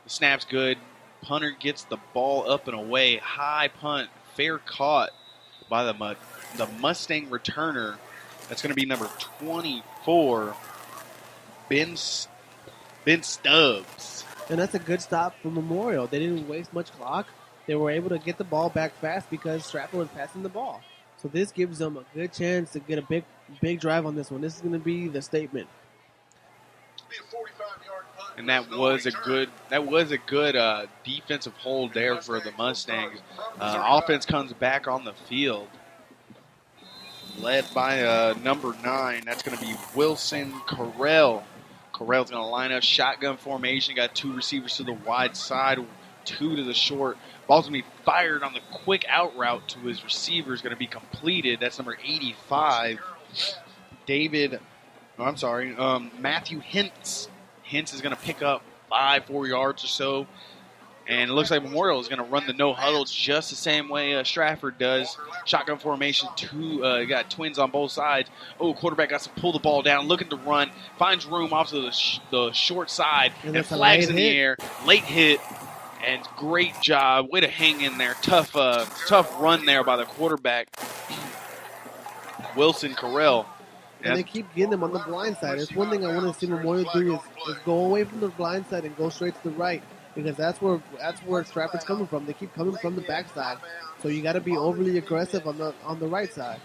The snap's good. Punter gets the ball up and away. High punt. Fair caught by the Mustang returner. That's going to be number 24, Ben Stubbs. And that's a good stop for Memorial. They didn't waste much clock. They were able to get the ball back fast because Stratford was passing the ball. So this gives them a good chance to get a big drive on this one. This is going to be the statement. And that was a good defensive hold there for the Mustangs. Offense comes back on the field, led by number 9. That's going to be Wilson Carell. Carell's going to line up shotgun formation. Got 2 receivers to the wide side, 2 to the short. Ball's going to be fired on the quick out route to his receiver. Is going to be completed. That's number 85, Matthew Hintz. Hintz is going to pick up 4 yards or so. And it looks like Memorial is going to run the no huddle just the same way Stratford does. Shotgun formation, got twins on both sides. Oh, quarterback got to pull the ball down, looking to run, finds room off to the short side, and flags in the air. Late hit, and great job. Way to hang in there. Tough run there by the quarterback, Wilson Carell. And they keep getting them on the blind side. That's one thing I want to see Memorial do is go away from the blind side and go straight to the right. Because that's where Stratford's coming from. They keep coming from the backside, so you got to be overly aggressive on the right side.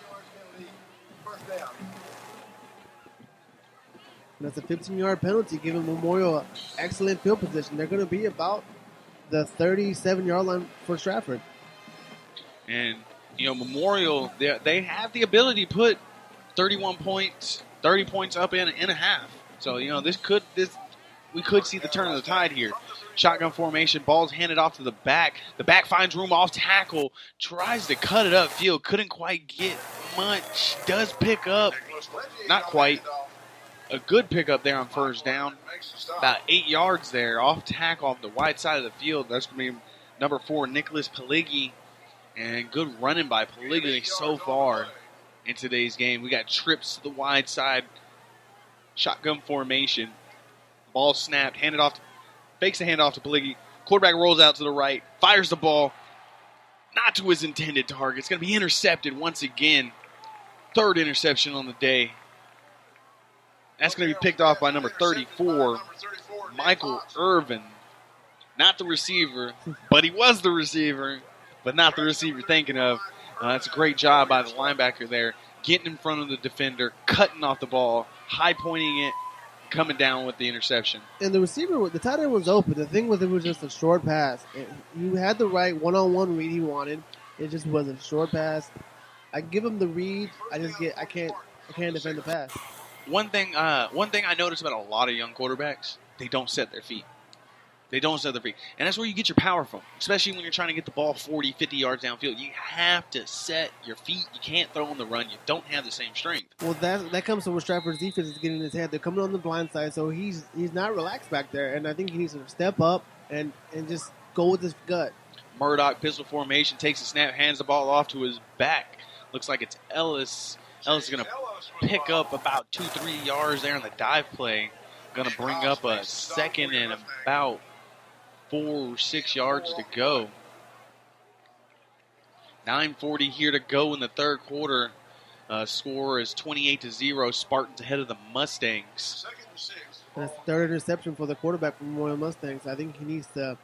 And that's a 15-yard penalty, giving Memorial an excellent field position. They're going to be about the 37-yard line for Stratford. And Memorial, they have the ability to put 30 points up in a half. So we could see the turn of the tide here. Shotgun formation, ball's handed off to the back. The back finds room off tackle, tries to cut it upfield, couldn't quite get much. Does pick up, not quite. A good pickup there on first down. About 8 yards there, off tackle off the wide side of the field. That's going to be number 4, Nicholas Peligi. And good running by Peligi so far in today's game. We got trips to the wide side. Shotgun formation. Ball snapped, handed off, fakes the handoff to Peligi. Quarterback rolls out to the right, fires the ball, not to his intended target. It's going to be intercepted once again. 3rd interception on the day. That's going to be picked off by number 34, Michael Irvin. Not the receiver, but he was the receiver, but not the receiver you're thinking of. That's a great job by the linebacker there, getting in front of the defender, cutting off the ball, high-pointing it, coming down with the interception. And the receiver, the tight end was open. The thing was, it was just a short pass. You had the right one-on-one read he wanted. It just was a short pass. I give him the read. I can't defend the pass. One thing I notice about a lot of young quarterbacks, they don't set their feet. They don't set their feet. And that's where you get your power from, especially when you're trying to get the ball 40, 50 yards downfield. You have to set your feet. You can't throw on the run. You don't have the same strength. Well, that comes from what Stratford's defense is getting in his head. They're coming on the blind side, so he's not relaxed back there. And I think he needs to step up and just go with his gut. Murdoch, pistol formation, takes a snap, hands the ball off to his back. Looks like it's Ellis. Ellis is going to pick up about 2-3 yards there on the dive play. Going to bring up a second and about 4 or 6 yards to go. 9:40 here to go in the third quarter. Score is 28-0. Spartans ahead of the Mustangs. That's the third interception for the quarterback from Memorial Mustangs. I think he needs to.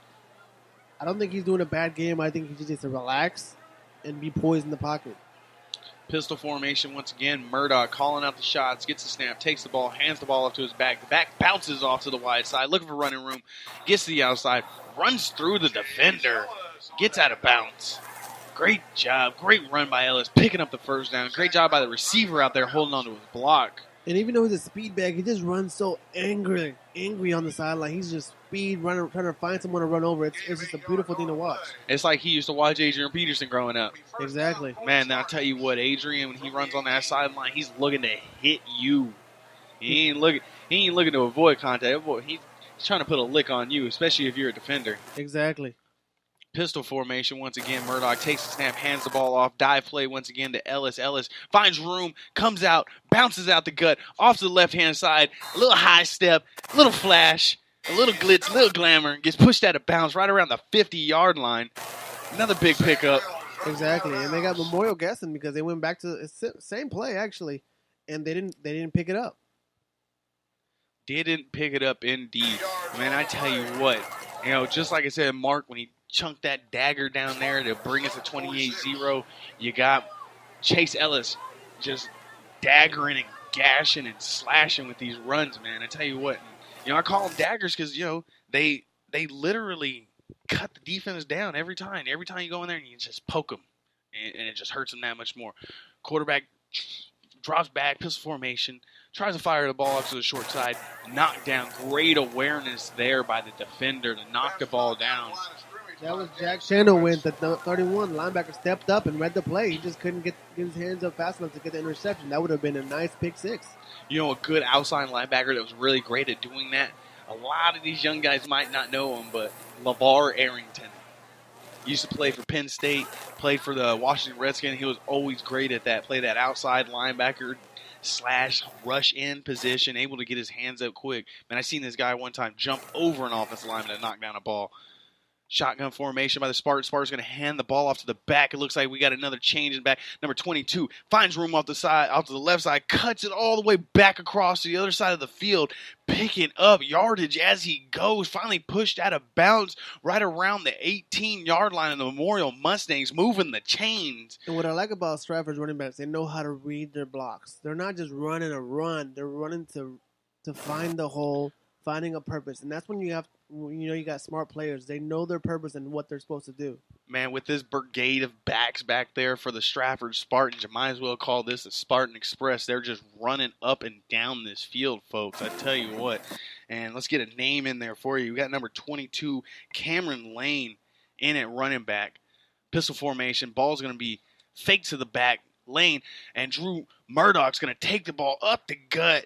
I don't think he's doing a bad game. I think he just needs to relax and be poised in the pocket. Pistol formation once again. Murdoch calling out the shots, gets the snap, takes the ball, hands the ball up to his back. The back bounces off to the wide side, looking for running room, gets to the outside, runs through the defender, gets out of bounds. Great job. Great run by Ellis, picking up the first down. Great job by the receiver out there holding on to his block. And even though he's a speed bag, he just runs so angry on the sideline. He's just speed running, trying to find someone to run over. It's just a beautiful thing to watch. It's like he used to watch Adrian Peterson growing up. Exactly. Man, I'll tell you what, Adrian, when he runs on that sideline, he's looking to hit you. He ain't looking to avoid contact. He's trying to put a lick on you, especially if you're a defender. Exactly. Pistol formation once again. Murdoch takes the snap, hands the ball off. Dive play once again to Ellis. Ellis finds room, comes out, bounces out the gut, off to the left-hand side. A little high step, a little flash, a little glitz, a little glamour. Gets pushed out of bounds right around the 50-yard line. Another big pickup. Exactly, and they got Memorial guessing because they went back to the same play actually, and they didn't pick it up. Didn't pick it up indeed. Man, I tell you what, just like I said, Mark, when he chunked that dagger down there to bring us to 28-0. You got Chase Ellis just daggering and gashing and slashing with these runs, man. I tell you what, I call them daggers because, they literally cut the defense down every time. Every time you go in there and you just poke them, and it just hurts them that much more. Quarterback drops back, pistol formation, tries to fire the ball up to the short side, knocked down. Great awareness there by the defender to knock the ball down. That was Jack Shanowin, the 31 linebacker, stepped up and read the play. He just couldn't get his hands up fast enough to get the interception. That would have been a nice pick six. A good outside linebacker that was really great at doing that. A lot of these young guys might not know him, but LeVar Arrington used to play for Penn State, played for the Washington Redskins. He was always great at that. Play that outside linebacker / rush in position, able to get his hands up quick. Man, I seen this guy one time jump over an offensive lineman to knock down a ball. Shotgun formation by the Spartans. Spartans going to hand the ball off to the back. It looks like we got another change in back. Number 22 finds room off to the left side, cuts it all the way back across to the other side of the field, picking up yardage as he goes. Finally pushed out of bounds right around the 18-yard line of the Memorial Mustangs, moving the chains. And what I like about Stratford's running backs, they know how to read their blocks. They're not just running a run. They're running to find the hole, finding a purpose. And that's when you got smart players. They know their purpose and what they're supposed to do. Man, with this brigade of backs back there for the Stratford Spartans, you might as well call this the Spartan Express. They're just running up and down this field, folks. I tell you what. And let's get a name in there for you. We got number 22, Cameron Lane, in at running back. Pistol formation. Ball's going to be faked to the back lane. And Drew Murdoch's going to take the ball up the gut.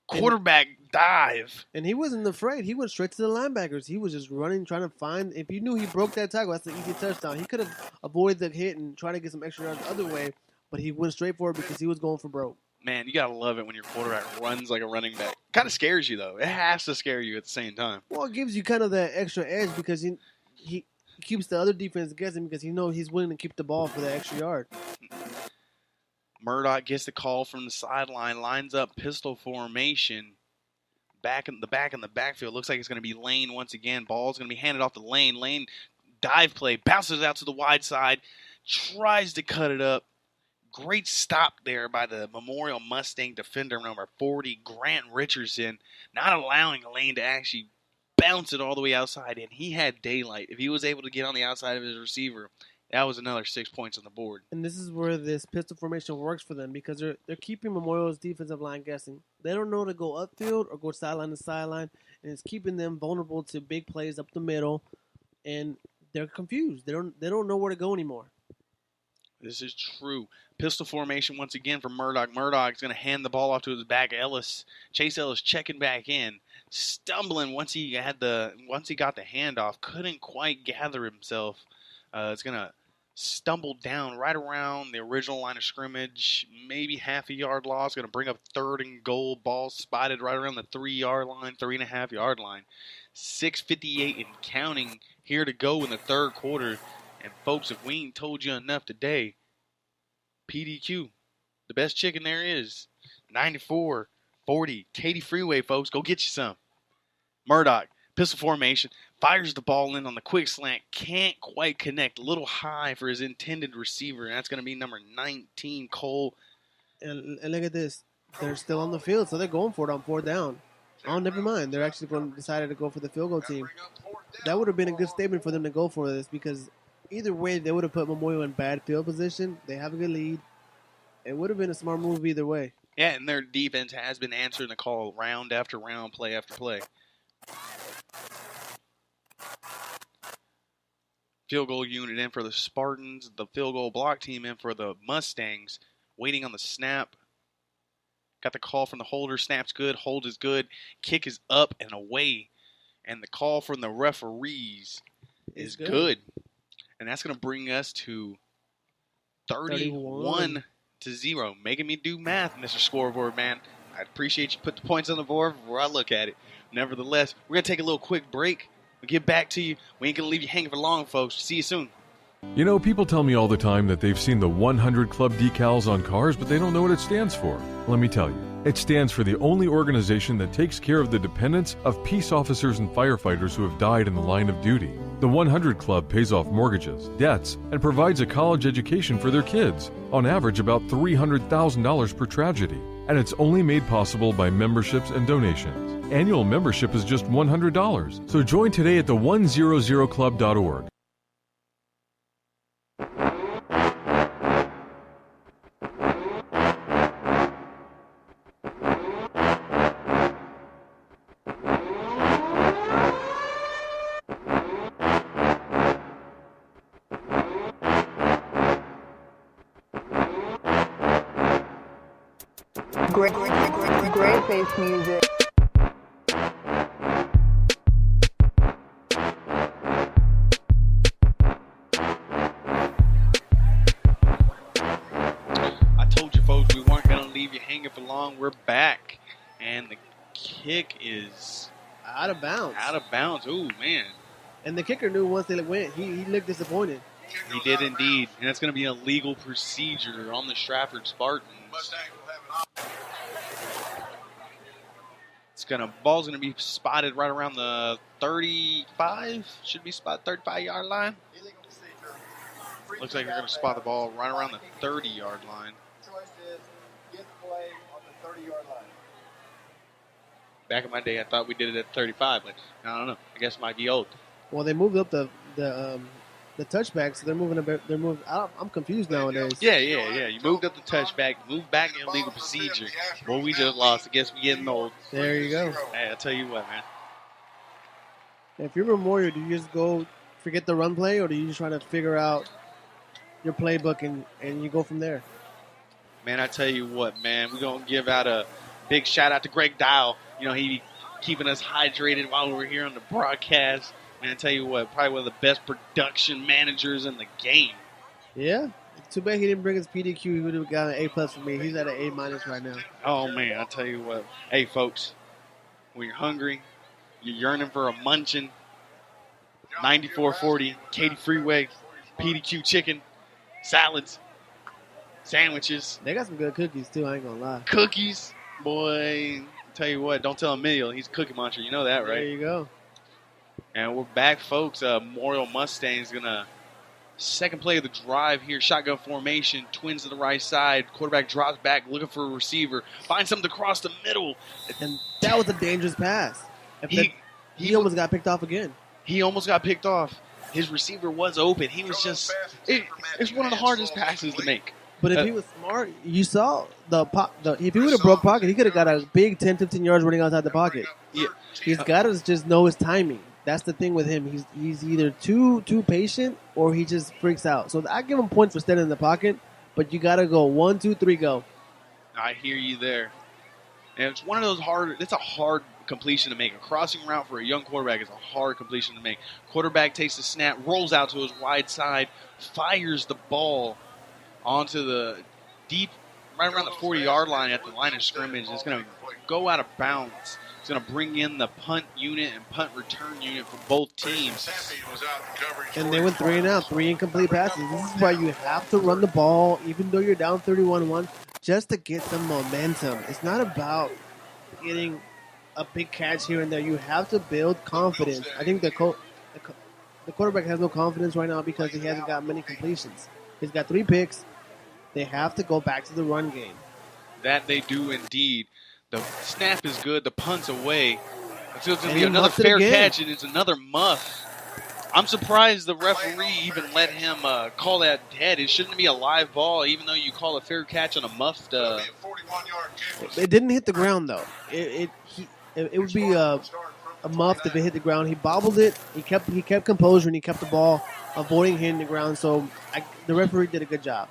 Quarterback dive. And he wasn't afraid. He went straight to the linebackers. He was just running, trying to find. If you knew he broke that tackle, that's an easy touchdown. He could have avoided the hit and tried to get some extra yards the other way, but he went straight for it because he was going for broke. Man, you got to love it when your quarterback runs like a running back. Kind of scares you, though. It has to scare you at the same time. Well, it gives you kind of that extra edge because he keeps the other defense guessing because he knows he's willing to keep the ball for that extra yard. Murdoch gets the call from the sideline, lines up pistol formation. Back in the backfield. Looks like it's going to be Lane once again. Ball's going to be handed off to Lane. Lane dive play, bounces out to the wide side, tries to cut it up. Great stop there by the Memorial Mustang defender number 40, Grant Richardson, not allowing Lane to actually bounce it all the way outside. And he had daylight. If he was able to get on the outside of his receiver, That was another 6 points on the board. And this is where this pistol formation works for them because they're keeping Memorial's defensive line guessing. They don't know to go upfield or go sideline to sideline, and it's keeping them vulnerable to big plays up the middle, and they're confused. They don't know where to go anymore. This is true. Pistol formation once again for Murdoch. Murdoch is going to hand the ball off to his back. Chase Ellis checking back in, stumbling once he got the handoff. Couldn't quite gather himself. It's going to stumble down right around the original line of scrimmage. Maybe half a yard loss. Going to bring up 3rd and goal. Ball spotted right around the 3-yard line, 3.5-yard line. 6:58 and counting here to go in the third quarter. And folks, if we ain't told you enough today, PDQ, the best chicken there is. 94-40, Katy Freeway, folks. Go get you some. Murdoch, pistol formation, fires the ball in on the quick slant. Can't quite connect. A little high for his intended receiver. And that's going to be number 19, Cole. And look at this. They're still on the field, so they're going for it on 4th down. Oh, never mind. They're actually decided to go for the field goal team. That would have been a good statement for them to go for this because either way, they would have put Memorial in bad field position. They have a good lead. It would have been a smart move either way. Yeah, and their defense has been answering the call round after round, play after play. Field goal unit in for the Spartans. The field goal block team in for the Mustangs. Waiting on the snap. Got the call from the holder. Snap's good. Hold is good. Kick is up and away. And the call from the referees is good. And that's going to bring us to 31-0. Making me do math, Mr. Scoreboard Man. I appreciate you put the points on the board before I look at it. Nevertheless, we're going to take a little quick break. We'll get back to you. We ain't going to leave you hanging for long, folks. See you soon. You know, people tell me all the time that they've seen the 100 Club decals on cars, but they don't know what it stands for. Let me tell you. It stands for the only organization that takes care of the dependents of peace officers and firefighters who have died in the line of duty. The 100 Club pays off mortgages, debts, and provides a college education for their kids, on average about $300,000 per tragedy. And it's only made possible by memberships and donations. Annual membership is just $100, so join today at the100club.org. Great bass music. I told you folks we weren't going to leave you hanging for long. We're back. And the kick is Out of bounds. out of bounds. Ooh, man. And the kicker knew once they went, he looked disappointed. He did indeed. And that's going to be a legal procedure on the Stratford Spartans. Ball's gonna be spotted right around the 35. Should be spot 35-yard line. Looks like you're gonna spot the ball right around the 30-yard line. Choice is get the play on the 30-yard line. Back in my day, I thought we did it at 35, but I don't know. I guess it might be old. Well, they moved up the touchback, so they're moving a bit. They're moving. I'm confused nowadays. Yeah. You moved up the touchback, moved back in legal procedure. Well, we just lost. I guess we getting old. There you go. Hey, I'll tell you what, man. If you're Memorial, do you just go forget the run play, or do you just try to figure out your playbook and you go from there? Man, I tell you what, man. We're going to give out a big shout-out to Greg Dial. You know, he keeping us hydrated while we're here on the broadcast. Man, I tell you what, probably one of the best production managers in the game. Yeah. Too bad he didn't bring his PDQ. He would have got an A+ for me. He's at an A- right now. Oh, man, I tell you what. Hey, folks, when you're hungry, you're yearning for a munchin', 9440, Katy Freeway, PDQ chicken, salads, sandwiches. They got some good cookies, too. I ain't going to lie. Cookies. Boy, tell you what, don't tell Emilio. He's a cookie monster. You know that, right? There you go. And we're back, folks. Memorial Mustangs going to second play of the drive here. Shotgun formation. Twins to the right side. Quarterback drops back looking for a receiver. Finds something to cross the middle. And that was a dangerous pass. He almost got picked off again. He almost got picked off. his receiver was open. He was just it's one of the hardest passes to make. But if he was smart, you saw if he would have broke pocket, he could have got a big 10, 15 yards running outside the pocket. Yeah. He's got to just know his timing. That's the thing with him. He's either too patient or he just freaks out. So I give him points for standing in the pocket, but you got to go 1, 2, 3, go. I hear you there. And it's one of those it's a hard completion to make. A crossing route for a young quarterback is a hard completion to make. Quarterback takes the snap, rolls out to his wide side, fires the ball onto the deep, right around the 40-yard line at the line of scrimmage. It's going to go out of bounds. It's going to bring in the punt unit and punt return unit for both teams. And they went 3 and out, 3 incomplete passes. This is why you have to run the ball, even though you're down 31-1, just to get some momentum. It's not about getting a big catch here and there. You have to build confidence. I think the quarterback has no confidence right now because he hasn't got many completions. He's got 3 picks. They have to go back to the run game. That they do indeed. The snap is good. The punt's away. It's going to be he another muffed it fair again. catch, and it's another muff. I'm surprised the referee even let him call that dead. It shouldn't be a live ball, even though you call a fair catch on a muffed. It didn't hit the ground, though. It would be a muffed if it hit the ground. He bobbled it. He kept composure, and he kept the ball avoiding hitting the ground. So the referee did a good job.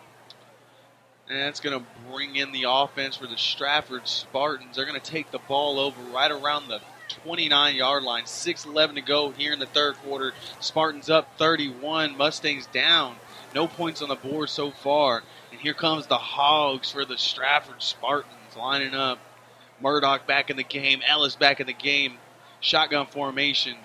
And that's going to bring in the offense for the Stratford Spartans. They're going to take the ball over right around the 29-yard line. 6:11 to go here in the third quarter. Spartans up 31. Mustangs down. No points on the board so far. And here comes the Hogs for the Stratford Spartans lining up. Murdoch back in the game. Ellis back in the game. Shotgun formation.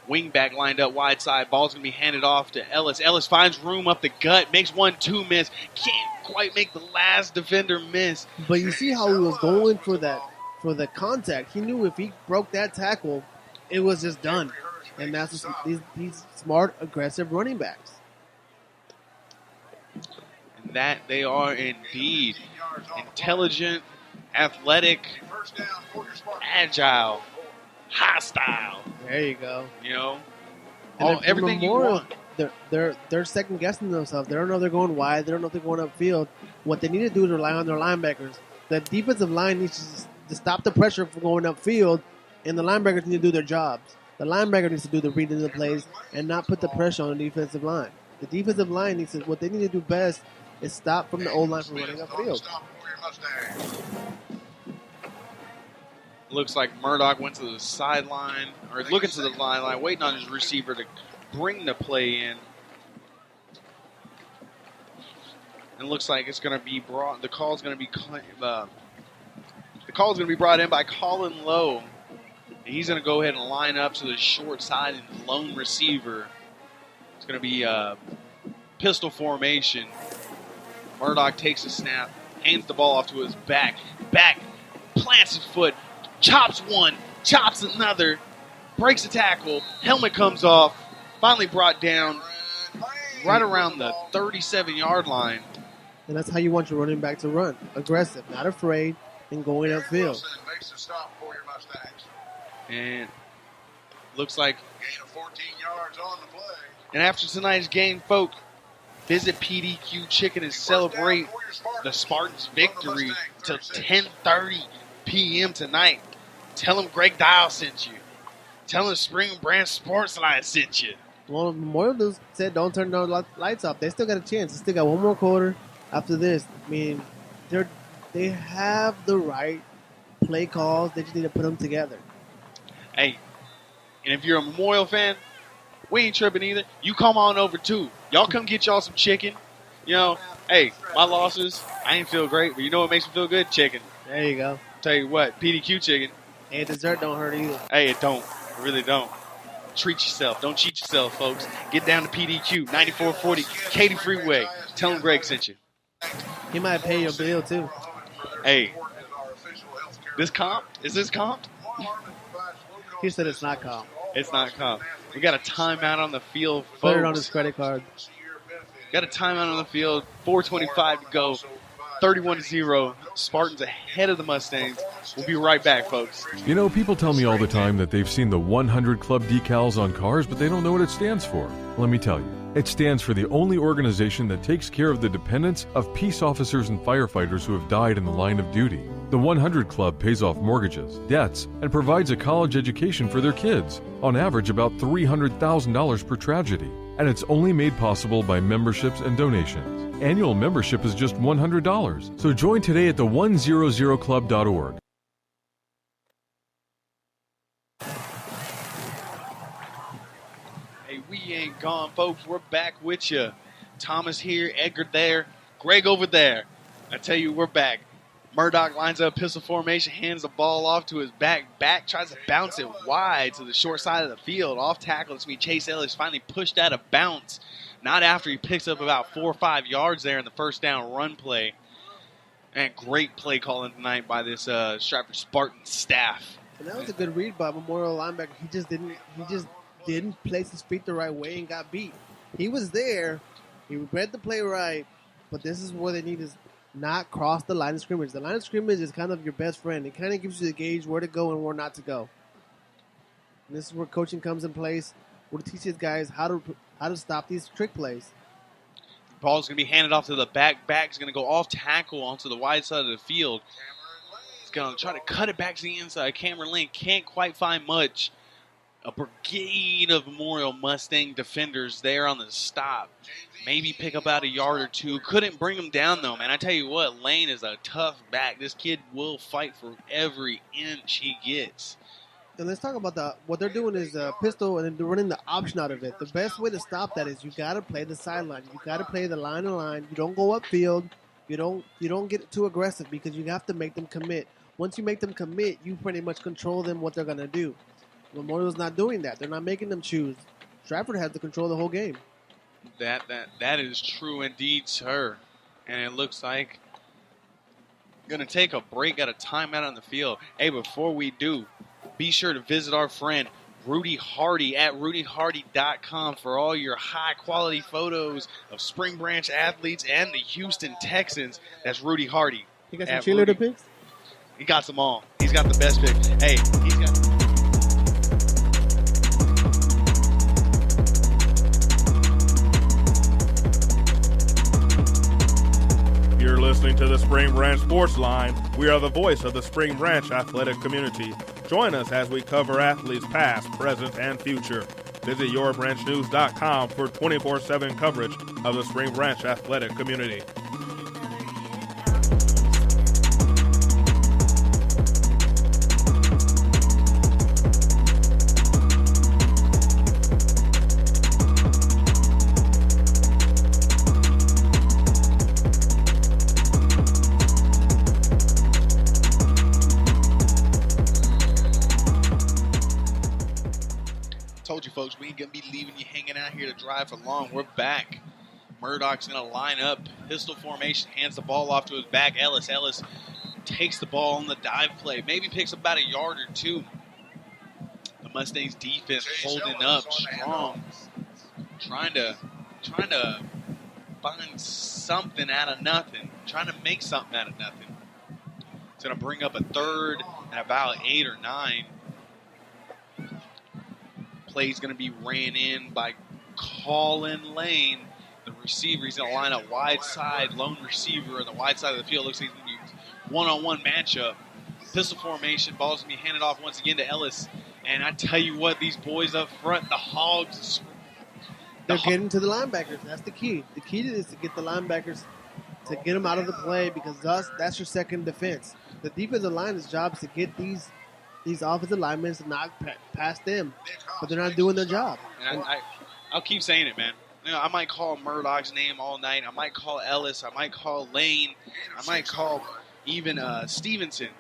Wingback lined up wide side. Ball's going to be handed off to Ellis. Ellis finds room up the gut. Makes 1-2 miss. Can't quite make the last defender miss. But you see how he was going for the contact. He knew if he broke that tackle, it was just done. And that's these smart, aggressive running backs. And that they are indeed. Intelligent, athletic, agile, hostile. There you go. You know, Everything you want. They're second guessing themselves. They don't know if they're going wide. They don't know if they're going upfield. What they need to do is rely on their linebackers. The defensive line needs to stop the pressure from going upfield, and the linebackers need to do their jobs. The linebacker needs to do the reading of the plays and not put the pressure on the defensive line. The defensive line needs to. What they need to do best is stop from the O line from running upfield. Looks like Murdoch went to the sideline, or looking to the line, waiting on his receiver to bring the play in. And looks like it's going to be brought. The call is going to be brought in by Colin Lowe. And he's going to go ahead and line up to the short side and lone receiver. It's going to be pistol formation. Murdoch takes a snap, hands the ball off to his back, plants his foot, chops one, chops another, breaks a tackle, helmet comes off, finally brought down right around the 37-yard line. And that's how you want your running back to run. Aggressive, not afraid, and going upfield. And looks like Gain of 14 yards on the play. And after tonight's game, folks, visit PDQ Chicken and celebrate the Spartans' victory till 10:30 p.m. tonight. Tell them Greg Dial sent you. Tell them Spring Branch Sports Line sent you. Well, Memorial News said don't turn the lights off. They still got a chance. They still got one more quarter after this. I mean, they have the right play calls. They just need to put them together. Hey, and if you're a Memorial fan, we ain't tripping either. You come on over too. Y'all come get y'all some chicken. You know, hey, my losses, I ain't feel great, but you know what makes me feel good? Chicken. There you go. Tell you what, PDQ chicken. Hey, dessert don't hurt either. Hey, it don't. It really don't. Treat yourself. Don't cheat yourself, folks. Get down to PDQ, 9440 Katy Freeway. Tell them Greg sent you. He might pay your bill too. Hey, this comp? Is this comp? He said it's not comp. It's not comp. We got a timeout on the field, folks. Put it on his credit card. Got a timeout on the field. 4:25 to go. 31-0. Spartans ahead of the Mustangs. We'll be right back, folks. You know, people tell me all the time that they've seen the 100 Club decals on cars, but they don't know what it stands for. Let me tell you. It stands for the only organization that takes care of the dependents of peace officers and firefighters who have died in the line of duty. The 100 Club pays off mortgages, debts, and provides a college education for their kids, on average about $300,000 per tragedy. And it's only made possible by memberships and donations. Annual membership is just $100, so join today at the 100club.org. Hey, we ain't gone, folks. We're back with you. Thomas here, Edgar there, Greg over there. I tell you, we're back. Murdoch lines up pistol formation, hands the ball off to his back, tries to bounce it wide to the short side of the field. Off tackle, it's going to be Chase Ellis, finally pushed out of bounds. Not after he picks up about 4 or 5 yards there in the first down run play. And great play calling tonight by this Stratford Spartans staff. And that was a good read by Memorial linebacker. He just didn't place his feet the right way and got beat. He was there. He read the play right, but this is where they need to not cross the line of scrimmage. The line of scrimmage is kind of your best friend. It kind of gives you the gauge where to go and where not to go. And this is where coaching comes in place. Where to teach these guys how to stop these trick plays. Ball's going to be handed off to the back. Back's going to go off tackle onto the wide side of the field. He's going to try to cut it back to the inside. Cameron Lane can't quite find much. A brigade of Memorial Mustang defenders there on the stop. Maybe pick up about a yard or two. Couldn't bring him down, though, man. I tell you what, Lane is a tough back. This kid will fight for every inch he gets. And let's talk about what they're doing is a pistol, and then they're running the option out of it. The best way to stop that is you got to play the sideline. You got to play the line to line. You don't go upfield. You don't get too aggressive because you have to make them commit. Once you make them commit, you pretty much control them what they're going to do. Memorial's not doing that. They're not making them choose. Stratford has to control the whole game. That is true indeed, sir. And it looks like going to take a break, got a timeout on the field. Hey, before we do, be sure to visit our friend Rudy Hardy at rudyhardy.com for all your high-quality photos of Spring Branch athletes and the Houston Texans. That's Rudy Hardy. He got some cheerleader pics? He got them all. He's got the best pics. Hey, he's got... You're listening to the Spring Branch Sports Line. We are the voice of the Spring Branch athletic community. Join us as we cover athletes past, present, and future. Visit yourbranchnews.com for 24/7 coverage of the Spring Branch athletic community. Told you folks, we ain't going to be leaving you hanging out here to drive for long. We're back. Murdoch's going to line up, pistol formation, hands the ball off to his back. Ellis takes the ball on the dive play, maybe picks up about a yard or two. The Mustangs defense holding up strong, trying to find something out of nothing, trying to make something out of nothing. It's going to bring up a third and about 8 or 9. Play's going to be ran in by Colin Lane, the receiver. He's going to line up wide side, lone receiver on the wide side of the field. Looks like he's going to be one-on-one matchup. Pistol formation, ball's going to be handed off once again to Ellis. And I tell you what, these boys up front, the Hogs. They're getting to the linebackers. That's the key. The key to this is to get the linebackers, to get them out of the play, because that's your second defense. The defensive line's job is to get these offensive linemen to knock past them, but they're not doing their job. And I'll keep saying it, man. You know, I might call Murdoch's name all night. I might call Ellis. I might call Lane. I might call even Stevenson.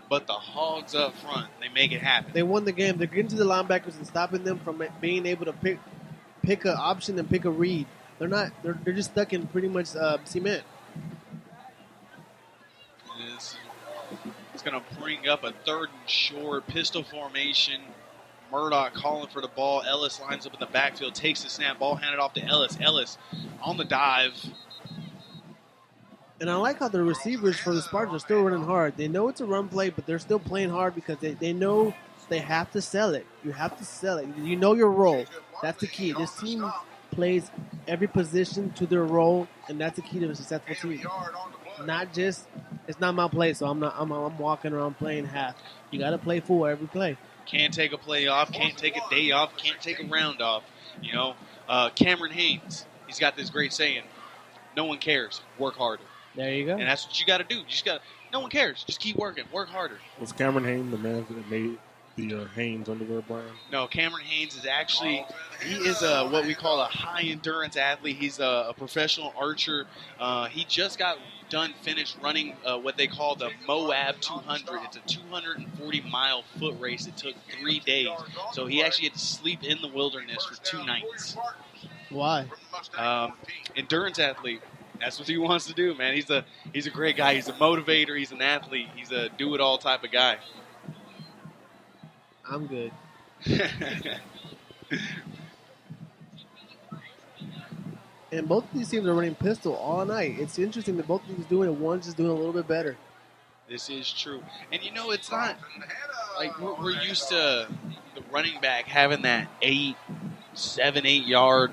But the Hogs up front, they make it happen. They won the game. They're getting to the linebackers and stopping them from being able to pick an option and pick a read. They're not. They're just stuck in pretty much cement. It's going to bring up a third and short, pistol formation. Murdoch calling for the ball. Ellis lines up in the backfield, takes the snap, ball handed off to Ellis. Ellis on the dive. And I like how the receivers for the Spartans are still running hard. They know it's a run play, but they're still playing hard because they know they have to sell it. You have to sell it. You know your role. That's the key. This team plays every position to their role, and that's the key to a successful team. Not just it's not my play, so I'm walking around playing half. You got to play full every play. Can't take a play off, can't take a day off, can't take a round off. You know, Cameron Haynes, he's got this great saying, no one cares, work harder. There you go. And that's what you got to do. You just got no one cares. Just keep working, work harder. Was Cameron Haynes the man that made the Haynes underwear brand? No, Cameron Haynes is actually, he is what we call a high endurance athlete. He's a professional archer. He just got finished running what they call the Moab 200. It's a 240-mile foot race. It took 3 days. So he actually had to sleep in the wilderness for 2 nights. Why? Endurance athlete. That's what he wants to do, man. He's a great guy. He's a motivator. He's an athlete. He's a do-it-all type of guy. I'm good. And both of these teams are running pistol all night. It's interesting that both of these doing it. One's just doing a little bit better. This is true. And, you know, it's not like we're used to the running back having that 7, 8 yard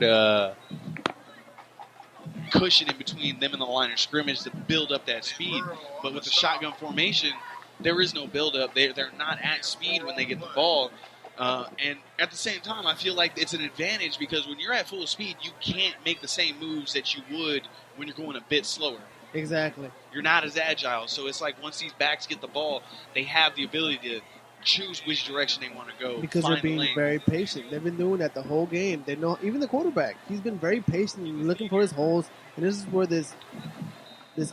cushion in between them and the line of scrimmage to build up that speed. But with the shotgun formation, there is no build-up. They're not at speed when they get the ball. And at the same time, I feel like it's an advantage because when you're at full speed, you can't make the same moves that you would when you're going a bit slower. Exactly. You're not as agile. So it's like once these backs get the ball, they have the ability to choose which direction they want to go. Because they're being very patient. They've been doing that the whole game. They know, even the quarterback, he's been very patient and looking for his holes. And this is where this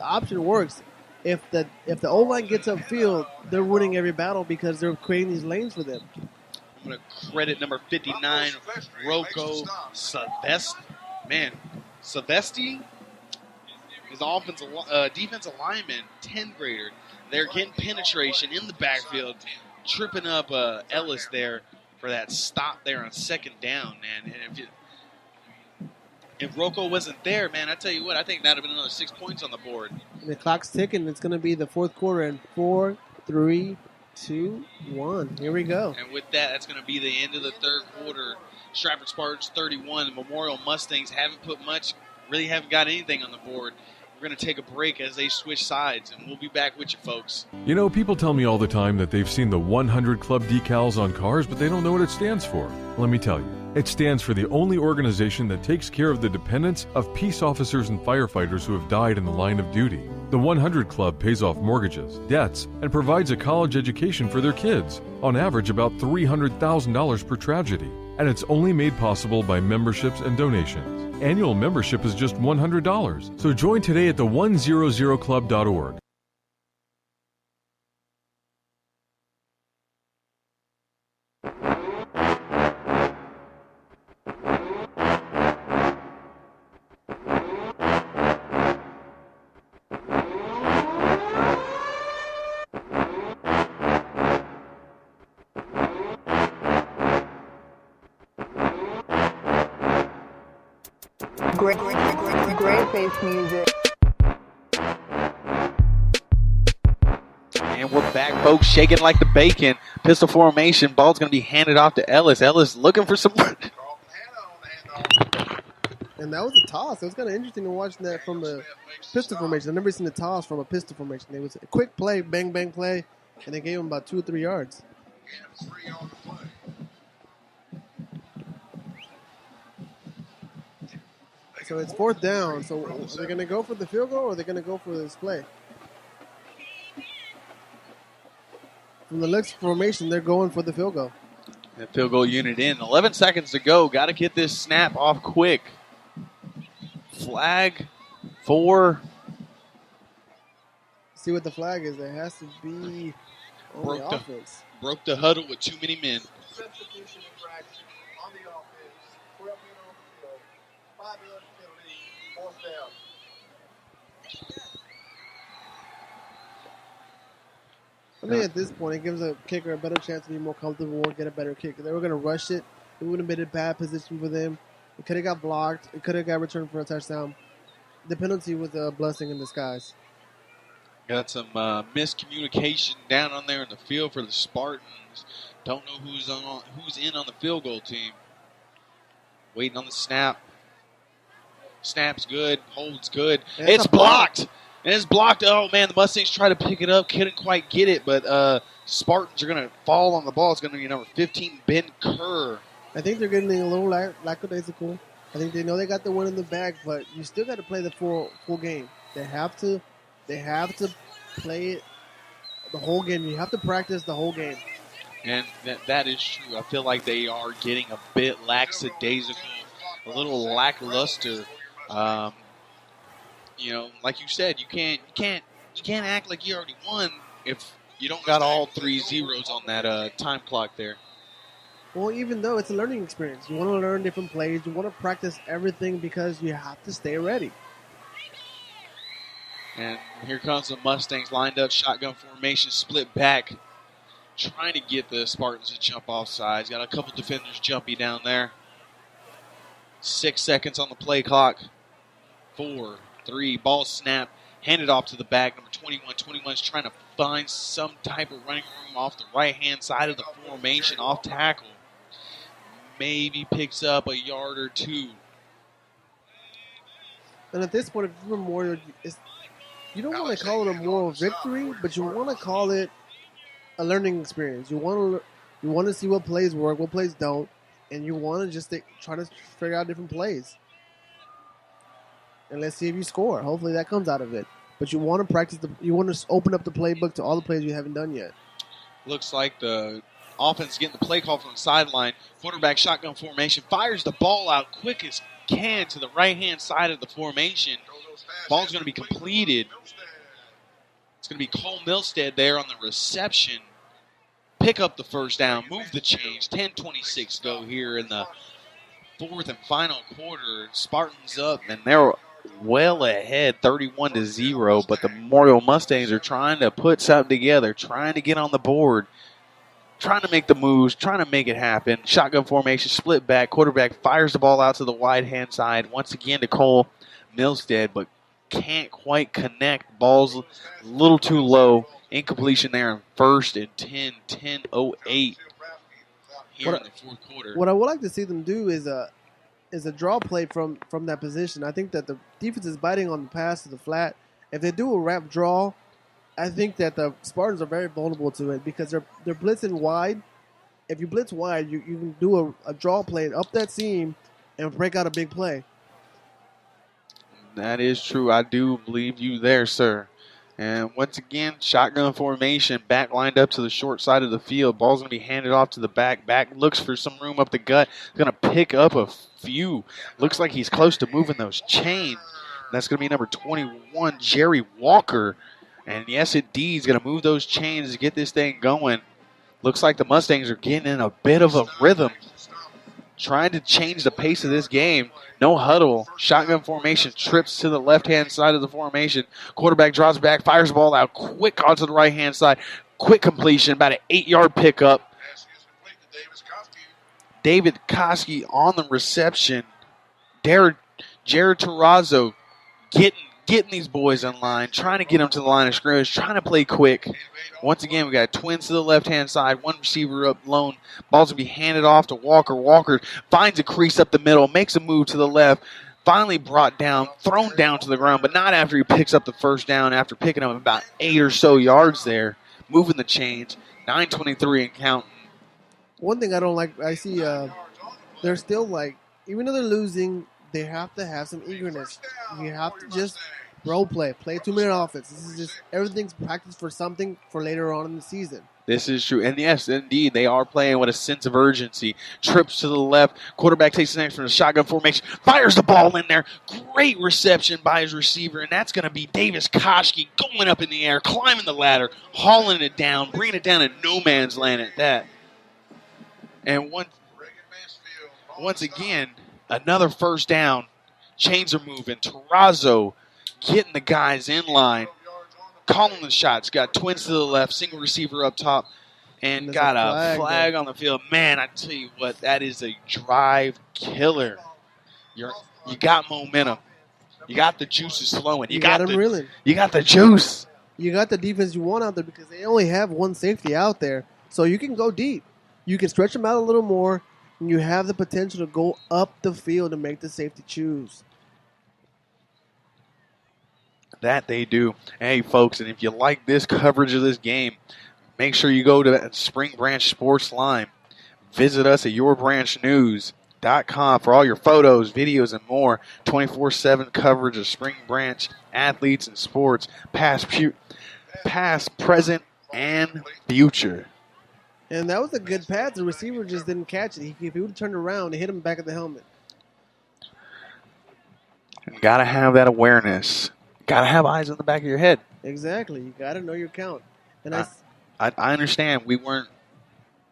option works. If the O-line gets upfield, they're winning every battle because they're creating these lanes for them. I'm going to credit number 59, Rocco Savesti. Man, Savesti is the defensive lineman, 10th grader. They're getting penetration in the backfield, tripping up Ellis there for that stop there on second down, man. And if Rocco wasn't there, man, I tell you what, I think that would have been another 6 points on the board. And the clock's ticking. It's going to be the fourth quarter in 4, 3, 2, 1. Here we go. And with that, that's going to be the end of the third quarter. Stratford Spartans 31. The Memorial Mustangs haven't got anything on the board. We're going to take a break as they switch sides, and we'll be back with you folks. You know, people tell me all the time that they've seen the 100 Club decals on cars, but they don't know what it stands for. Let me tell you. It stands for the only organization that takes care of the dependents of peace officers and firefighters who have died in the line of duty. The 100 Club pays off mortgages, debts, and provides a college education for their kids, on average about $300,000 per tragedy. And it's only made possible by memberships and donations. Annual membership is just $100, so join today at the100club.org. Great bass music. And we're back, folks, shaking like the bacon. Pistol formation. Ball's going to be handed off to Ellis. Ellis looking for some. And that was a toss. It was kind of interesting to watch that from a pistol formation. I've never seen a toss from a pistol formation. It was a quick play, bang, bang play, and they gave him about 2 or 3 yards. So it's fourth down. So are they going to go for the field goal or are they going to go for this play? From the looks formation, they're going for the field goal. That field goal unit in. 11 seconds to go. Got to get this snap off quick. Flag for. See what the flag is. It has to be on the offense. Broke the huddle with too many men. Substitution infraction on the offense. 12 men on the field. 5-yard penalty. Fourth down. I mean, at this point, it gives a kicker a better chance to be more comfortable or get a better kick. If they were going to rush it, it would have been a bad position for them. It could have got blocked. It could have got returned for a touchdown. the penalty was a blessing in disguise. Got some miscommunication down on there in the field for the Spartans. Don't know who's in on the field goal team. Waiting on the snap. Snap's good. Holds good. And It's blocked. And it's blocked. Oh, man, the Mustangs try to pick it up. Couldn't quite get it, but Spartans are going to fall on the ball. It's going to be number 15, Ben Kerr. I think they're getting a little lackadaisical. I think they know they got the win in the bag, but you still got to play the full game. They have to play it the whole game. You have to practice the whole game. And that is true. I feel like they are getting a bit lackadaisical, a little lackluster. Like you said, you can't act like you already won if you don't got all 3 zeros on that time clock there. Well, even though it's a learning experience, you want to learn different plays. You want to practice everything because you have to stay ready. And here comes the Mustangs lined up, shotgun formation, split back, trying to get the Spartans to jump off sides. Got a couple defenders jumpy down there. 6 seconds on the play clock. 4, 3, ball snap, handed off to the back. Number 21. 21's trying to find some type of running room off the right-hand side of the formation, off tackle. Maybe picks up a yard or 2. And at this point, if it's Memorial, you don't want to call it a moral victory, but you want to call it a learning experience. You want to see what plays work, what plays don't, and you want to just try to figure out different plays. And let's see if you score. Hopefully that comes out of it. But you want to practice you want to open up the playbook to all the plays you haven't done yet. Looks like the offense is getting the play call from the sideline. Quarterback shotgun formation, fires the ball out quick as can to the right-hand side of the formation. Ball's going to be completed. It's going to be Cole Milstead there on the reception. Pick up the first down, move the change. 10:26 go here in the fourth and final quarter. Spartans up, and they're well ahead, 31-0. But the Memorial Mustangs are trying to put something together, trying to get on the board, trying to make the moves, trying to make it happen. Shotgun formation, split back. Quarterback fires the ball out to the wide-hand side. Once again to Cole Milstead, but can't quite connect. Ball's a little too low. Incompletion there in first and 10:08 here in the fourth quarter. What I would like to see them do is a draw play from that position. I think that the defense is biting on the pass to the flat. If they do a wrap draw, I think that the Spartans are very vulnerable to it because they're blitzing wide. If you blitz wide, you can do a draw play up that seam and break out a big play. That is true. I do believe you there, sir. And once again, shotgun formation, back lined up to the short side of the field. Ball's going to be handed off to the back. Back looks for some room up the gut. Going to pick up a few. Looks like he's close to moving those chains. That's going to be number 21, Jerry Walker. And yes, indeed, he's going to move those chains to get this thing going. Looks like the Mustangs are getting in a bit of a rhythm, trying to change the pace of this game. No huddle. Shotgun formation, trips to the left-hand side of the formation. Quarterback draws back, fires the ball out quick onto the right-hand side. Quick completion, about an 8-yard pickup. David Koski on the reception. Jared Terrazzo getting these boys in line, trying to get them to the line of scrimmage, trying to play quick. Once again, we got twins to the left-hand side, one receiver up lone. Ball's going to be handed off to Walker. Walker finds a crease up the middle, makes a move to the left, finally brought down, thrown down to the ground, but not after he picks up the first down, after picking up about 8 or so yards there, moving the chains, 9:23 and counting. One thing I don't like, I see they're still like, even though they're losing, they have to have some eagerness. You have to just role play 2-minute offense. This is just everything's practice for something for later on in the season. This is true. And yes, indeed, they are playing with a sense of urgency. Trips to the left. Quarterback takes the next from the shotgun formation. Fires the ball in there. Great reception by his receiver. And that's going to be Davis Koschke going up in the air, climbing the ladder, hauling it down, bringing it down to no man's land at that. And once again, another first down. Chains are moving. Terrazzo getting the guys in line. Calling the shots. Got twins to the left. Single receiver up top. And got a flag on the field. Man, I tell you what, that is a drive killer. You got momentum. You got the juices flowing. You got them reeling. You got the juice. You got the defense you want out there because they only have one safety out there. So you can go deep. You can stretch them out a little more, and you have the potential to go up the field and make the safety choose. That they do. Hey, folks, and if you like this coverage of this game, make sure you go to Spring Branch Sports Line. Visit us at yourbranchnews.com for all your photos, videos, and more. 24/7 coverage of Spring Branch athletes and sports, past, present, and future. And that was a good pass. The receiver just didn't catch it. If he would have turned around, he hit him back at the helmet. Got to have that awareness. Got to have eyes on the back of your head. Exactly. You got to know your count. And I understand we weren't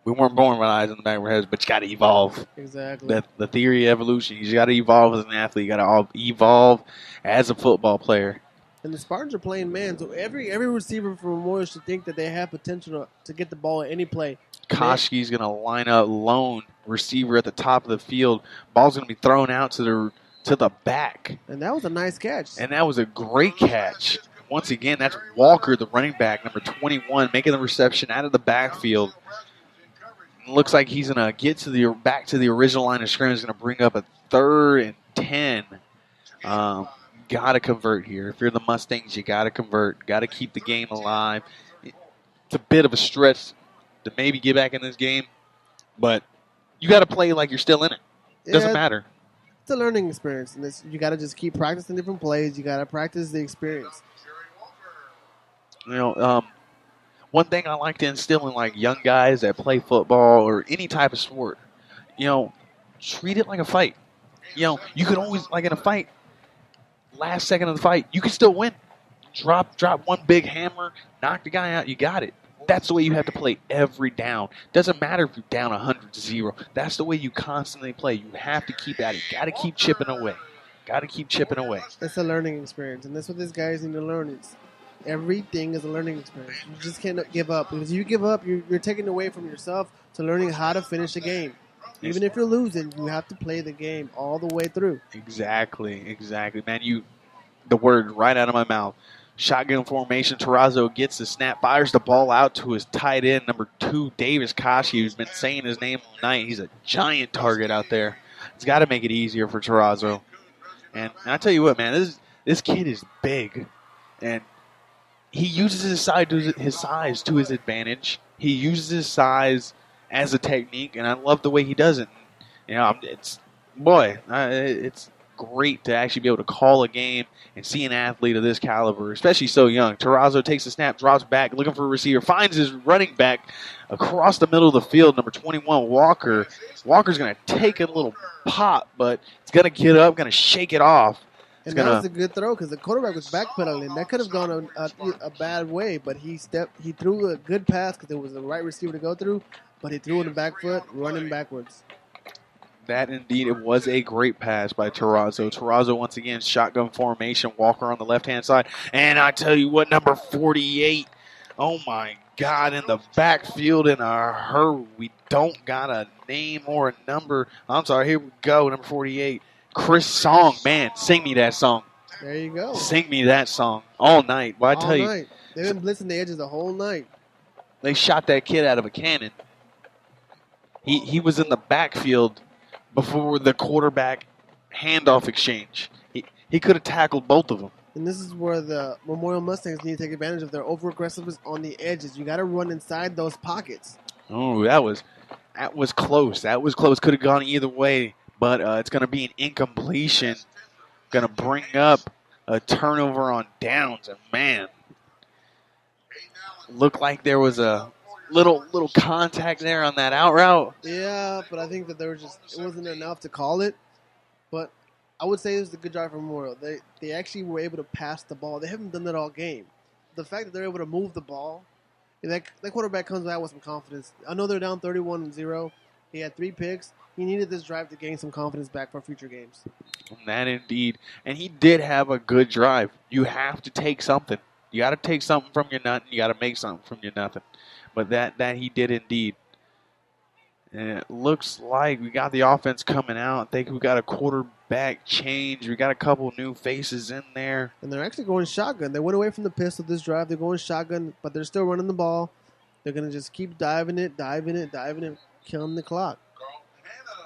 born with eyes on the back of our heads, but you got to evolve. Exactly. The theory of evolution. You got to evolve as an athlete. You got to evolve as a football player. And the Spartans are playing man, so every receiver from Memorial should think that they have potential to get the ball at any play. Koski's going to line up lone receiver at the top of the field. Ball's going to be thrown out to the back. And that was a nice catch. And that was a great catch. Once again, that's Walker, the running back, number 21, making the reception out of the backfield. Looks like he's going to get back to the original line of scrimmage. He's going to bring up a 3rd and 10. Got to convert here. If you're the Mustangs, you got to convert. Got to keep the game alive. It's a bit of a stretch to maybe get back in this game, but you got to play like you're still in it. Doesn't matter. It's a learning experience, and you got to just keep practicing different plays. You got to practice the experience. One thing I like to instill in like young guys that play football or any type of sport, treat it like a fight. You could always, like in a fight, last second of the fight, you can still win. Drop one big hammer, knock the guy out, you got it. That's the way you have to play every down. Doesn't matter if you're down 100-0. That's the way you constantly play. You have to keep at it. Got to keep chipping away. It's a learning experience, and that's what these guys need to learn. Everything is a learning experience. You just can't give up. Because if you give up, you're taking away from yourself to learning how to finish a game. Even if you're losing, you have to play the game all the way through. Exactly. Man, the word right out of my mouth. Shotgun formation. Terrazzo gets the snap, fires the ball out to his tight end, number 2, Davis Kashi, who's been saying his name all night. He's a giant target out there. It's got to make it easier for Terrazzo. And I tell you what, man, this kid is big. And he uses his size to his advantage. He uses his size as a technique, and I love the way he does it. It's great to actually be able to call a game and see an athlete of this caliber, especially so young. Terrazzo takes the snap, drops back, looking for a receiver, finds his running back across the middle of the field, number 21, Walker. Walker's going to take a little pop, but it's going to get up, going to shake it off. And that was a good throw because the quarterback was backpedaling. That could have gone a bad way, but he threw a good pass because it was the right receiver to go through, but he threw in the back foot, running backwards. That indeed, it was a great pass by Terrazzo. Terrazzo once again, shotgun formation, Walker on the left-hand side. And I tell you what, number 48, oh my God, in the backfield in a hurry. We don't got a name or a number. I'm sorry, here we go, number 48. Chris Song, man, sing me that song. There you go. Sing me that song all night. Well, I tell you, they've been blitzing the edges the whole night. They shot that kid out of a cannon. He was in the backfield before the quarterback handoff exchange. He could have tackled both of them. And this is where the Memorial Mustangs need to take advantage of their over-aggressiveness on the edges. You got to run inside those pockets. Oh, that was close. That was close. Could have gone either way, but it's going to be an incompletion. Going to bring up a turnover on downs. And, man, looked like there was a little contact there on that out route. Yeah, but I think that it wasn't enough to call it. But I would say it was a good drive from Memorial. They actually were able to pass the ball. They haven't done that all game. The fact that they're able to move the ball, that quarterback comes out with some confidence. I know they're down 31-0. He had 3 picks. He needed this drive to gain some confidence back for future games. That indeed. And he did have a good drive. You have to take something. You got to take something from your nothing. You got to make something from your nothing. But that he did indeed. And it looks like we got the offense coming out. I think we got a quarterback change. We got a couple new faces in there. And they're actually going shotgun. They went away from the pistol this drive. They're going shotgun, but they're still running the ball. They're going to just keep diving it, killing the clock.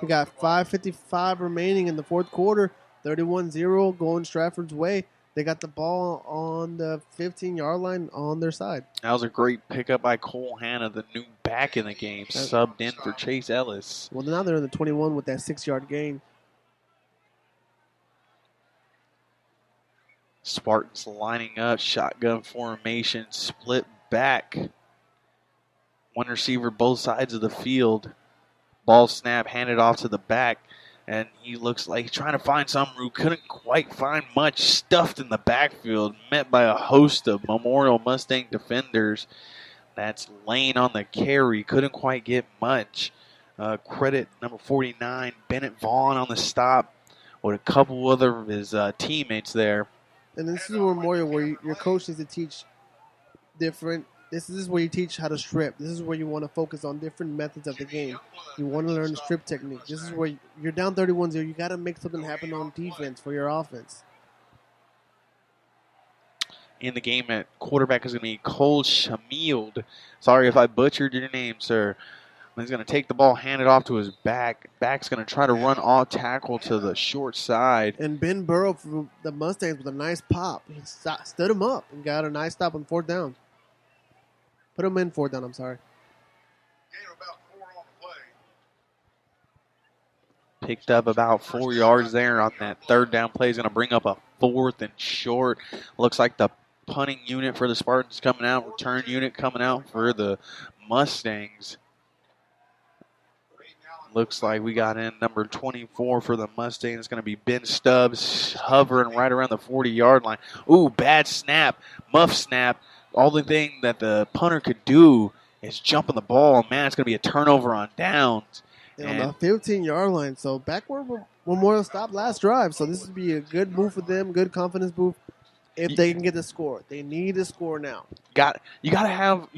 We got 5:55 remaining in the fourth quarter. 31-0 going Stratford's way. They got the ball on the 15-yard line on their side. That was a great pickup by Cole Hanna, the new back in the game, subbed in for Chase Ellis. Well, now they're in the 21 with that 6-yard gain. Spartans lining up, shotgun formation, split back. One receiver both sides of the field. Ball snap, handed off to the back. And he looks like he's trying to find something who couldn't quite find much, stuffed in the backfield, met by a host of Memorial Mustang defenders. That's Lane on the carry, couldn't quite get much. Credit number 49, Bennett Vaughn on the stop with a couple other of his teammates there. And this is a Memorial where your coach needs to teach different. This is where you teach how to strip. This is where you want to focus on different methods of the game. You want to learn the strip technique. This is where you're down 31-0. You got to make something happen on defense for your offense. In the game at quarterback is going to be Cole Shamield. Sorry if I butchered your name, sir. He's going to take the ball, hand it off to his back. Back's going to try to run all tackle to the short side. And Ben Burrow from the Mustangs with a nice pop. He stood him up and got a nice stop on fourth down. Put him in fourth down, I'm sorry. Gain of about 4 on the play. Picked up about 4 yards there on that third down play. He's going to bring up a 4th and short. Looks like the punting unit for the Spartans coming out. Return unit coming out for the Mustangs. Looks like we got in number 24 for the Mustangs. It's going to be Ben Stubbs hovering right around the 40-yard line. Ooh, bad snap, muff snap. All the thing that the punter could do is jump on the ball. Man, it's going to be a turnover on downs. And on the 15-yard line. So back where Memorial stopped last drive. So this would be a good move for them, good confidence move if they can get the score. They need a score now. You gotta have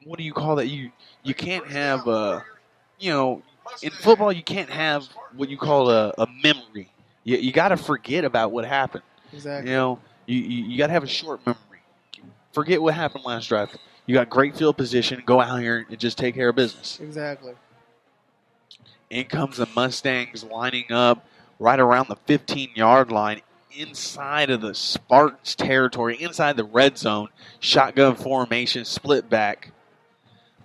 what do you call that? You can't have in football you can't have what you call a memory. You got to forget about what happened. Exactly. You got to have a short memory. Forget what happened last drive. You got great field position. Go out here and just take care of business. Exactly. In comes the Mustangs lining up right around the 15-yard line inside of the Spartans territory, inside the red zone. Shotgun formation, split back.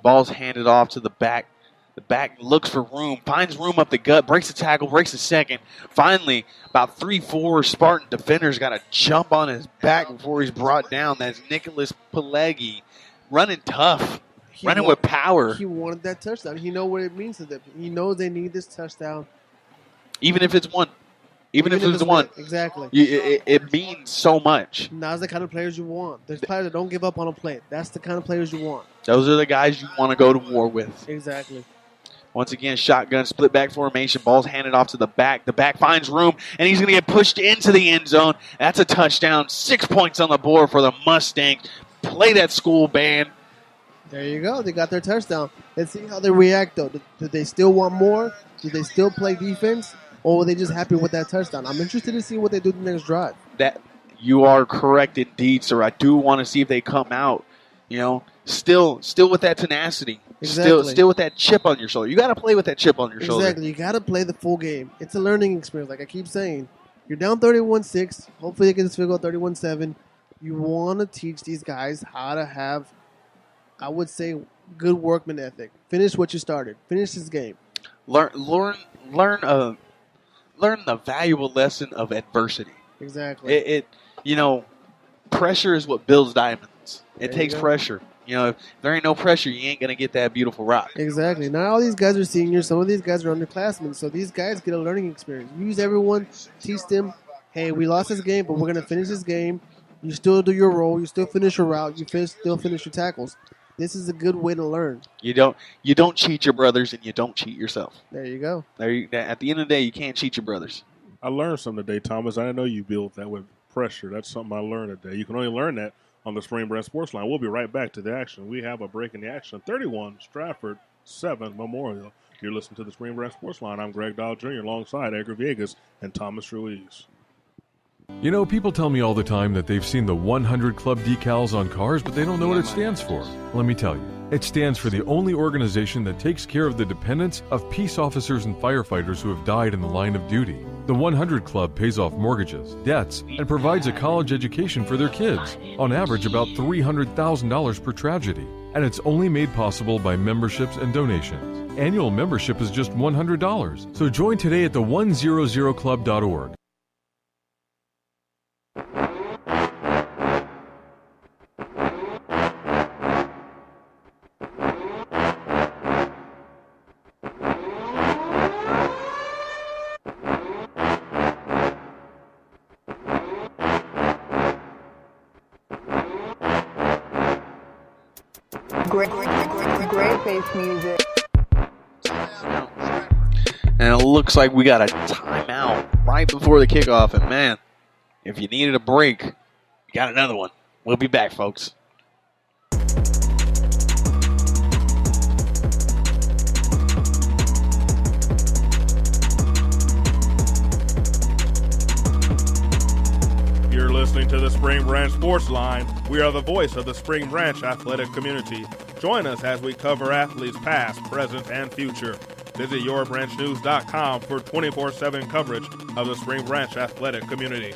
Ball's handed off to the back. The back looks for room, finds room up the gut, breaks a tackle, breaks a second. Finally, about 3-4 Spartan defenders got to jump on his back before he's brought down. That's Nicholas Pelegi running tough, running with power. He wanted that touchdown. He knows what it means to them. He knows they need this touchdown. Even if it's one. Even if it's one. Exactly. It means so much. That's the kind of players you want. There's players that don't give up on a play. That's the kind of players you want. Those are the guys you want to go to war with. Exactly. Once again, shotgun, split back formation. Ball's handed off to the back. The back finds room, and he's going to get pushed into the end zone. That's a touchdown. 6 points on the board for the Mustangs. Play that school band. There you go. They got their touchdown. Let's see how they react, though. Do they still want more? Do they still play defense? Or were they just happy with that touchdown? I'm interested to see what they do the next drive. That you are correct indeed, sir. I do want to see if they come out, still with that tenacity. Exactly. Still with that chip on your shoulder. You got to play with that chip on your shoulder. Exactly. You got to play the full game. It's a learning experience, like I keep saying. You're down 31-6. Hopefully they get this field goal 31-7. You want to teach these guys how to have, I would say, good workman ethic. Finish what you started. Finish this game. Learn the valuable lesson of adversity. Exactly. Pressure is what builds diamonds. It There takes you go. pressure. If there ain't no pressure, you ain't going to get that beautiful rock. Exactly. Not all these guys are seniors. Some of these guys are underclassmen. So these guys get a learning experience. Use everyone. Teach them, hey, we lost this game, but we're going to finish this game. You still do your role. You still finish your route. You still finish your tackles. This is a good way to learn. You don't cheat your brothers, and you don't cheat yourself. There you go. At the end of the day, you can't cheat your brothers. I learned something today, Thomas. I didn't know you built that with pressure. That's something I learned today. You can only learn that on the Spring Brand Sports Line. We'll be right back to the action. We have a break in the action. 31, Stratford 7 Memorial. You're listening to the Spring Branch Sports Line. I'm Greg Dahl Jr. alongside Edgar Viegas and Thomas Ruiz. You know, people tell me all the time that they've seen the 100 Club decals on cars, but they don't know what it stands for. Let me tell you. It stands for the only organization that takes care of the dependents of peace officers and firefighters who have died in the line of duty. The 100 Club pays off mortgages, debts, and provides a college education for their kids, on average about $300,000 per tragedy. And it's only made possible by memberships and donations. Annual membership is just $100, so join today at the100club.org. Great bass music. And it looks like we got a timeout right before the kickoff. And man, if you needed a break, you got another one. We'll be back, folks. You're listening to the Spring Branch Sports Line. We are the voice of the Spring Branch athletic community. Join us as we cover athletes past, present, and future. Visit yourbranchnews.com for 24/7 coverage of the Spring Branch athletic community.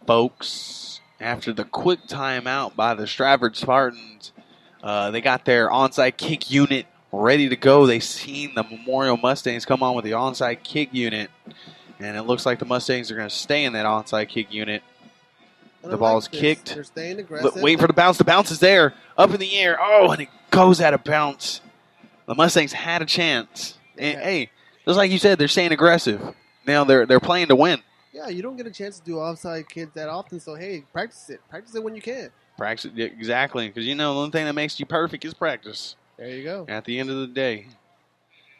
Folks, after the quick timeout by the Stratford Spartans, they got their onside kick unit ready to go. They seen the Memorial Mustangs come on with the onside kick unit, and it looks like the Mustangs are going to stay in that onside kick unit. The ball's kicked. They're staying aggressive. Wait for the bounce. The bounce is there, up in the air. Oh, and it goes out of bounds. The Mustangs had a chance. And, hey, just like you said, they're staying aggressive. Now they're playing to win. Yeah, you don't get a chance to do offside kids that often, so hey, practice it. Practice it when you can. Practice it, exactly, because you know the only thing that makes you perfect is practice. There you go. At the end of the day.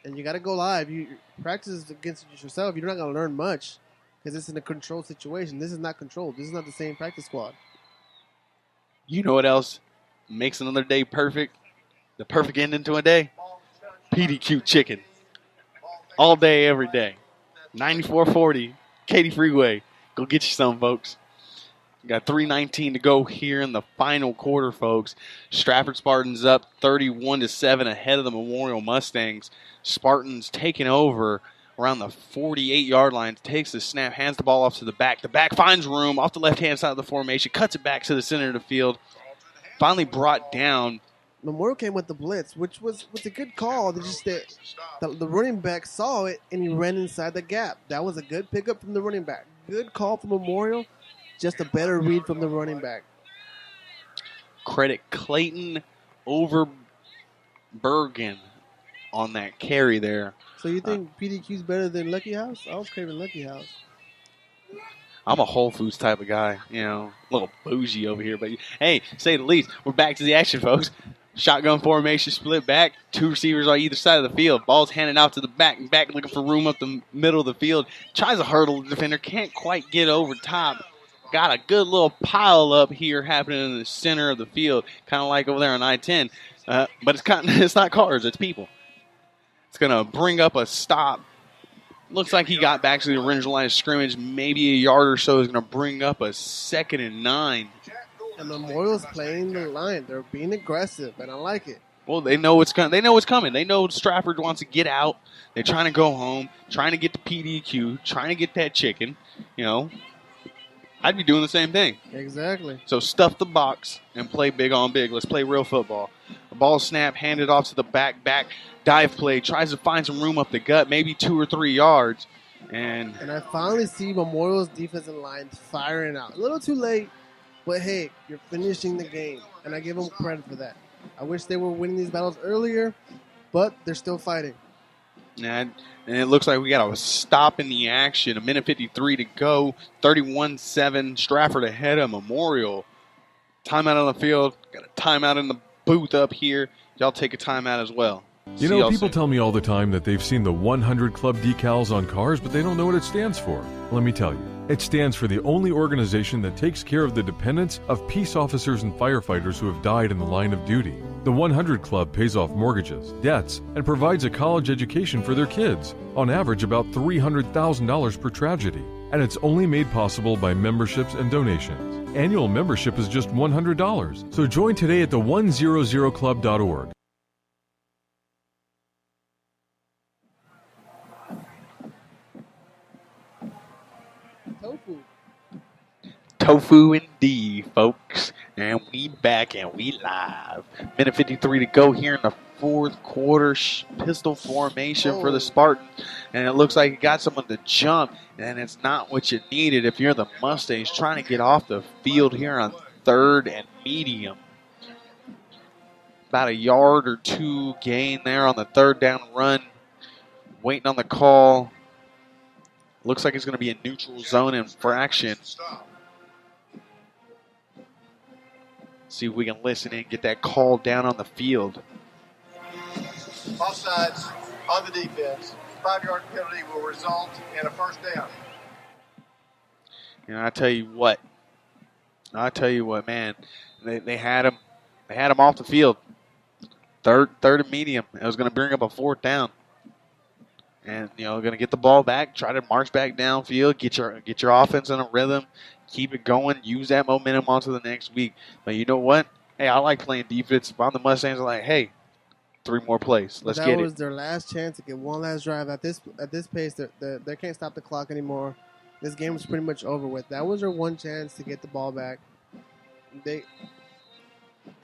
And you got to go live. You practice against yourself. You're not going to learn much because it's in a controlled situation. This is not controlled. This is not the same practice squad. You know what else makes another day perfect? The perfect ending to a day? PDQ chicken. All day, every day. 9440. Katy Freeway. Go get you some, folks. We got 3:19 to go here in the final quarter, folks. Stratford Spartans up 31-7 ahead of the Memorial Mustangs. Spartans taking over around the 48-yard line. Takes the snap, hands the ball off to the back. The back finds room off the left-hand side of the formation. Cuts it back to the center of the field. Finally brought down. Memorial came with the blitz, which was a good call. They just the running back saw it, and he ran inside the gap. That was a good pickup from the running back. Good call from Memorial. Just a better read from the running back. Credit Clayton over Bergen on that carry there. So you think PDQ's better than Lucky House? I was craving Lucky House. I'm a Whole Foods type of guy, you know, a little bougie over here. But, hey, say the least, we're back to the action, folks. Shotgun formation, split back, 2 receivers on either side of the field. Ball's handed out to the back looking for room up the middle of the field. Tries to hurdle the defender, can't quite get over top. Got a good little pile up here happening in the center of the field, kind of like over there on I-10. But it's not cars, it's people. It's going to bring up a stop. Looks like he got back to the original line of scrimmage. Maybe a yard or so is going to bring up a 2nd and 9. And Memorial's playing the line. They're being aggressive, and I like it. Well, they know what's coming. They know what's coming. They know Stratford wants to get out. They're trying to go home, trying to get the PDQ, trying to get that chicken. You know, I'd be doing the same thing. Exactly. So stuff the box and play big on big. Let's play real football. The ball snap, handed off to the back, dive play, tries to find some room up the gut, maybe 2 or 3 yards. And I finally see Memorial's defensive line firing out. A little too late, but hey, you're finishing the game, and I give them credit for that. I wish they were winning these battles earlier, but they're still fighting. And it looks like we got a stop in the action. 1:53 to go. 31-7. Stratford ahead of Memorial. Timeout on the field. Got a timeout in the booth up here. Y'all take a timeout as well. You know, people tell me all the time that they've seen the 100 Club decals on cars, but they don't know what it stands for. Let me tell you. It stands for the only organization that takes care of the dependents of peace officers and firefighters who have died in the line of duty. The 100 Club pays off mortgages, debts, and provides a college education for their kids, on average about $300,000 per tragedy. And it's only made possible by memberships and donations. Annual membership is just $100, so join today at the100club.org. Tofu indeed, folks. And we back and we live. 1:53 to go here in the fourth quarter. Pistol formation for the Spartans. And it looks like you got someone to jump. And it's not what you needed if you're the Mustangs trying to get off the field here on 3rd and medium. About a yard or two gain there on the 3rd down run. Waiting on the call. Looks like it's going to be a neutral zone infraction. See if we can listen and get that call down on the field. Offsides on the defense. 5-yard penalty will result in a first down. You know, I tell you what, man. They had him off the field. Third and medium. It was going to bring up a 4th down. And, you know, going to get the ball back, try to march back downfield, get your offense in a rhythm, keep it going, use that momentum onto the next week. But you know what? Hey, I like playing defense. If I'm the Mustangs, I'm like, hey, 3 more plays. Let's get it. That was their last chance to get one last drive. At this pace, they can't stop the clock anymore. This game was pretty much over with. That was their one chance to get the ball back. They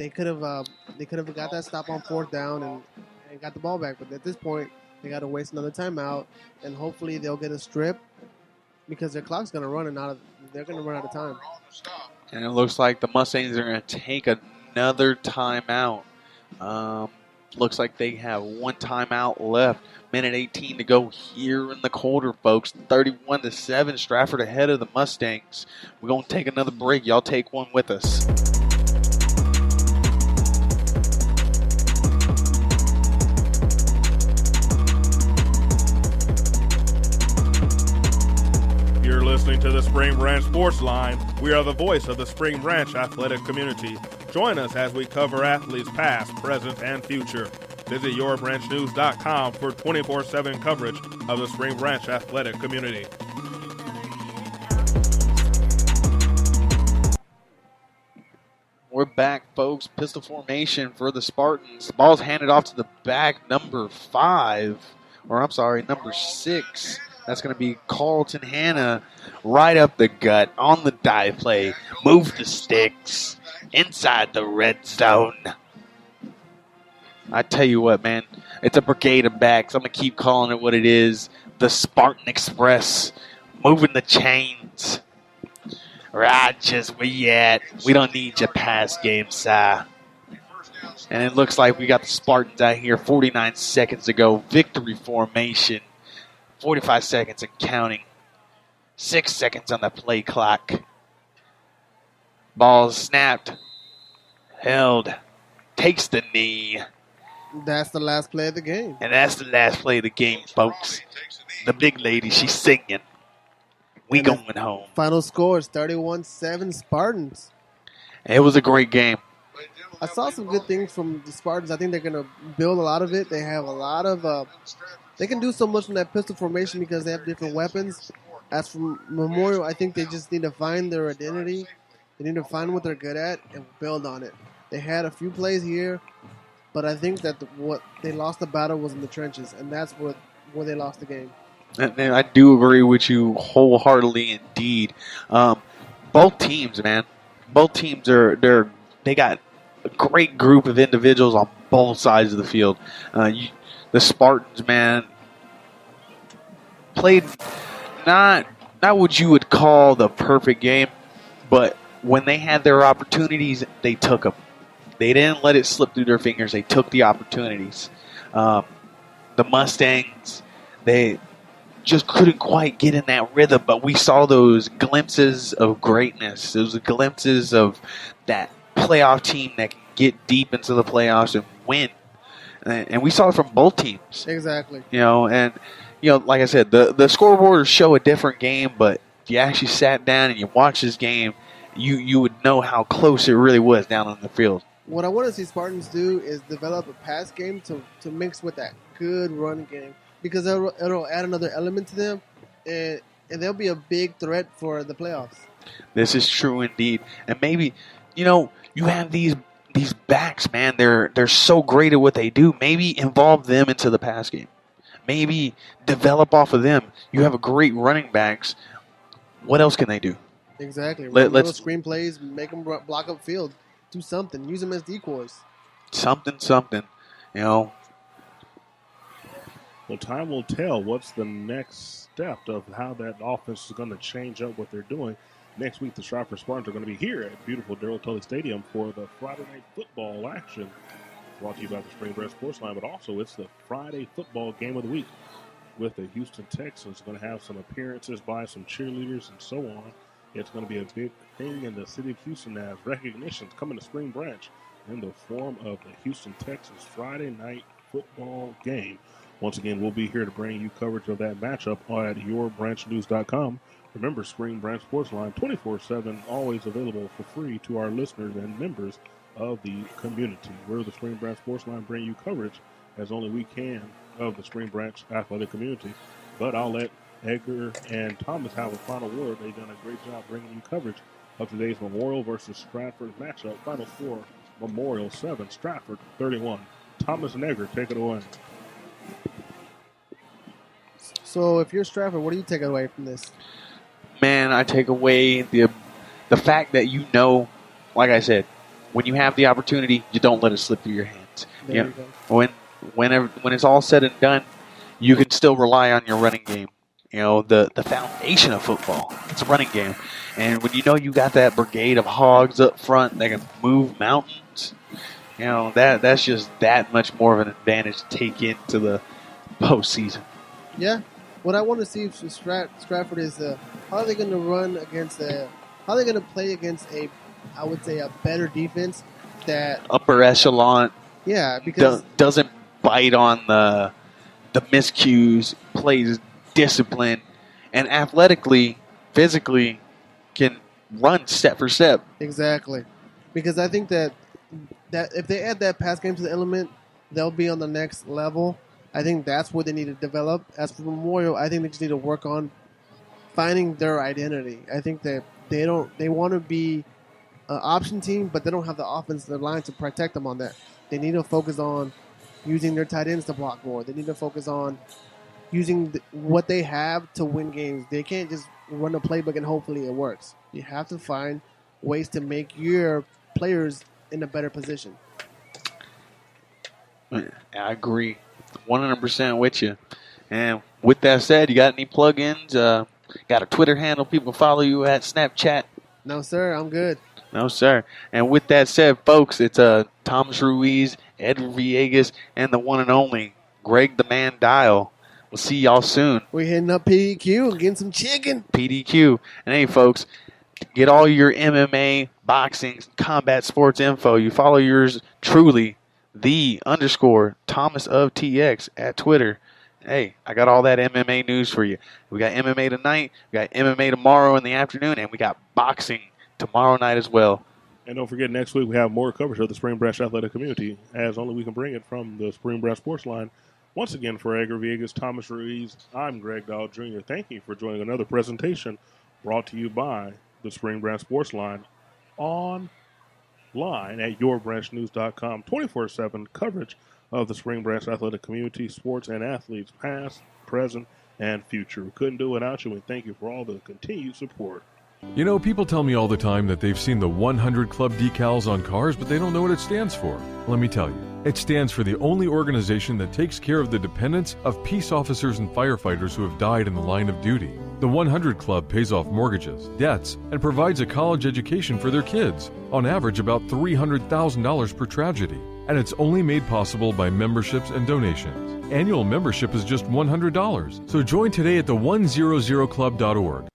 could have got that stop on 4th down and got the ball back. But at this point, they got to waste another timeout, and hopefully they'll get a strip because their clock's going to run they're going to run out of time. And it looks like the Mustangs are going to take another timeout. Looks like they have 1 timeout left. 1:18 to go here in the quarter, folks. 31-7, Stratford ahead of the Mustangs. We're going to take another break. Y'all take one with us. You're listening to the Spring Branch Sports Line. We are the voice of the Spring Branch athletic community. Join us as we cover athletes past, present, and future. Visit yourbranchnews.com for 24/7 coverage of the Spring Branch athletic community. We're back, folks. Pistol formation for the Spartans. The ball's handed off to the back, number 6. That's going to be Carlton Hanna right up the gut on the dive play. Move the sticks inside the red zone. I tell you what, man, it's a brigade of backs. I'm going to keep calling it what it is. The Spartan Express. Moving the chains. Rogers, where you at? We don't need your pass game, sir. And it looks like we got the Spartans out here. 49 seconds to go. Victory formation. 45 seconds and counting. 6 seconds on the play clock. Ball snapped. Held. Takes the knee. That's the last play of the game. And that's the last play of the game, folks. The big lady, she's singing. We going home. Final score is 31-7 Spartans. It was a great game. I saw some good things from the Spartans. I think they're going to build a lot of it. They have a lot of they can do so much from that pistol formation because they have different weapons. As for Memorial, I think they just need to find their identity. They need to find what they're good at and build on it. They had a few plays here, but I think that what they lost the battle was in the trenches, and that's where they lost the game. And I do agree with you wholeheartedly indeed. Both teams, man. Both teams they got a great group of individuals on both sides of the field. The Spartans, man, played not what you would call the perfect game, but when they had their opportunities, they took them. They didn't let it slip through their fingers. They took the opportunities. the Mustangs, they just couldn't quite get in that rhythm, but we saw those glimpses of greatness, those glimpses of that playoff team that can get deep into the playoffs and win. And we saw it from both teams. Exactly. Like I said, the scoreboards show a different game, but if you actually sat down and you watched this game, you would know how close it really was down on the field. What I want to see Spartans do is develop a pass game to mix with that good run game, because it'll add another element to them, and they'll be a big threat for the playoffs. This is true indeed. And maybe, you have these backs, man. They're so great at what they do. Maybe involve them into the pass game. Maybe develop off of them. You have a great running backs. What else can they do? Exactly. Let's screenplays, make them block up field. Do something. Use them as decoys. Something. Well, time will tell what's the next step of how that offense is going to change up what they're doing. Next week, the Stratford Spartans are going to be here at beautiful Darrell Tully Stadium for the Friday night football action. Brought to you by the Spring Breast Sports Line, but also it's the Friday football game of the week with the Houston Texans. Going to have some appearances by some cheerleaders and so on. It's going to be a big thing in the city of Houston as recognitions coming to Spring Branch in the form of the Houston Texans Friday night football game. Once again, we'll be here to bring you coverage of that matchup at yourbranchnews.com. Remember, Spring Branch Sports Line 24/7, always available for free to our listeners and members of the community. We're the Spring Branch Sports Line, bring you coverage as only we can of the Spring Branch athletic community. But I'll let Edgar and Thomas have a final word. They've done a great job bringing you coverage of today's Memorial versus Stratford matchup. Final score, Memorial 7, Stratford 31. Thomas and Edgar, take it away. So if you're Stratford, what do you take away from this? Man, I take away the fact that like I said, when you have the opportunity, you don't let it slip through your hands. There you go. When it's all said and done, you can still rely on your running game. The foundation of football, it's a running game. And when you got that brigade of hogs up front that can move mountains, that's just that much more of an advantage to take into the postseason. Yeah. What I want to see from Stratford is how are they going to run against how are they going to play against a better defense that upper echelon. Yeah, because doesn't bite on the miscues, plays discipline, and athletically, physically can run step for step. Exactly. Because I think that if they add that pass game to the element, they'll be on the next level. I think that's what they need to develop. As for Memorial, I think they just need to work on finding their identity. I think that they want to be an option team, but they don't have the offensive line to protect them on that. They need to focus on using their tight ends to block more. They need to focus on using what they have to win games. They can't just run a playbook and hopefully it works. You have to find ways to make your players in a better position. I agree 100% with you. And with that said, you got any plugins? Got a Twitter handle people follow you at? Snapchat? No, sir. I'm good. No, sir. And with that said, folks, it's Thomas Ruiz, Edward Villegas, and the one and only Greg the Man Dial. We'll see y'all soon. We're hitting up PDQ and getting some chicken. PDQ. And hey, folks, get all your MMA, boxing, combat sports info. You follow yours truly, _Thomas of TX at Twitter. Hey, I got all that MMA news for you. We got MMA tonight, we got MMA tomorrow in the afternoon, and we got boxing tomorrow night as well. And don't forget, next week we have more coverage of the Spring Branch athletic community, as only we can bring it from the Spring Branch Sports Line. Once again, for Edgar Villegas, Thomas Ruiz, I'm Greg Dahl Jr. Thank you for joining another presentation brought to you by the Spring Branch Sports Line online at yourbranchnews.com. 24/7 coverage of the Spring Branch athletic community, sports and athletes, past, present, and future. We couldn't do it without you, and thank you for all the continued support. People tell me all the time that they've seen the 100 Club decals on cars, but they don't know what it stands for. Let me tell you. It stands for the only organization that takes care of the dependents of peace officers and firefighters who have died in the line of duty. The 100 Club pays off mortgages, debts, and provides a college education for their kids, on average about $300,000 per tragedy. And it's only made possible by memberships and donations. Annual membership is just $100. So join today at the100club.org.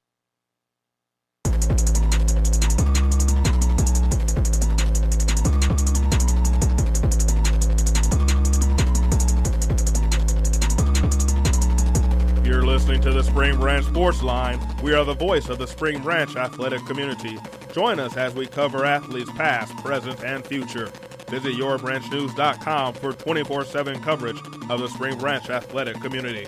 You're listening to the Spring Branch Sports Line. We are the voice of the Spring Branch athletic community. Join us as we cover athletes past, present, and future. Visit yourbranchnews.com for 24/7 coverage of the Spring Branch athletic community.